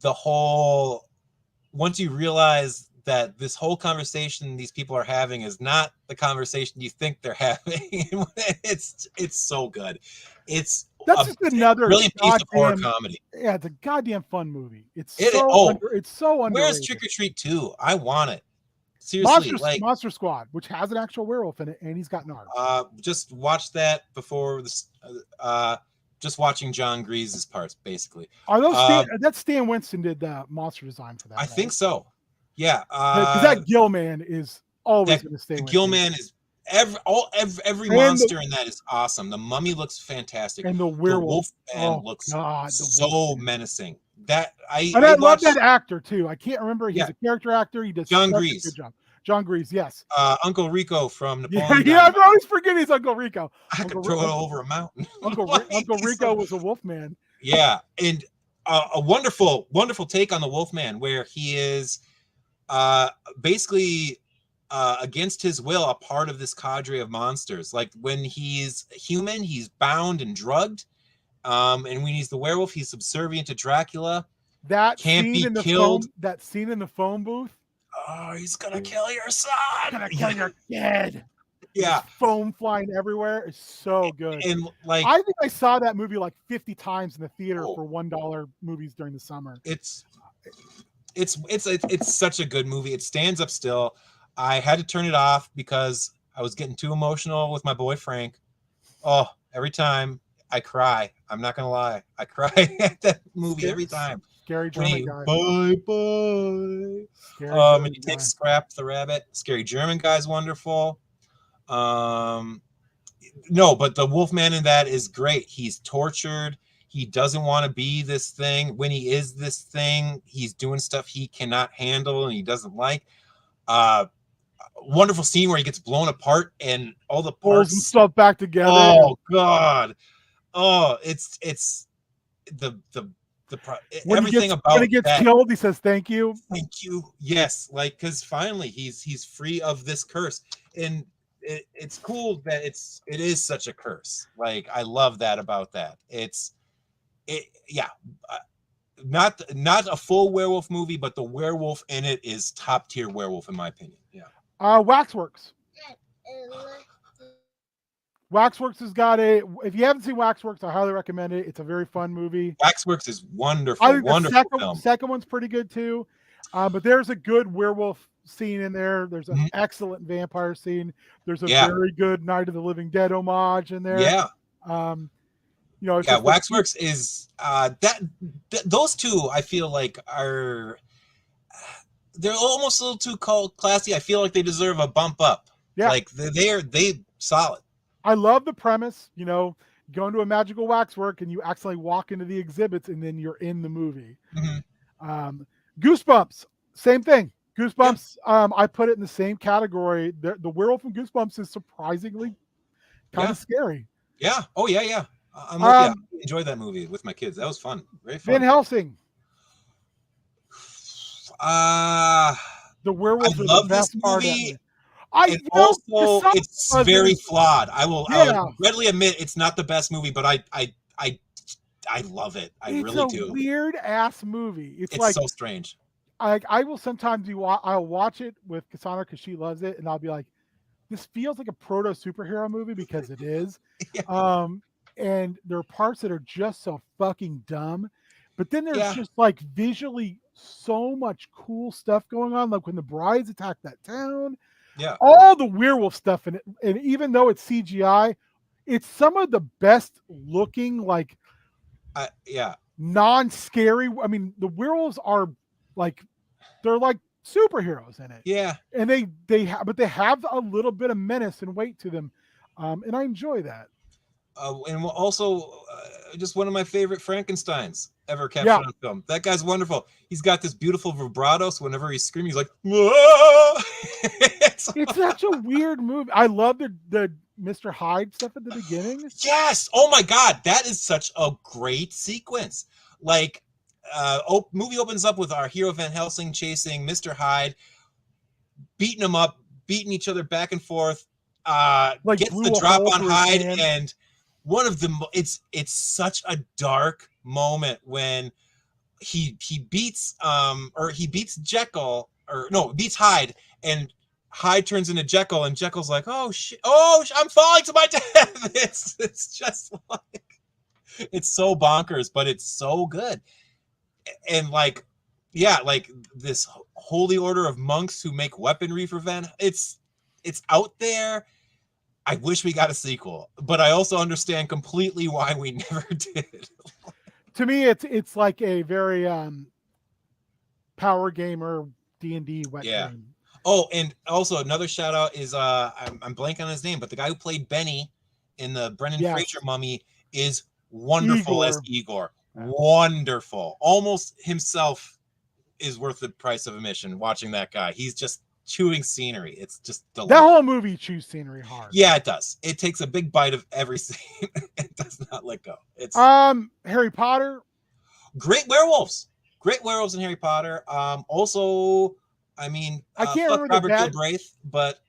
the whole, once you realize that this whole conversation these people are having is not the conversation you think they're having, it's so good. That's just another brilliant piece of horror comedy. Yeah, it's a goddamn fun movie. It's so underrated. Where's Trick or Treat 2? I want it. Seriously, Monster Squad, which has an actual werewolf in it, and he's got an arm. Just watched that before this. Just watching John Grease's parts, basically. Are those that's Stan Winston did the monster design for that? I think so. Yeah, because that Gillman is always going to stay. Gillman is every monster in that is awesome. The mummy looks fantastic, and the werewolf looks so menacing. I love that actor too. I can't remember. He's a character actor. He does John Grease. Good job. John Grease, yes. Uncle Rico from Napoleon. Yeah, I always forget he's Uncle Rico. I could throw it over a mountain. Uncle Rico was a Wolfman. Yeah, and a wonderful, wonderful take on the Wolfman, where he is basically against his will a part of this cadre of monsters. Like when he's human, he's bound and drugged. And when he's the werewolf, he's subservient to Dracula. That can't scene be in the killed. That scene in the phone booth. Oh, he's gonna kill your son. Gonna kill your kid. Yeah, foam flying everywhere is so good. And like, I think I saw that movie like 50 times in the theater for $1 movies during the summer. It's such a good movie. It stands up still. I had to turn it off because I was getting too emotional with my boy Frank. Oh, every time I cry. I'm not gonna lie. I cry at that movie every time. Scary German guy. Bye. And he takes Scrap the rabbit. Scary German guy's wonderful. No, but the Wolfman in that is great. He's tortured. He doesn't want to be this thing. When he is this thing, he's doing stuff he cannot handle and he doesn't like. wonderful scene where he gets blown apart and all the Pulls parts and stuff back together. Oh God! Oh, it's the everything about when he gets that. killed, he says thank you. Thank you. Yes, like because finally he's free of this curse, and it's cool that it is such a curse. Like I love that about that. Yeah. Not a full werewolf movie, but the werewolf in it is top tier werewolf in my opinion. Yeah. Waxworks. Waxworks has got if you haven't seen Waxworks, I highly recommend it. It's a very fun movie. Waxworks is wonderful. I think wonderful the film. second one's pretty good too. But there's a good werewolf scene in there. There's an excellent vampire scene. There's a very good Night of the Living Dead homage in there. Yeah. Waxworks is those two I feel like they're almost a little too classy. I feel like they deserve a bump up. Yeah. Like they solid. I love the premise, going to a magical waxwork and you accidentally walk into the exhibits and then you're in the movie. Goosebumps, same thing. Goosebumps, I put it in the same category. The werewolf from Goosebumps is surprisingly kind of scary. Yeah. Oh yeah. I enjoyed that movie with my kids. That was fun. Very fun. Van Helsing. The werewolf. I love this movie. It's very flawed. I will readily admit it's not the best movie, but I love it. I really do. It's a weird ass movie. It's like so strange. I will sometimes I'll watch it with Cassandra because she loves it, and I'll be like, this feels like a proto superhero movie because it is. And there are parts that are just so fucking dumb, but then there's just like visually so much cool stuff going on, like when the brides attack that town. Yeah, all the werewolf stuff in it, and even though it's CGI, it's some of the best looking, like non-scary. I mean, the werewolves are like they're like superheroes in it. Yeah, and they have a little bit of menace and weight to them, and I enjoy that. And also, just one of my favorite Frankensteins ever captured on film. That guy's wonderful. He's got this beautiful vibrato, so whenever he's screaming, he's like, whoa! It's such a weird movie. I love the Mr. Hyde stuff at the beginning. Yes! Oh my God, that is such a great sequence. Like, movie opens up with our hero Van Helsing chasing Mr. Hyde, beating him up, beating each other back and forth, gets the drop on Hyde, and one of the it's such a dark moment when he beats Jekyll, beats Hyde, and Hyde turns into Jekyll, and Jekyll's like, oh shit, I'm falling to my death. It's just like, it's so bonkers, but it's so good. And like this holy order of monks who make weaponry for it's out there. I wish we got a sequel, but I also understand completely why we never did. To me, it's like a very power gamer D&D wet dream. Oh, and also another shout out is I'm blanking on his name, but the guy who played Benny in the Brendan Fraser Mummy is wonderful as Igor. Wonderful. Almost himself is worth the price of admission watching that guy. He's just chewing scenery. It's just delightful. That whole movie chews scenery hard. Yeah, it does. It takes a big bite of every scene. It does not let go. It's Harry Potter. Great werewolves in Harry Potter. Also, I mean, I can't remember Robert Galbraith, but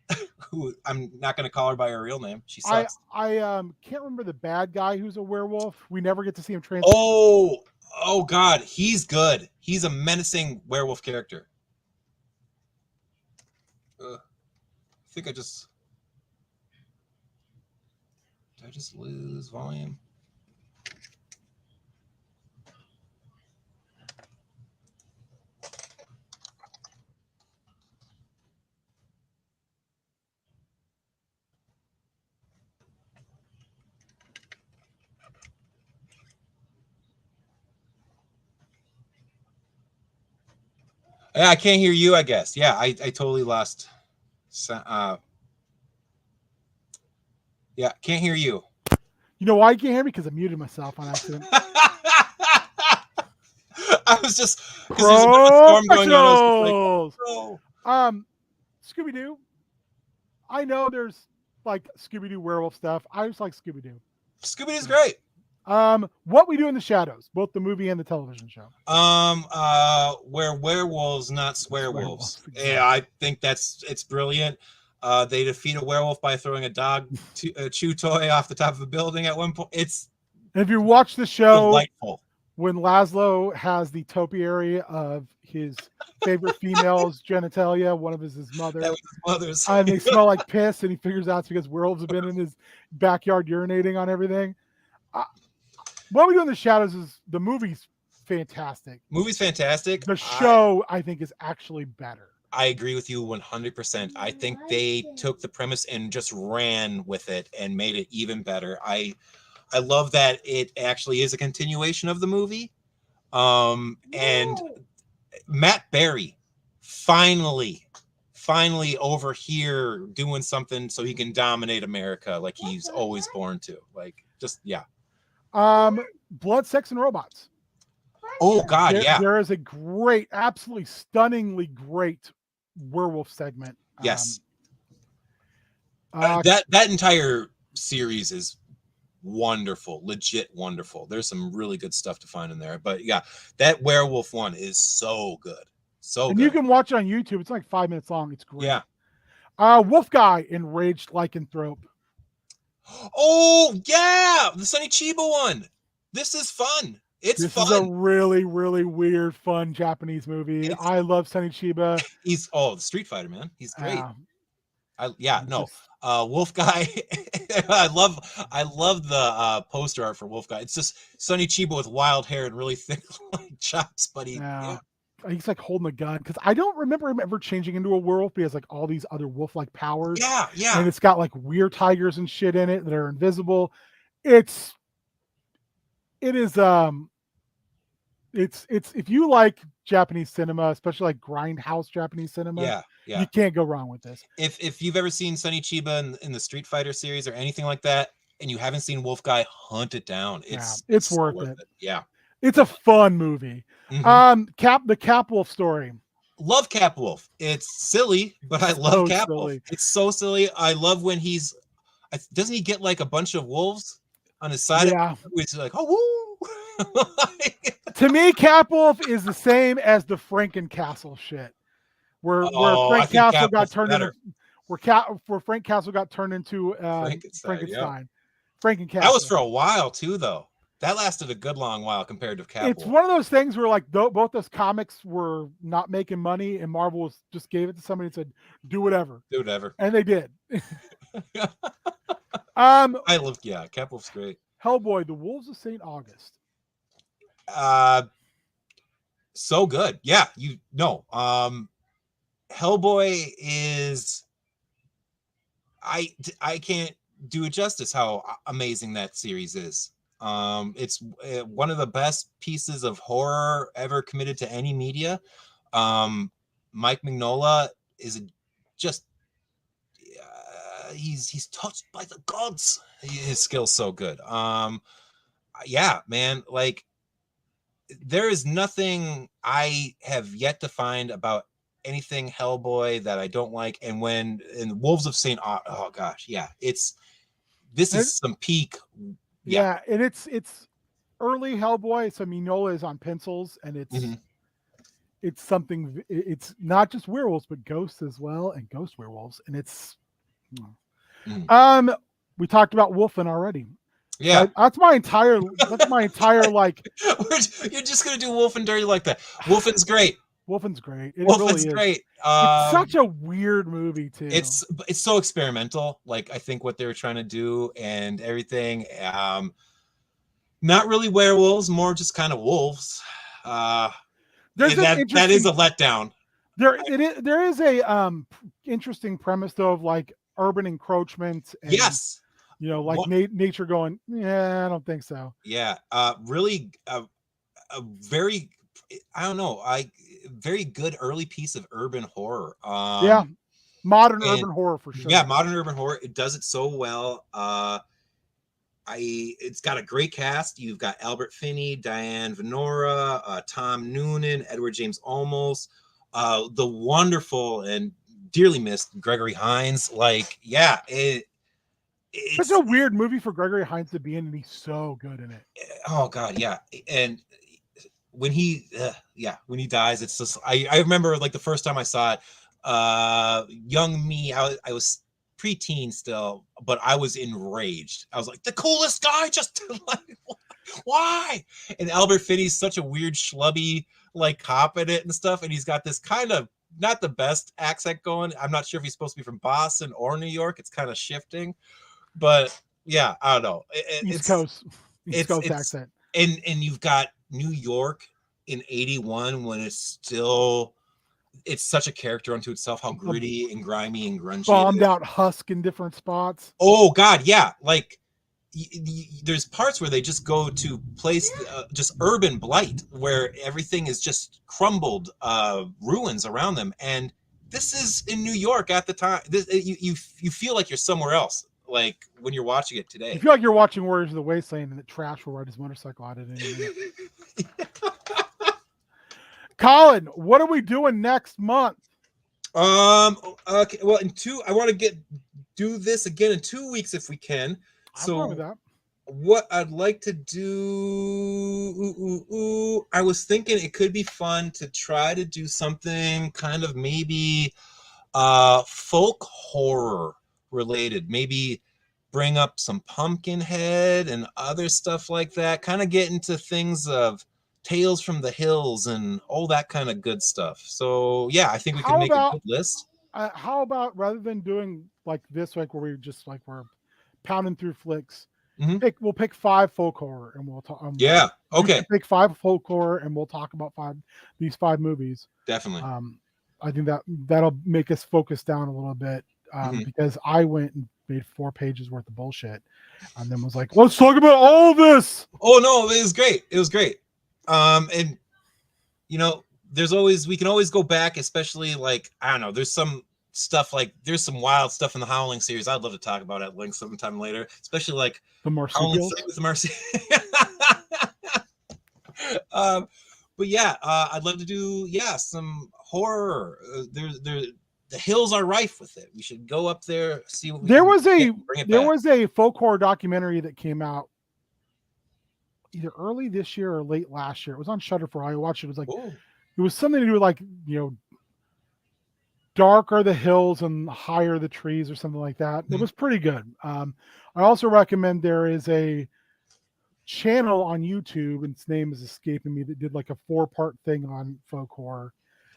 who I'm not going to call her by her real name. She sucks. I can't remember the bad guy who's a werewolf. We never get to see him transform. Oh God, he's good. He's a menacing werewolf character. I think did I just lose volume? Yeah, I can't hear you, I guess. Yeah, I totally lost. Yeah, can't hear you. You know why you can't hear me? Because I muted myself on accident. I was just because there's a storm going on. Scooby-Doo. I know there's like Scooby-Doo werewolf stuff. I just like Scooby-Doo. Scooby-Doo's great. What We Do in the Shadows, both the movie and the television show. Where werewolves, not swearwolves. Werewolves, exactly. Yeah, I think it's brilliant. They defeat a werewolf by throwing a dog a chew toy off the top of a building at one point. It's And if you watch the show, delightful. When Laszlo has the topiary of his favorite female's genitalia, one of his mother. That was his mother's. And they smell like piss, and he figures out it's because werewolves have been in his backyard urinating on everything. What We Do in the Shadows is the movie's fantastic. Movie's fantastic. The show, I think, is actually better. I agree with you 100%. I think they took the premise and just ran with it and made it even better. I love that it actually is a continuation of the movie. And Matt Berry finally over here doing something so he can dominate America like he's always born to. Like, just, yeah. Blood, Sex, and Robots. Oh, God, yeah. There is a great, absolutely stunningly great werewolf segment. Yes. That entire series is wonderful, legit wonderful. There's some really good stuff to find in there. But yeah, that werewolf one is so good. And you can watch it on YouTube. It's like 5 minutes long. It's great. Yeah. Wolf Guy, Enraged Lycanthrope. Oh, yeah. The Sonny Chiba one. This is fun. This is a really, really weird, fun Japanese movie. I love Sonny Chiba. He's the Street Fighter, man. He's great. Wolf Guy. I love the poster art for Wolf Guy. It's just Sonny Chiba with wild hair and really thick like chops, but he's like holding a gun because I don't remember him ever changing into a werewolf. He has like all these other wolf-like powers. Yeah. And it's got like weird tigers and shit in it that are invisible. It's if you like Japanese cinema, especially like grindhouse Japanese cinema, you can't go wrong with this. If you've ever seen Sonny Chiba in the Street Fighter series or anything like that, and you haven't seen Wolf Guy, hunt it down. It's worth it. Yeah, it's a fun movie. Mm-hmm. The Capwolf story. Love Capwolf. It's silly, but I love Capwolf. It's so silly. I love when doesn't he get like a bunch of wolves on his side? Yeah, he's like, oh, woo. To me, Capwolf is the same as the Frankencastle shit, where Frank Castle got turned into where Frank Castle got turned into Frankenstein. Yeah. Frankencastle. That was for a while too, though. That lasted a good long while compared to Capwolf. It's one of those things where like both those comics were not making money, and Marvel just gave it to somebody and said, "Do whatever." Do whatever, and they did. Capwolf's great. Hellboy, The Wolves of St. August. So good. Yeah, Hellboy is I can't do it justice how amazing that series is. It's one of the best pieces of horror ever committed to any media. Mike Mignola is just he's touched by the gods. His skill's so good. Man, like there is nothing I have yet to find anything Hellboy that I don't like. And in Wolves of St. Oh gosh, yeah, this is some peak. Yeah, and it's early Hellboy. So Mignola is on pencils, and it's something. It's not just werewolves, but ghosts as well, and ghost werewolves, and it's. We talked about Wolfen already. Yeah, that's my entire like. You're just gonna do Wolfen dirty like that. Wolfen's great. Wolfen's great. Wolfen's great. It's such a weird movie too. It's so experimental. Like I think what they were trying to do and everything. Not really werewolves, more just kind of wolves. That is a letdown. There is a interesting premise though of like urban encroachment. And, yes. Like nature going, yeah, I don't think so. Yeah. Really a very, I don't know, very good early piece of urban horror. Modern urban horror for sure. Yeah, modern urban horror. It does it so well. It's got a great cast. You've got Albert Finney, Diane Venora, Tom Noonan, Edward James Olmos, the wonderful and dearly missed Gregory Hines. Like, yeah, it's such a weird movie for Gregory Hines to be in, and he's so good in it. Oh God, yeah. And when he dies, it's just I remember like the first time I saw it, young me, I was preteen still, but I was enraged. I was like, the coolest guy, just like, why? And Albert Finney's such a weird schlubby like cop in it and stuff, and he's got this kind of not the best accent going. I'm not sure if he's supposed to be from Boston or New York. It's kind of shifting, but yeah, I don't know. East Coast It's accent. And you've got New York in 81 when it's such a character unto itself, how gritty and grimy and grungy. Bombed out husk in different spots. Oh God, yeah. Like there's parts where they just go to place just urban blight where everything is just crumbled ruins around them, and this is in New York at the time. You feel like you're somewhere else, like when you're watching it today. You feel like you're watching Warriors of the Wasteland and the trash will ride his motorcycle out of it. Colin, what are we doing next month? Okay, well, I want to do this again in 2 weeks if we can. So with that. What I'd like to do, I was thinking it could be fun to try to do something kind of maybe folk horror related, maybe bring up some Pumpkinhead and other stuff like that, kind of get into things of Tales from the Hills and all that kind of good stuff. So yeah, I think we can make a good list. How about rather than doing like this, like where we just like we're pounding through flicks, we'll pick 5 folk horror and we'll talk. Yeah, okay. Pick 5 folk horror and we'll talk about these 5 movies. Definitely. I think that'll make us focus down a little bit because I went and made 4 pages worth of bullshit and then was like, let's talk about all of this. Oh no, it was great. It was great. And you know, we can always go back, especially like, I don't know, there's some stuff like there's some wild stuff in the Howling series I'd love to talk about at length sometime later, especially like the marsupials with the but yeah, I'd love to do some horror. The hills are rife with it. We should go up there, see what there was a folk horror documentary that came out either early this year or late last year. It was on Shudder for I watched it. It was like it was something to do with like, you know, dark are the hills and higher the trees or something like that. It was pretty good. I also recommend there is a channel on YouTube, and its name is escaping me, that did like a 4-part thing on folk horror,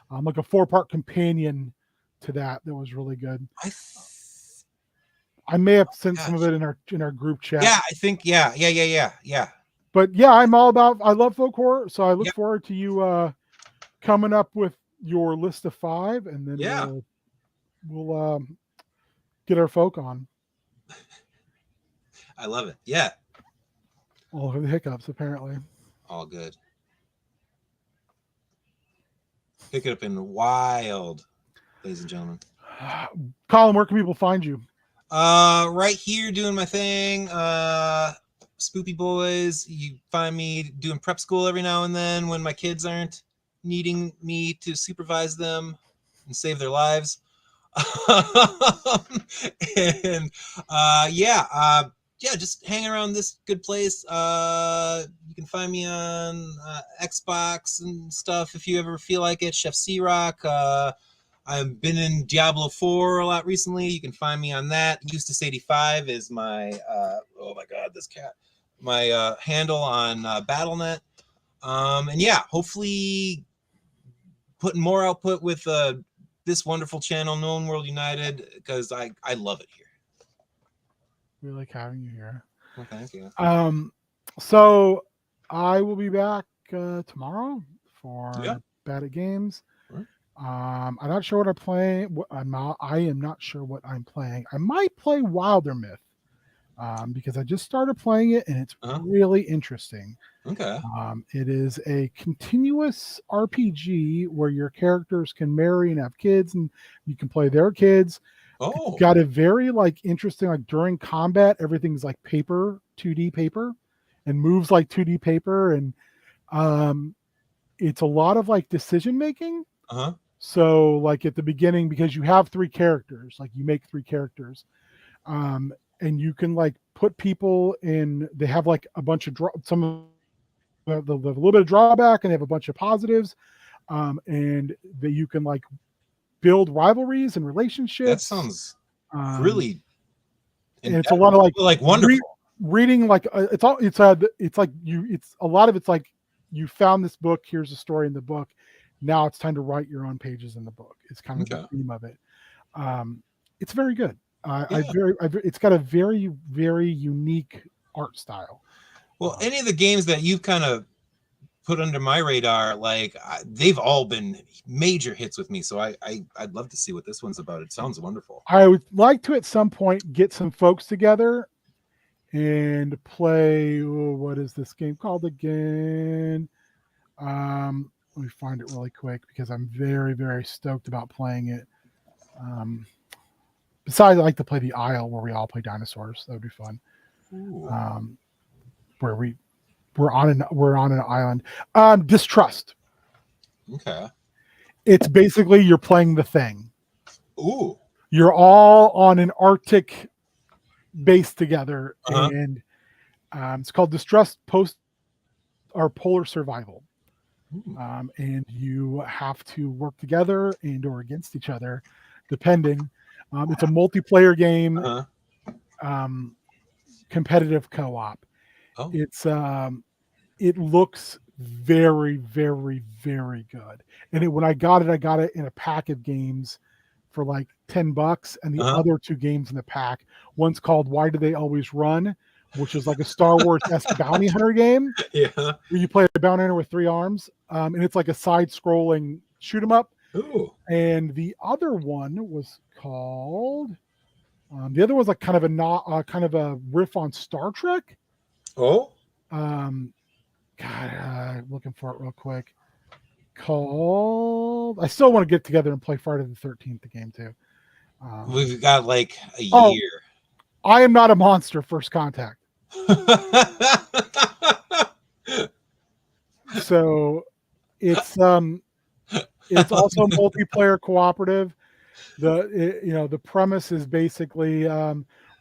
like a 4-part companion to that was really good. I may have sent some of it in our group chat. Yeah, I think yeah. But yeah, I love folk horror, so I look forward to you coming up with your list of 5, and then we'll get our folk on. I love it. Yeah. All over the hiccups, apparently. All good. Pick it up in wild, ladies and gentlemen. Colin, where can people find you? Right here doing my thing. Spoopy Boys. You find me doing prep school every now and then when my kids aren't needing me to supervise them and save their lives. And just hang around this good place. You can find me on Xbox and stuff if you ever feel like it. Chef C-Rock. I've been in Diablo 4 a lot recently. You can find me on that. Eustace 85 is my oh my god, this cat. My handle on Battle.net. And yeah, hopefully putting more output with this wonderful channel, Known World United, because I love it here. We like having you here. Well, thank you. So I will be back tomorrow for Bad at Games. Sure. I'm not sure what I'm playing. I am not sure what I'm playing. I might play Wilder Myth because I just started playing it and it's really interesting. Okay. It is a continuous RPG where your characters can marry and have kids, and you can play their kids. Oh, it's got a very interesting, during combat, everything's like paper, 2D paper, and moves like 2D paper, and it's a lot of decision making. So like at the beginning, because you have 3 characters, like you make 3 characters, and you can like put people in. They have like a bunch of some of the a little bit of drawback, and they have a bunch of positives, and that you can like build rivalries and relationships. That sounds really, and it's a lot of like wonderful. Reading like it's like it's a lot of it's like you found this book. Here's a story in the book. Now it's time to write your own pages in the book. It's kind of the theme of it. It's very good. It's got a very, very unique art style. Well, any of the games that you've kind of put under my radar, like they've all been major hits with me. So I'd love to see what this one's about. It sounds wonderful. I would like to at some point get some folks together and play. What is this game called again? Let me find it really quick because I'm very, very stoked about playing it. Besides, I like to play the Isle where we all play dinosaurs. That would be fun. Where we're on an island. Distrust. Okay. It's basically you're playing The Thing. Ooh. You're all on an Arctic base together, and it's called Distrust Post or Polar Survival. And you have to work together and or against each other, depending. It's a multiplayer game, competitive co-op. Oh. It's it looks very, very, very good. And when I got it in a pack of games for like $10, and the other 2 games in the pack. One's called Why Do They Always Run, which is like a Star Wars-esque bounty hunter game. Yeah. Where you play a bounty hunter with 3 arms. And it's like a side-scrolling shoot 'em up. Ooh. And the other one was called. The other was like kind of a riff on Star Trek. Oh. Looking for it real quick. Called. I still want to get together and play Friday the 13th, the game too. We've got like a year. I Am Not a Monster. First Contact. So it's also multiplayer cooperative. The premise is basically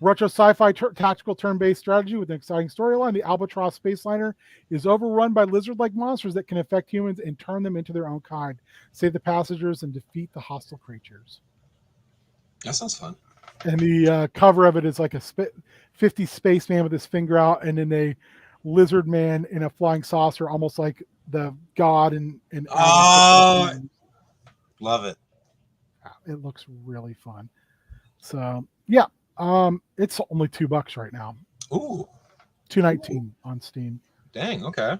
retro sci-fi tactical turn-based strategy with an exciting storyline. The Albatross space liner is overrun by lizard-like monsters that can affect humans and turn them into their own kind. Save the passengers and defeat the hostile creatures. That sounds fun. And the cover of it is like a 50 spaceman with his finger out, and then a lizard man in a flying saucer, almost like the god and love it. It looks really fun. So yeah, it's only $2 right now. Ooh, $2.19 on Steam. Dang. Okay.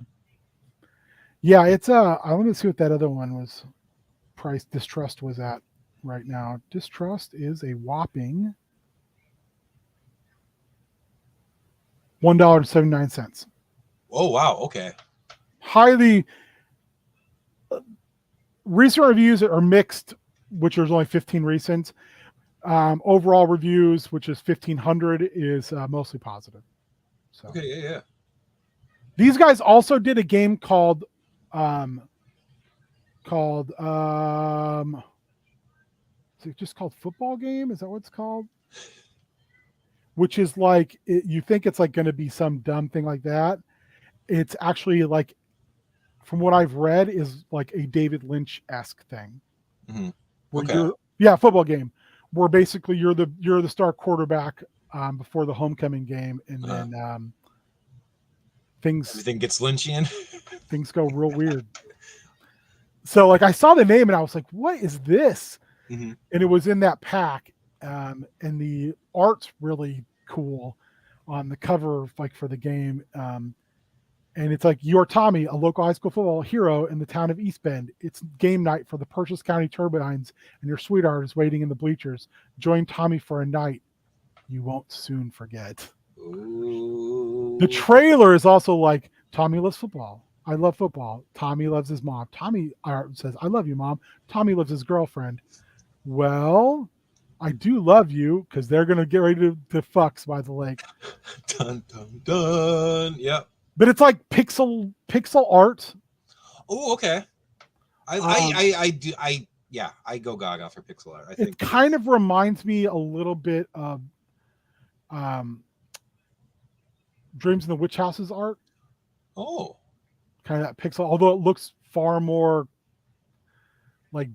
Yeah, it's I want to see what that other one was. Price Distrust was at right now. Distrust is a whopping $1.79. Oh wow. Okay. Highly. Recent reviews are mixed, which there's only 15 recent. Overall reviews, which is 1,500, is mostly positive. So okay, yeah. These guys also did a game called is it just called Football Game? Is that what it's called? Which is like you think it's like going to be some dumb thing like that. It's actually like, from what I've read, is like a David Lynch-esque thing. Mm-hmm. Okay. Football game, where basically you're the star quarterback before the homecoming game, and then everything gets Lynchian. Things go real weird. So like I saw the name and I was like, what is this? Mm-hmm. And it was in that pack, and the art's really cool on the cover, like for the game. And it's like, you're Tommy, a local high school football hero in the town of East Bend. It's game night for the Purchase County Turbines, and your sweetheart is waiting in the bleachers. Join Tommy for a night you won't soon forget. Ooh. The trailer is also like, Tommy loves football. I love football. Tommy loves his mom. Tommy says, I love you, Mom. Tommy loves his girlfriend. Well, I do love you, because they're going to get ready to fucks by the lake. Dun, dun, dun. Yep. But it's like pixel art. Oh, okay. I yeah, I go gaga for pixel art. I It think kind of reminds me a little bit of Dreams in the Witch House's art. Oh, Kind of that pixel, although it looks far more like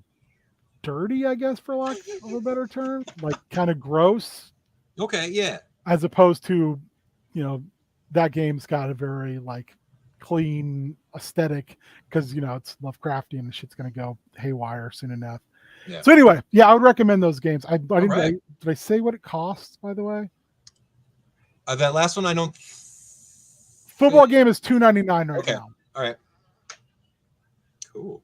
dirty, I guess, for lack of a better term, like kind of gross, okay, yeah. as opposed to, you know, that game's got a very like clean aesthetic because, you know, it's Lovecraftian and shit's gonna go haywire soon enough. Yeah. So anyway, yeah, I would recommend those games. I didn't. right. Did I say what it costs, by the way? That last one I don't. Football game is $2.99 right Okay. now. All right. Cool.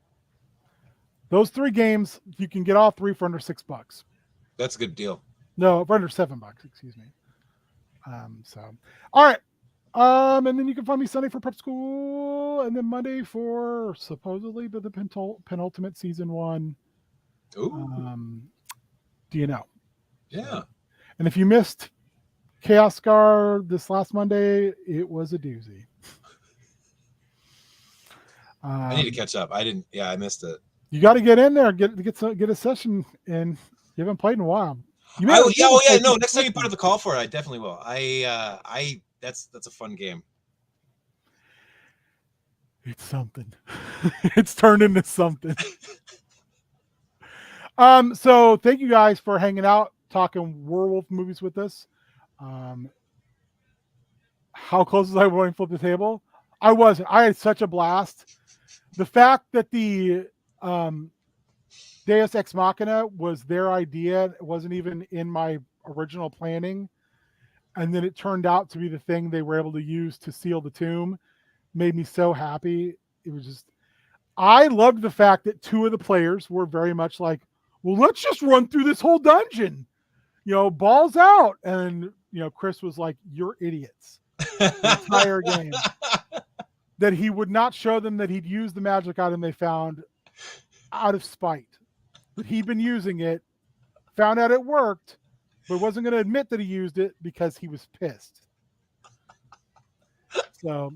Those 3 games, you can get all 3 for under $6. That's a good deal. No, for under $7, excuse me. So, all right. And then you can find me Sunday for prep school, and then Monday for supposedly the penultimate season 1. Ooh. Do you know? Yeah. And if you missed Chaos Scar this last Monday, it was a doozy. I need to catch up. I didn't. Yeah, I missed it. You got to get in there, get a session, and you haven't played in a while. No. Next time you put up the call for it, I definitely will. That's a fun game. It's something. It's turned into something. So thank you guys for hanging out, talking werewolf movies with us. How close was I when I flipped the table? I wasn't. I had such a blast. The fact that the Deus Ex Machina was their idea, it wasn't even in my original planning, and then it turned out to be the thing they were able to use to seal the tomb, made me so happy. It was just, I loved the fact that 2 of the players were very much like, well, let's just run through this whole dungeon, you know, balls out. And, you know, Chris was like, you're idiots. The entire game. That he would not show them that he'd used the magic item they found out of spite. But he'd been using it, found out it worked, but wasn't going to admit that he used it because he was pissed. So,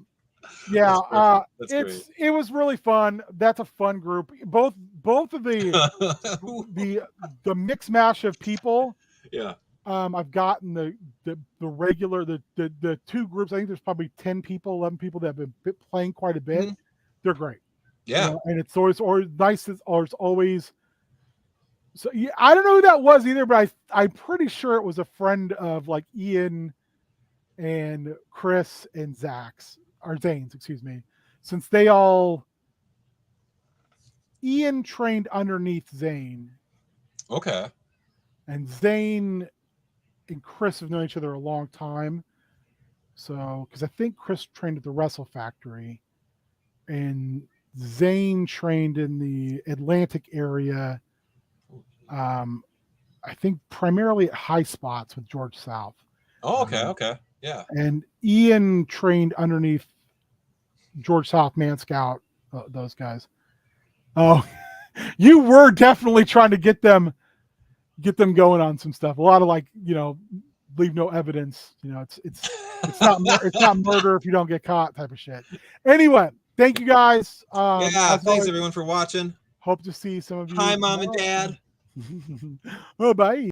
yeah, it was really fun. That's a fun group. Both of the mix mash of people. Yeah. I've gotten the regular the 2 groups. I think there's probably 10 people, 11 people that have been playing quite a bit. Mm-hmm. They're great. Yeah, you know, and it's always nice. It's always. So yeah, I don't know who that was either, but I'm pretty sure it was a friend of like Ian and Chris and Zane's, excuse me, since Ian trained underneath Zane. Okay. And Zane and Chris have known each other a long time. So, because I think Chris trained at the Wrestle Factory and Zane trained in the Atlantic area. I think primarily at High Spots with George South. Oh, okay. Okay. Yeah. And Ian trained underneath George South, Man Scout, those guys. Oh, you were definitely trying to get them going on some stuff. A lot of like, you know, leave no evidence. You know, it's not murder if you don't get caught type of shit. Anyway, thank you guys. Thanks everyone for watching. Hope to see some of you. Hi, Mom and Dad. Oh, bye.